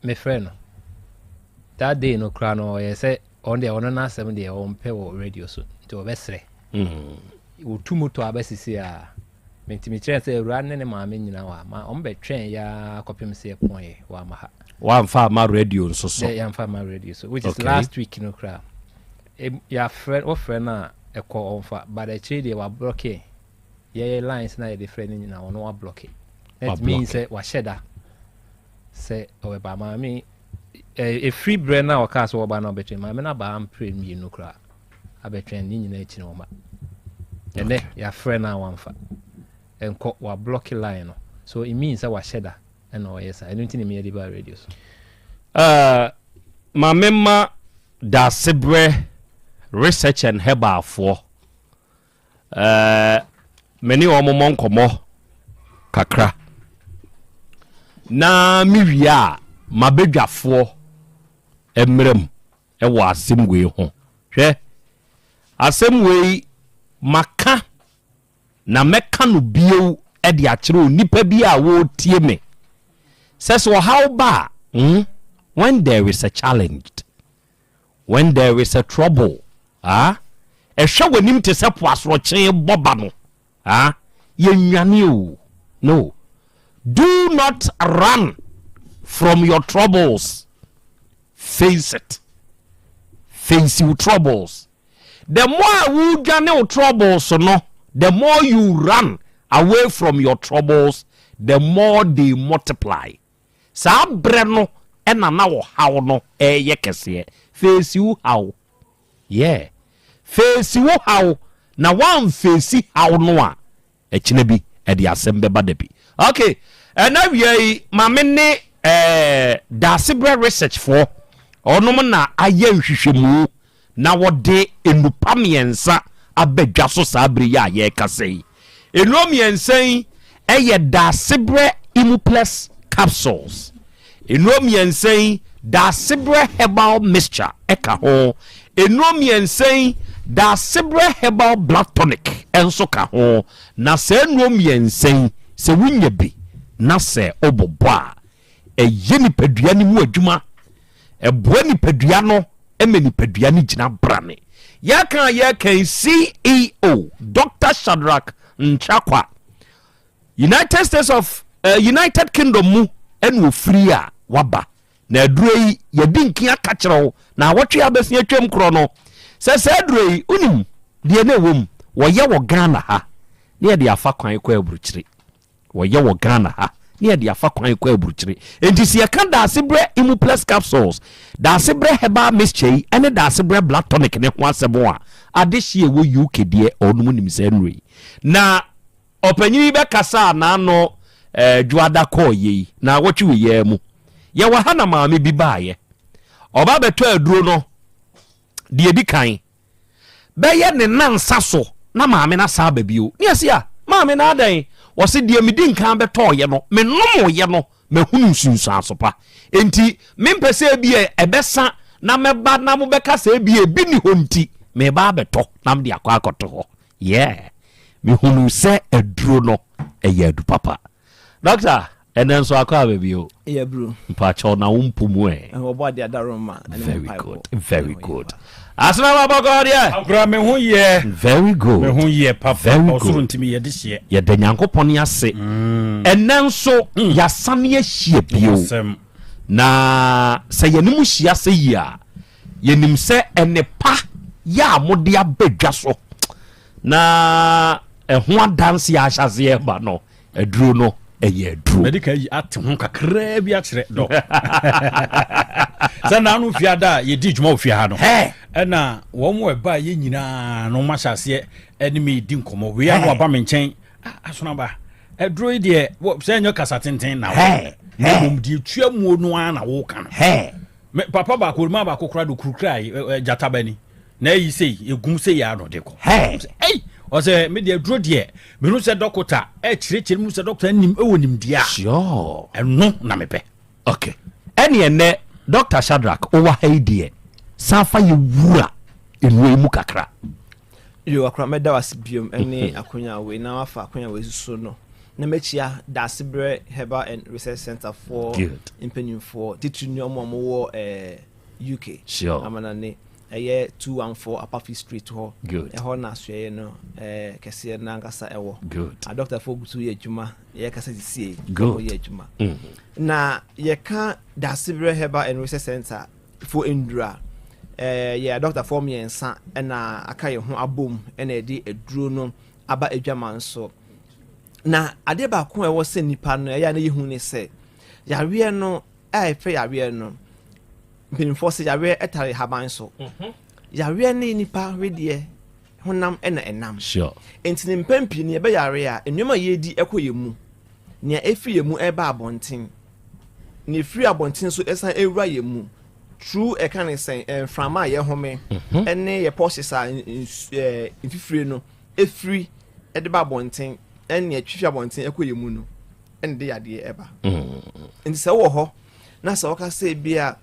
Me friend no. That day no kra no ye say on the on na Asem dey on pe wo radio so. To obesre. Wo tumuto abasisi a mentimi kire say ewura ne ma me nyina wa ma on be twen ya kopim say pon ye wa ma ha. Wa mfa ma radio so so. Yeah, mfa ma radio so which is last week no kra. Ya friend o friend na eko onfa but the trade wa block ye lines na the friend ni na ono wa block it means say wa sheda say o ba ma me a free brand na o ka so ba na betwe ma me na ba am pray mi no kra abetwen ni nyina echi no ma ene ya friend na wa mfa enko wa block line no so it means say wa sheda and o yes I don't think me dey ba radio so ma memma da sebre research and herbal for many omomon komo kakra na miwia mabedwafo emrem e wo asem we ho hwe asem we maka na meka no bio e de akere onipa bi a wo tie me says how ba when there is a challenge, when there is a trouble, e hwa wanim te se poasro chen boba no yenwane no, do not run from your troubles, face it, face your troubles. The more you dwane your troubles no, the more you run away from your troubles, the more they multiply. Sa breno ena na wo haw no ye kese face you how, yeah, face you how na one face how no a echine bi e de Asem Beba Dabi. Okay, na wie ma me ne da sebre research for onom na aye nhwehwemu na wode enupa miensa abadwa so sabri ya ye kase enu miensa eye da sebre imu plus capsules enu miensa da sebre herbal mixture eka ho enum yensen da sebre herbal blood tonic enso ka ho na se enum yensen se wunya bi na se obobo a eye nipadua ni mu adwuma eboa nipadua no eme nipadua ni gina brane yakan CEO Dr. Shadrack Nchakwa United States of United Kingdom mu enu free a waba na adurei yedinki aka kyerɛw na wotwe abesia twam kro no se adurei unim de na wom woye wo Ghana ha na ye de afa kwan kwa aburukyire woye wo Ghana ha na ye de afa kwan kwa aburukyire enti se yeka da sebre imu plus capsules da sebre herbal mixture ene da sebre blood tonic ne ho asebo a adehye wo UK de onum nim se nrei na opanyi be kasa na no juada ko yi na wotwe ye mu ye wa hana maame bi baaye oba beto aduro no de edi kan be ye ne nansa so na maame na sa babio ne asia maame na adan wo se de medi nkan beto ye no me nom ye no me hunu sunsun asopa enti mempese bi ebesa na meba na mo beka se bi ni honti me ba beto na mde akwa akoto ho yeah me hunu se aduro no eye adu papa doctor enen so akwa babio yeah bro mpacho na umpumu obodi adaroma very good asna baba god yeah akra me hu ye very good me hu ye papa osuru ntimi ye de hye ye de nyankopon ase enen so ya sane ahie bio na se yenim hia se yia yenim se enepa ya mode abadwa so na eho adanse ya ahyase e ba no aduro no eye duro medical yi ate ho kakra bi akire do sana anu fiada ye di djuma ofia ha no na wo mo eba ye nyina no ma hyase enime di nkomo we ya no aba me nchen asona ba aduro yi de se enyo kasa tenten na wo mom di tuamu no ana wo kan papa ba ko ma ba ko kra do kurukra jata bani na yi sei egum sei ya no de ko ose me de dro de me no se dokota chire mu se dokota nim ewonim dia sure eno na mepe okay ene Dr. Shadrack owa haidie safa ye wura enwe mu kakra yo akra me da wasibiom ene akonya we na wafa akonya we susu no na mechia da sebre herbal and research center for impenin for titunu omo UK sure amana ne 214 Apafi Street ho good ho na soye no kese na ngasa ewo good a doctor for gutu ye adwuma ye kasa sie good ye adwuma na ye ka da sebre herbal and research center for endura ye doctor for me ensa na aka ye ho abom na edi eduro no aba adwama nso na ade ba ko ewo se nipa no ya na ye hu ne se yawe no fe yawe no pinforce yawe etare haban so yawe ne nipa wedie honam enam sure entini mpampi ne be yawe a enwuma yedi ekoyemu ne efi yemu eba abonten ne free abonten so esan ewura yemu true e kan sen frama ye home ene ye posisa infifire no efri edeba abonten ene atwifi abonten ekoyemu no ene de yade eba enti se wo ho na se woka se bia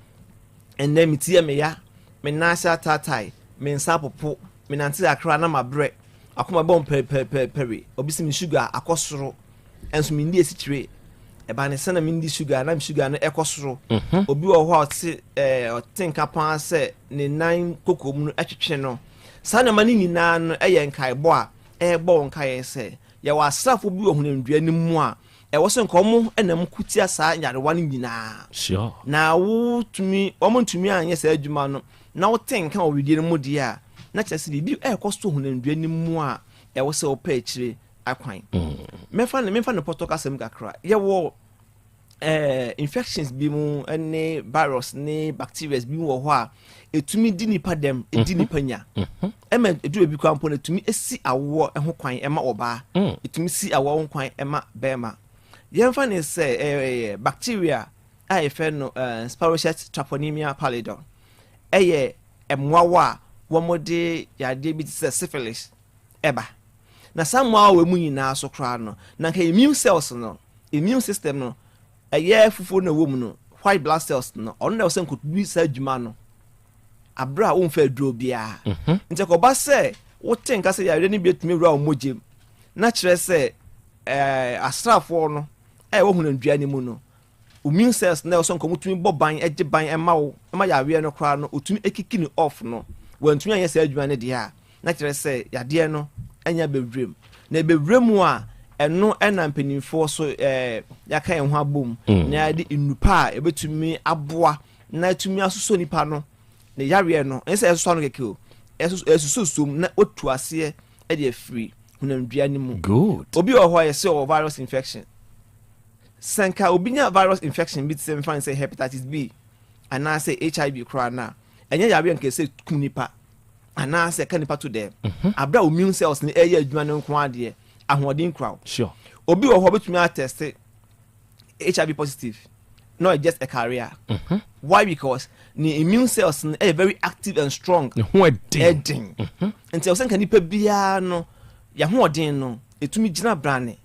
ene mitie me ya me nasha tatai me nsapopo me nanti akra na mabre akoma bom peri obisi mi sugar akosoro enso mi ndi esikyire eba ne sana mi ndi sugar na mi sugar no ekosoro obi wo ho otenka pan se ne nan kokom no atwetwe no sana mani nyina no eye nkaebo a ebo nkae se ya wasafo bi wo hunandua ni mu a ewo se nkomo enam kutia saa nyarewa ni nyina sure na wo tumi anya sa adwuma no na wo tenka owidie no mudi a na kyese bi ekosto hunandua ni mu a ewo se opa akire akwan mefa no potoka sem kakra ye wo infections bi mu ne virus ne bacteria bi wo ho a etumi di nipa dem edi nipa nya ema edu bi kwampo na etumi esi awo ho kwan ema oba etumi si awo ho kwan ema bema yemfa ne se bacteria a efe no Spirochetes treponema pallidum emwawa womode yade bi se syphilis eba na samwa we mu nyina so kra no na ka immune cells no immune system no fufu na wo mu no white blood cells no ono na osen kotubi sa adwuma no abra wo mfa aduro bia nti ko ba se wo tenka se yare ni betumi wura omogem na kire se astrafo no wo hunu ndua ni mu no immune cells na osen komutumi boban eje ban ema wo ema yare no kra no otumi ekiki ni off no wantumi anya sa adwuma ne dia na kire se yade no anya bewrem na bewrem a eno ena mpanimfo so yaka en ho abom na yade inupa a ebetumi aboa na tumi asoso nipa no ne yare no ense eso no keke o eso sum na otu ase e de free hunamdua ni mu good obi o ho yese o virus infection sanka obinya virus infection bit sem fan say hepatitis B ana say HIV kra na enye yare nke say kunipa ana say kanipa to them abra immune cells ni eye adwuma no nko ade ahoden kra sure obi o ho betumi attest HIV positive not just a carrier. Why? Because the immune cells are very active and strong. Heading. And so can you be no ya hoden no etumi gina brane.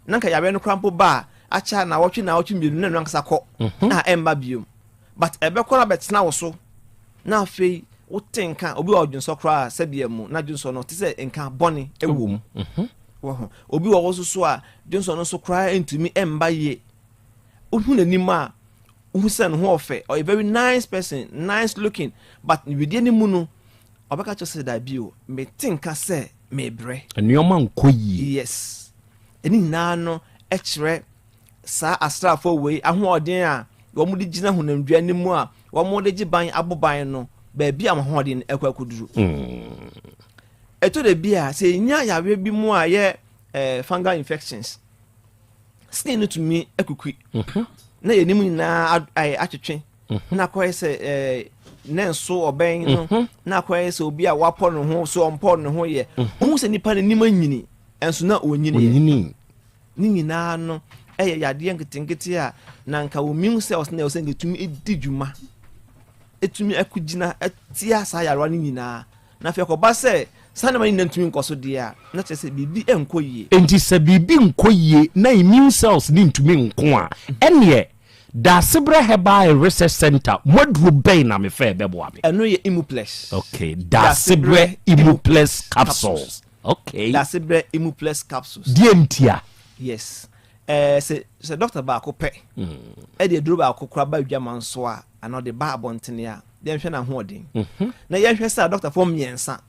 Nanka ya no crampo ba acha na watching bi no nanka sako na emba biom. But ebe kora bet na wo so. Na afei wo tenka obi odun so kra sabia mu na dun so no te se enka bone ewom. Obi wo so a dun so no so kra entumi emba ye. Unanima Uhusan Hofe or a very nice person, nice looking, but with any munu, Obaka just said that you may think I say, may bre. And your man koyi. Yes. Any nano, extra, sa astra for way, and who are there, one would jina hunam dranny more, one more de buying abo buying no, baby I'm holding a could do. I told the beer, say, ya will be more, fungal infections. Skin to me a quick. Na ye nimu na atwetwe na kwai se nenso oben no na kwai se obi a wapo no ho so ompo no ho ye hu se nipa ne nima nyini enso na onyini ni nyina no yade nketenkete a na nka immune cells na osen getumi edidwuma etumi akugina atia sa yarwa ni nyina na fe ko ba se sana mani ntumi nkoso dia na chese bibi enkoyie enti se bibi nkoyie na immune cells ni ntumi nko a ene da Sibre Herbal Research Center modru bay na me fe bebo abi eno ye Imuplex. Okay, da Sibre Imuplex capsules. Okay, da Sibre Imuplex capsules dientia. Yes. Se doctor ba ko pe e de duro ba ko kra ba dwaman so a ano de ba abontene a de hwe na ho odin na ye hwe sa doctor for miensa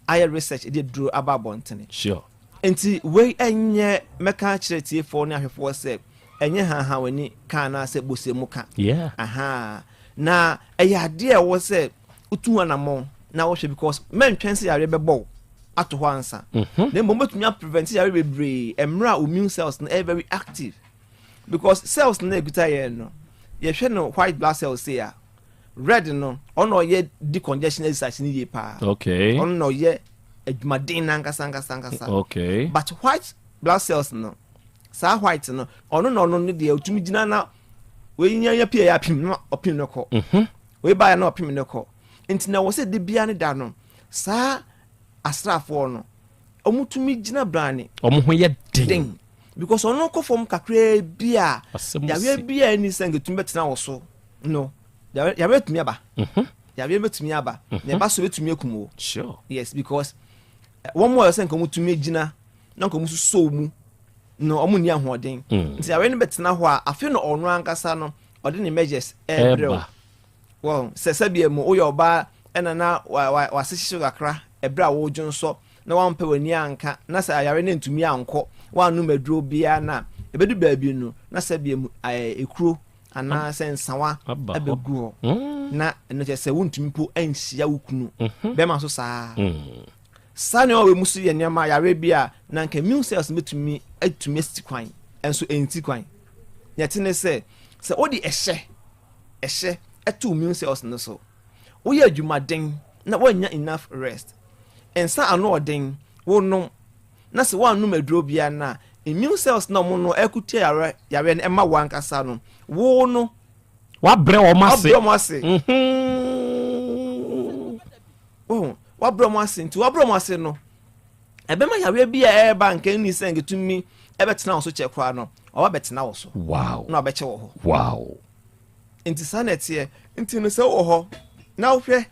aye research de duro aba abontene. Sure. Enti we enye meka kire tie for ne ahwefo se enye ha wani kana se bosemu ka. Yeah. Aha. Na eyade e wo se utu anamo na wo hwe because men twense yare bebo ato ho ansa. Then bombetumi prevent yare bebre emra immune cells na very active. Because cells na eguta ye no. Ye hwe no white blood cells say a red no ono ye decongestion exercise ni ye pa. Okay. Ono ye adwumaden nankasa. Okay. But white blood cells no sa white no ono no de otumi gina na we nya ya pia ya pim no opim no ko we ba ya na opim no ko enti na wo se de bia ne da no sa asrafo no omutumi gina brane omo ho ye den because ono ko fom kakra bia ya we bia ni sange tumi betena wo so no ya we tumi aba ya we betumi aba na ba so betumi akumo. Sure. Yes, because one more sen ko mutumi gina na ko musu so mu no omu ni ahoden nti awe ne betena ho a afi no onu ankasa no ode ne measures ebrew well sesabia mu oyo ba na wasisi kakra ebra wo dwonso na wampe wani anka na sa ayare ne ntumi anko wanu maduro bia na ebedu baabi no na sabia mu ekuro ana sensawa abegu na no se wuntumi po ansia wukunu be ma so saa sane o we musu ye nyama yare bia na nka immune cells metumi atumi stikwan enso enti kwan yete ne se odi ehye etu immune cells no so wo ye adwumaden na wanya enough rest ensa ano oden wo no na se wanu maduro bia na immune cells na mo no ekutia yare na ema wankasa no wo no wa bre o mase wabro mo ase no ebema yawe bia eba nka ni sengetumi ebetena wo so che kwa no oba betena wo so wow na obeche wo ho wow inti sanete inti no se wo ho na wo hwe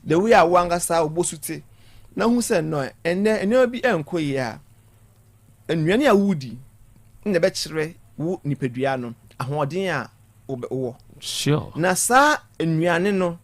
the way a wangasa obosute na hu se no ene bi enko yi a ennuane a wudi ne be kire wo nipadua no ahoden a wo sure na sa ennuane no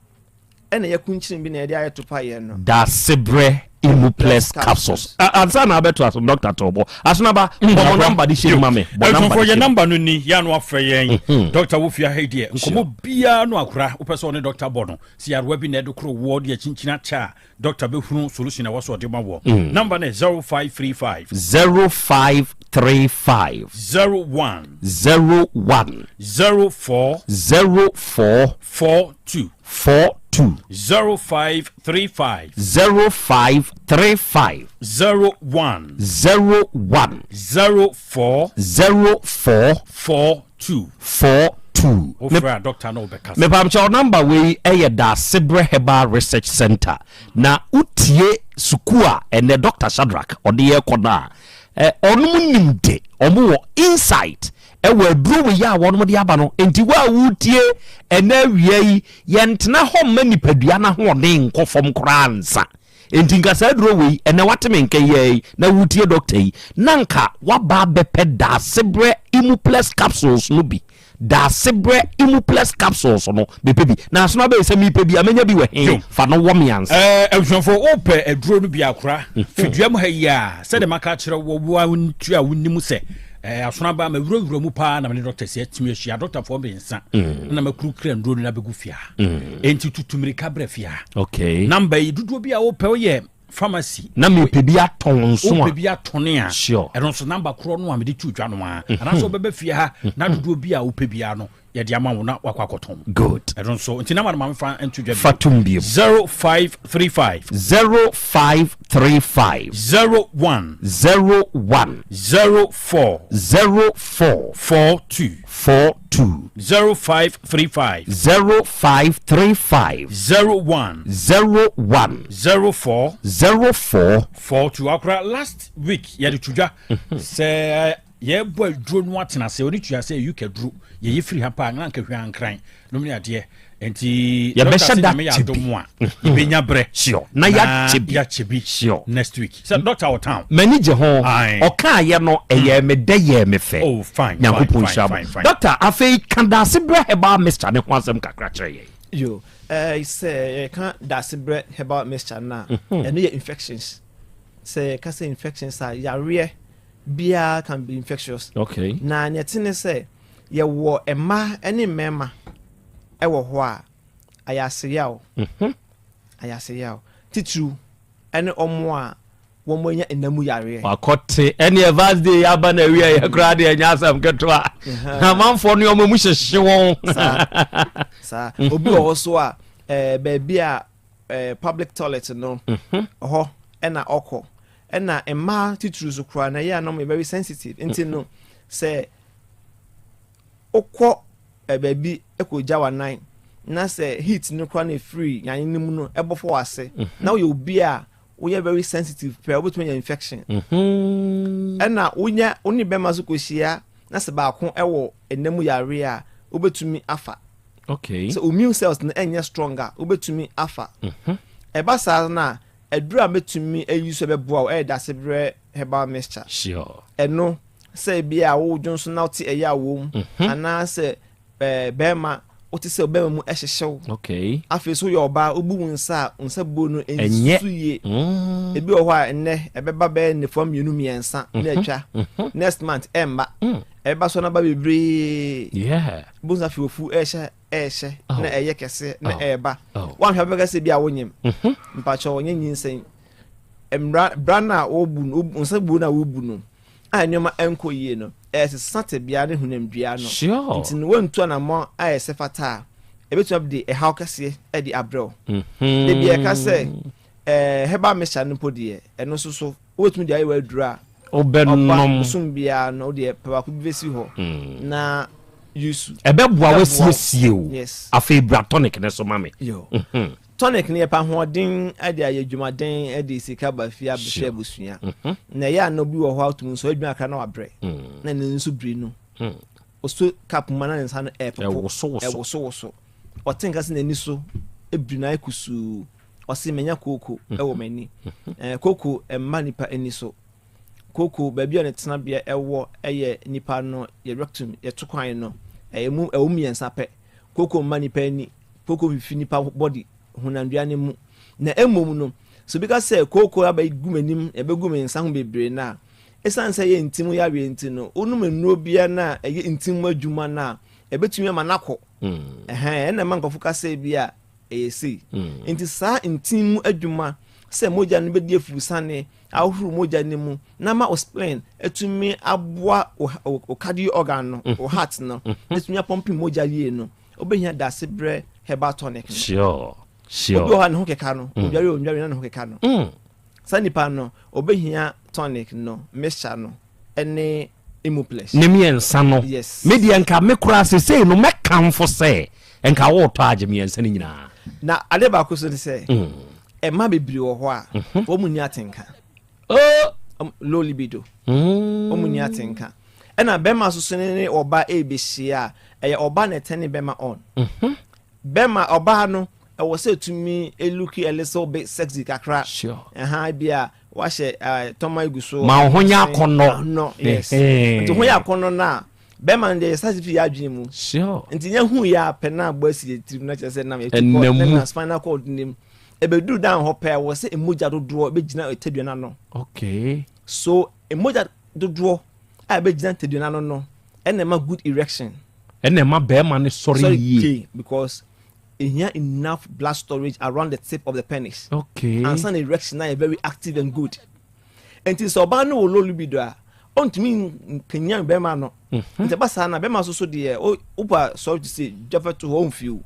ene yakunchirin bi na yede ayetopa ye no da sebre Imuplex capsules. Ansa na abeto aso Dr. Tobo. Asuna ba bo number di shey mame. Bo number no ni ya no afa yen. Dr. Wofia Hedie. Nkomo bia no akura opeso ne Dr. Bono. Si yarwa bi na edokro ward ya chinchina cha. Dr. Behunu solution na waso de mawo. Number ne 0535 0535 01 04 42 0535 0535 01 04 42 Ofra Dr. Nobeka. Me pamcha number we da Sebre Herbal Research Center na utie sukua ene Dr. Shadrack ode kona onum nimde omo insight ewe dru ya wonu de aba no enti wa wutie ena wiei yentena ho manipadua na ho de nkofom kransa enti nkasa dru we ena wateme nke ye na wutie doctor yi nanka waba bepe da Sebre Imuplex capsules no bi da Sebre Imuplex capsules no bepebi na so na be se mi pebi amenya bi we he fa no wo mians ehwefo ope eduro no bi akora fidua mu ha ya se de maka kire wo wo ntu a wonimu se asona ba ma wuro mu pa na me doctor se atimi ahia doctor for be nsa na makuru kra nduro na begu fia enti tutumiri kabra fia okay number yi dudu bi a wo pe ye pharmacy na me pebi aton so a pebi atone a sure e so number kro no a me de tudwa no a ana so bebe fia ha na dudu bi a wo pebi ano ye de ama wo na wakwakoton good e so nti na ma ma fa entudwa fatum bi 0535 0535 01 04 42 0535 0535 01 04 42 akra last week ye de tudwa say ye boy dro no atena say oni tua say you can dro ye free ha pa nka hwa ankran no me ade enti ya be shada me ya domo a ibenya bre sure na ya chebi sure next week so doctor our town manage ho oka ye no eye me de ye me fe oh fine fine doctor afei kan da Sebre Herbal Mixture ne ho asem kakra kire ye yo say kan da Sebre Herbal Mixture na eno ye infections say ka say infections are yare bia can be infectious okay na nyetine say ye wo ema ene mema ewo ho a ayaseyaw titru ene omo a wo monya enamu yare akote ene advance day aba na wi ya kra de anya asam ketwa na manfo no omo mu hyehye won sa obi wo so a baby a public toilet no ho ena okọ ena emma titru so kra na ya no very sensitive until no say okọ baby ekoja wa 9 na say heat no kra na free yan ni mu no ebofo wase na we obi a we are very sensitive per obetun infection ena unya oni bema so koshia na se ba ko ewo enemu yare a obetumi afa okay so immune cells na enya stronger obetumi afa eba sa na edura betumi use beboa da Sebre Herbal Mixture sure eno say bia wo dwonso na oti eya wo ana say bema oti say bema mu ehyehyew okay afi so yo ba obu nsa bo no ensuye ebi o ho a enne ebeba be ne fam yenu miensa na atwa next month emba eba so na ba bebre yeah bunza fi ofu ehye na eye kese na eba wan hwa bega se bia wonyem mpacho wonye nyinsen emra brana obu no nsa bu na obu no anyoma enko yie no sate bia ne hunamdua no nti no wantu na mo ayese fata ebetu abde how kase e di abro de bia ka se Herbal Mixture no podie eno so wetumi di ayewa dura obenom sum bia no de papa ku besi ho na yusu ebeboa wasiesie o yes afei bratonic ne so mame yo tonic ne pa hoden ade aye dwumaden ade sika ba fia behwe busua na ya no bi wo ho atum so adwuma akra na wabre na ne nso bri no oso cap mana ne nsa no ewo so otenka se nani so ebri na ikusu osi menya koko ewo mani koko emma nipa ani so koko baabi on tena bia ewo eye nipa no ye rectum ye tokwan no emu ewo miensa pe koko mma nipa ani koko fifi nipa body hunandua ne mu na emom no so because say koko abai gumanim ebegu mensa ho bebre na esan say ye ntimu ya we nti no onum enuro bia na eye ntimu adwuma na ebetumi manako na man kofu ka say bia esi nti sa ntimu adwuma say moja no bedi afurusane ahuru moja ne mu na ma explain etumi aboa o cardio organ no o heart no etumi pumping moja ye no obehia dasebre herbal tonic sure obi ho na ho keka no odware na ho keka no sanipa no obehia tonic no mixture no ene imuplex ne miensa no media nka mekura sese no mekamfo se nka wo to age miensa ni nyina na ade ba ko so se ma bebiri wo ho a wo mu ni atenka low libido wo mu ni atenka ena bema so ne oba ebehia eye oba na tene bema on bema oba no I was say to me a looky a little bit sexy kakra. Sure. Bia wash Toma Guso. Ma honya kono. No, yes. To hoya kono na. Beman de satisfy adwemu. Sure. Nti nya hu ya pena bosi tribunal chese na me spinal cord nim. Ebedu down ho pair was say emoja dodo be gina etedua no. Okay. So emoja dodo a be gina etedua no. Enema good erection. Enema be man sorry because enough blood storage around the tip of the penis. Okay. And some erection are very active and good. And it's obano low libido. On to mean Kenyan Bema no. The Basana Bema so dear. Oh, Upa, sorry to say, Jaffa to home few.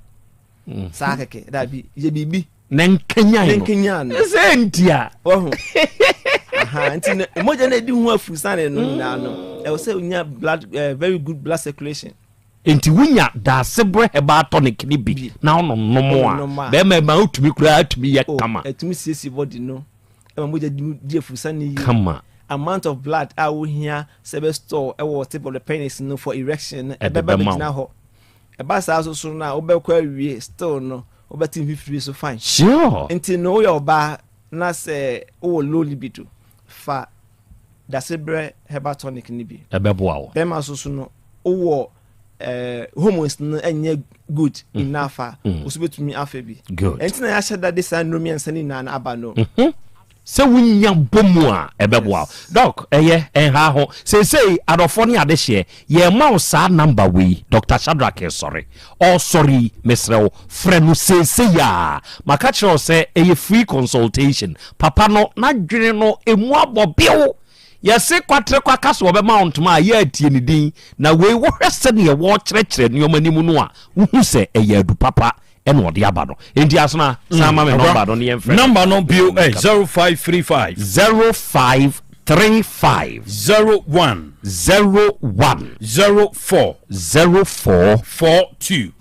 Sakake, that be Yebibi. Nen Kenyan. Zentia. Oh, and more than they do have Fusan no. I will say we have blood, very good blood circulation. Enti wunya da sebre heba tonic ni bi na ono nomo a be ma utumi kura atumi ye kama etumi sisi body no e ma moja di afusa ni kama amount of blood a wo hia sebe store e wo tip of the penis no for erection e be na ho e ba sa so na wo be kwa wie still no wo be tin fifiri so fine sure enti no yo ba na se wo low libido fa da sebre heba tonic ni bi e be boa wo be ma so no wo hormones no enye good enough usubetumi afebi entina ya sheda de san no miensa na aba no se wunya bomu a ebeboa doc ha ho say adofo ne ade hye ye ma sa number we Dr. Shadrack sorry mesrew frenu say ya maka chiro say free consultation papa no na dwene no emu abobio yese kwatre kwa kaso obe mount ma ye atie ni din na we wo hwese ne ye wo kyerɛkyerɛ ne omanimu no a hu se eye adu papa ene ode aba no enti asona sama me number no ne ye mfrɛ number no bio 0535 0535 01 04 42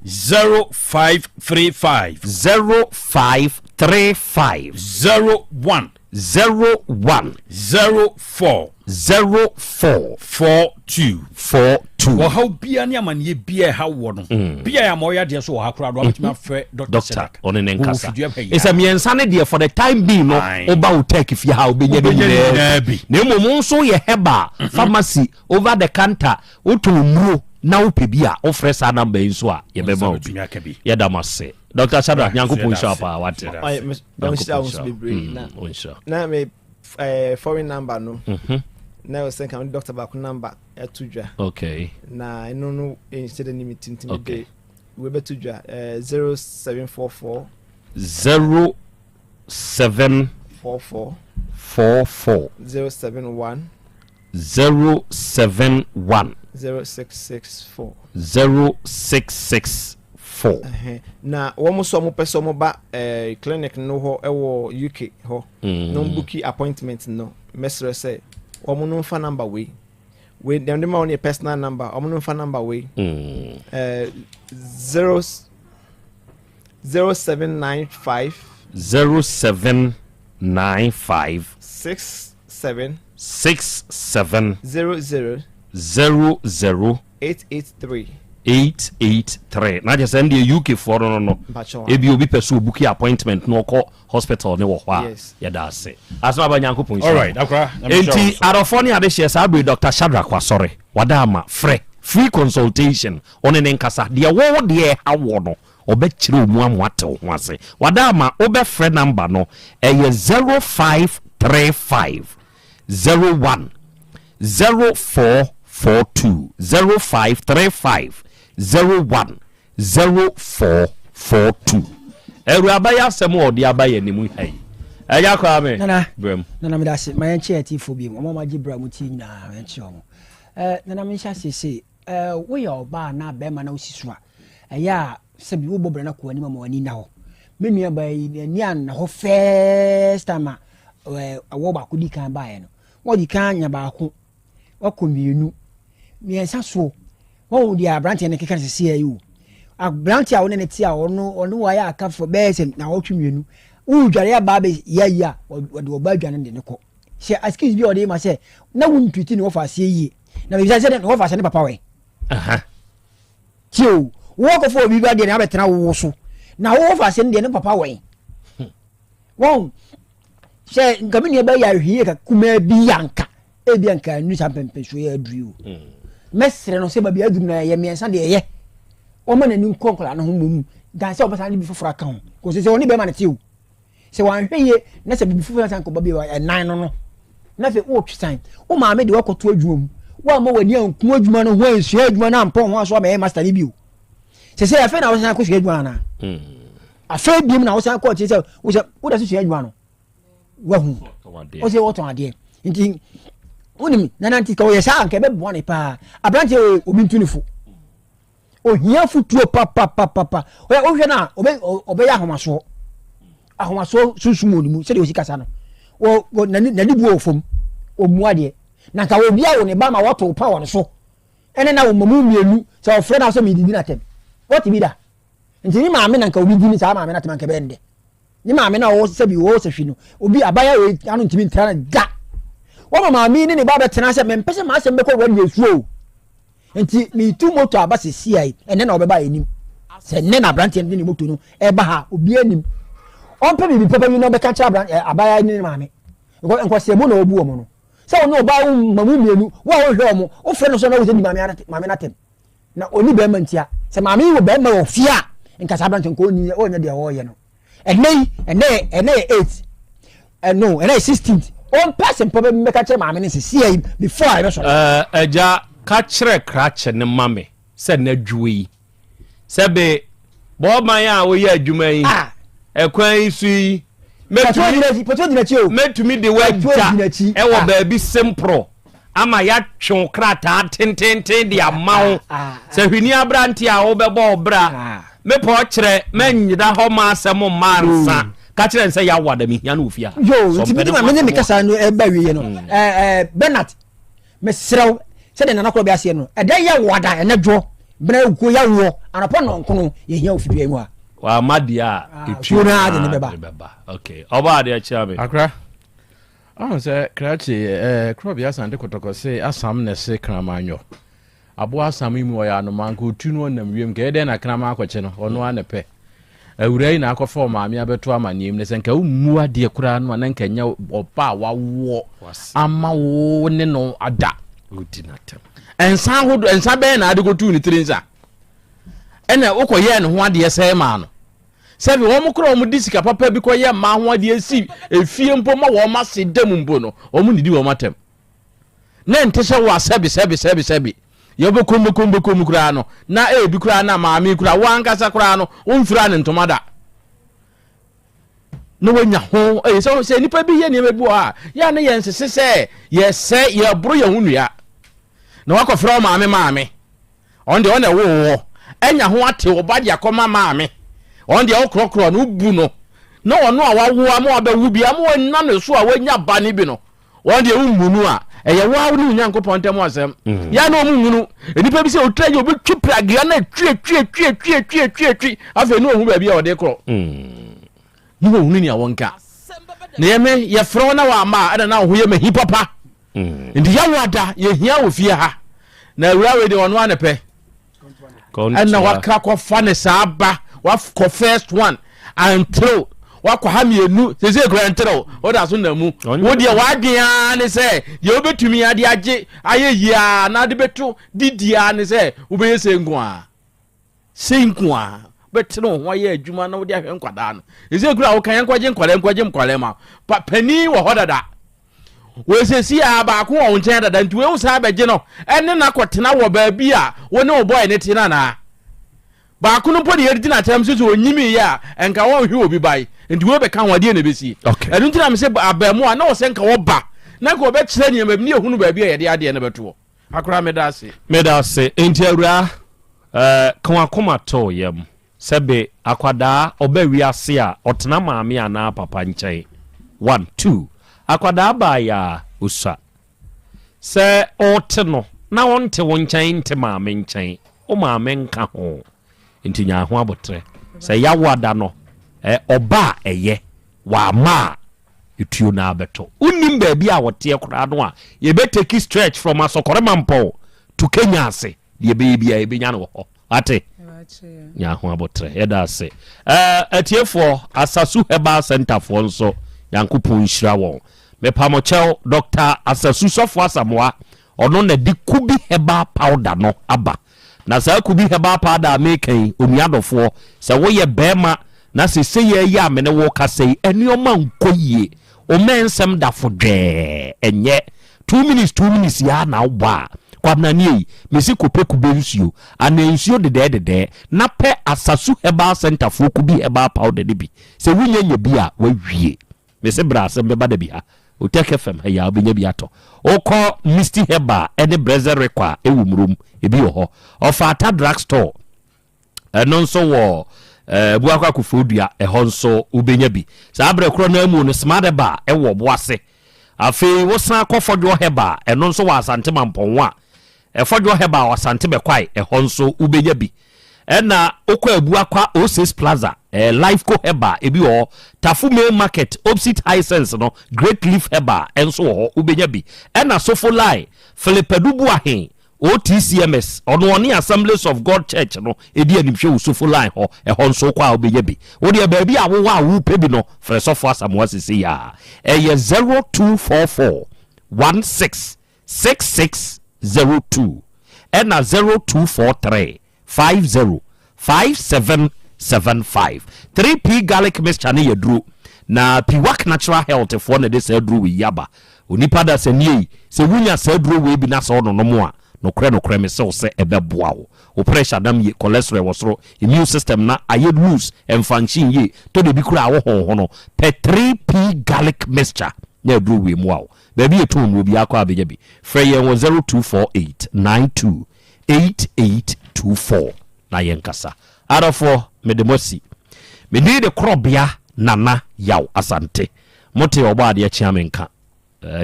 0535 0535 01 04 42 wo how bia ne amane bia ha wo no bia ya moya de so wo ha kura do ametimi afre doctor on ne nkasa esa miensa ne de for the time being no oba Otec fie ha obenya de bi na mmom so ye heba pharmacy over the counter otomuro na opebia ofre sa number nso a ye beba obi ye damase Dr. Shadrack Nyankopon shapa what na me foreign number no na was saying Dr. Baku number etudwa okay na I no instead of limiting okay we be tudwa 0744 0744 071 071 0664 0664 na womo so mo pese mo ba clinic no ho ewo UK ho no booki appointment no mesre say womo no fa number we dem dem on your personal number womo no fa number we 0 0795 0795 67 00 883 883 na just send the UK for no ebi obi person book appointment no call hospital ne wo hwa ya da se asma ba nyankopon all right akra enti arofoni ade hye sabe Dr. Shadrack Wasore wadama free consultation on ne nkasa de wo de hawo no obekire omu amwate ho ase wadama obe friend number no 0535 01 0442 0535 01 0442 eru abaya asem odi abaya nimu hai eya kwa me brem nana me dase my chair ti fo bi mo ma gibra mu ti na enchi omo nana me sha sese wo ya oba na be ma na osisu a eya se bi wo bobra na ko ani ma wani na ho me nua ba ni an na ho first time awo ba ko di kan ba ye no wo di kan nya ba ko wakomienu mi ensa so wo di abrante ne keka sese ayi abrante a wo ne ti a ono wa ya aka for bese na wo twemienu wo dware aba be ya wo de oba dwane ne ko she excuse bi o de ma se na wo ntwiti ne wo fa se yi na bi se ne wo fa se ne papa we tio wo ko fo bi ba de na betena wo so na wo fa se ne ne papa we wo she ngami ne ba ya hwie ka kuma bi yanka ebi anka nu champempe so ya aduru mesre no se ba bi aduru na ye miensa de ye o ma na ni nkonkla na ho mum dan se obasa ni bi fofora kan ko se oni be ma na tiu se wan hweye na se bi fofora san ko ba bi wa nan no na fe o twisan o ma me de wakoto adwum wa ma wani anku adwuma no ho ansu adwuma na mpon ho aso ma master ni bi o se ya fe na wo san ko su adwuma na afa bi mu na wo san ko ti se wo da su adwuma no wa hu o se wo ton ade nti unim nananti ka oyesa anke be bone pa abrante obi ntunifu ohia futuo papa o hwe na obe ya ahomaso sunsumo onimu se de osikasa no o nani bu ofom omuade na ka obi a wo ne ba ma wato pa won so ene na wo mamu mienu se ofre na so mi didi na tem what be da nti ni maame na ka obi dini sa maame na tem anke be nde ni maame na wo se bi wo se hwi no obi abaya we anu ntimi ntra na da wo ma mi ni ne ba betena se me pese ma asem be ko wani yesuo enti mi tu moto aba se siai ene na obeba enim se ne na brante ni moto no e ba ha obi enim on pe bi papa mi no be ka cha brante abaya ni ma me enko se mo na obu o mo no se wo no ba mamu mienu wo ho hwe o mo o fre no so na wo se ni mame na tem na oni be mantia se mame wo be ma wo fia enka sa brante ko ni o nya de wo ye no ene 8 no ene 16th on person probably make a chairman and see before I was ja catcher cratch ne mame said na dwui sebe bo man ya wo ya adwuma yi ekwan sui metumi de wa ja e wo ba bi simpro ama ya twon krata tententen de amawo se hwini abrante a wo be bo bra me po kire manyida ho ma asem mansa catcher and say ya wada mi ya no ofia yo nti bi me kasa no e ba wiye no Bernard me serew se de na Krobea ase no e da ya wada e na dwo bena uko ya wo anapo no nkono ye hia ofidua mu a wa madia etu na de ne beba okay oba de acha me akra ahun se krachi Krobea Asante kotoko se asam ne se kramanyo abo asam imu o ya no manko tu no nam wiem ke de na krama akwache no ono anepe awurai na akofo maame abeto amanim ne senka ummu ade kura no na nka nya opa wawo ama wo ne no ada udinatem ensa be na ade gotu ni trinza ena ukoye ne ho ade se ma no sebi wo mukro wo disika papa bi koye ma ho ade si efie mpo ma wo ma se dem mbo no wo mu nidi wo matem na ntese wo sebi yobo kombo kura no na bi kura na maami kura wankasa kura no wonfura ne ntomada no wanya ho so se nipa bi ye ne mebu a ya ne ye nsese se ye se ye bro ye hunua na wakofra maami on de on e wo enya ho ate wo ba dia koma maami on de okrokro no bu no na wono a wawo ama obawu bi ama wonna no so a wanya ba ne bi no on de ummunu a ɛyɛ wa wo ne nyankopɔn ntɛm asɛm ya na ɔmu hunu nipa bi sɛ otra yɛ obi twi pragia na twi afei ne ɔhu baabi a ɔde korɔ ne ɔhunu ni awonka na yɛme yɛfrɛ na wa ama ɛna na ɔho yɛ mahi papa nti ya wada yɛ hia wɔ fie ha na awura we de ɔno anepɛ ɛna waka kɔfa ne saa ba wakɔ first one until wakɔ ha mienu sese kura ntrɛw oda so na mu wo de wadwea ne sɛ ye obetumi ade agye aye yia na de beto didia ne sɛ wobɛyɛ senku a beteno ho ayɛ adwuma na wo de ahwɛ nkwada no sese kura wo kan nkwaje nkwale ma pani wo hodada we sesi a ba ko wo nkyɛn dada nti we wo sa abɛgye no ɛne na kɔtena wo baabi a wo ne wo boy ne tina na ba ko no podi yɛdi na tam so onyimi ya enka wo hwe obi bai nti we bɛka ho ade na besi ɛno nti na me sɛ abamu a na wo sɛ nka wo ba na ko be kyerɛ ne mabni ehunu baabi a yɛde ade na bɛto akora medase enti awura kan akoma to yam sɛbe akwada oba wiase a ɔtena maame ana papa nkyɛn 1 2 akwada ba ya usa sɛ ɔte no na wonte wo nkyɛn nte maame nkyɛn o maame nka ho nti nya ho abotre sɛ yawada no oba ɛyɛ wa ma etuo na abeto unim baabi a wote akora no a ye be take stretch from Asokorema Mpo to Kenya ase ye be bia ye benya no ho ate nya ho abotre yeda ase atiefo Asasu Herbal Center for nso yankopon hyira won me pamochel Dr. Asasu Sofo Asamoa ono na di kubi herbal powder no aba na sa kubi herbal powder mekan onuadofo se wo ye bema na se ye ya me ne wo kasei enioma nkoyie o mensem da fodwe enye 2 minutes ya na oba kwabna ni mesi kope kubensuo ana nsuo de na pe Asasu Herbal Center for kubi herbal powder de bi se wunya bi a wawie mesi bra Asem Beba Dabi ha Otec FM ya obenya bi ato okọ Misty Herbal ene Brother Requa ewumrum ebi ho ofata drug store eno nso wo buakwa kufodua eho nso ubenya bi sa abre kro na amu no Smart Herbal ewo boase afi wo san akofodwo Herbal eno nso wa Asante Mamponwa efodwo Herbal wa Asante bekwai eho nso ubenya bi ena okọ abuakwa O6 Plaza Lifeco Herbal ebi ho Tafu Main Market opposite Hisense no Great Leaf Herbal enso ho ubenya bi ena Sofolai Philipedubu ahen OTCMS ono oni Assemblies of God Church no edi animhwe Sofolai ho eho nso kwa ubenya bi wo de baabi a wo wa wo pebi no Sofo Asamoa sisi ya eye 0244 166602 ena 0243 505775 3P garlic mixture ne yadru na Piwak Natural Health for na de say dru we yaba onipa da sanie se wunya say dru we bi na so no mo a no kre me se se ebeboa wo pressure dam ye cholesterol wosoro immune system na aye loose emfanchin ye to de bi kura wo ho no pe 3P garlic mixture na dru we mo a baby etum no bi akwa abeja bi frɛ ye 0248928824 na yenkasa arafo medemosi medi de Krobea nana Yaw Asante mote oba de achia menka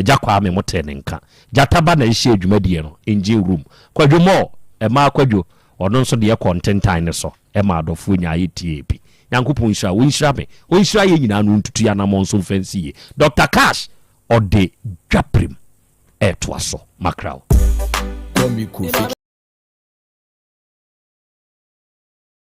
jakwa me mote nenka jataba na ihye adwumadie no engine room kwadwomo ma kwadwo ono nso de content ne so ma adofo nya ayetiepi yankopon hira wo hira me o hira ye nyina no ntutu ya na monso fancy ye Dr. Cash ode dwaprim etoaso makraw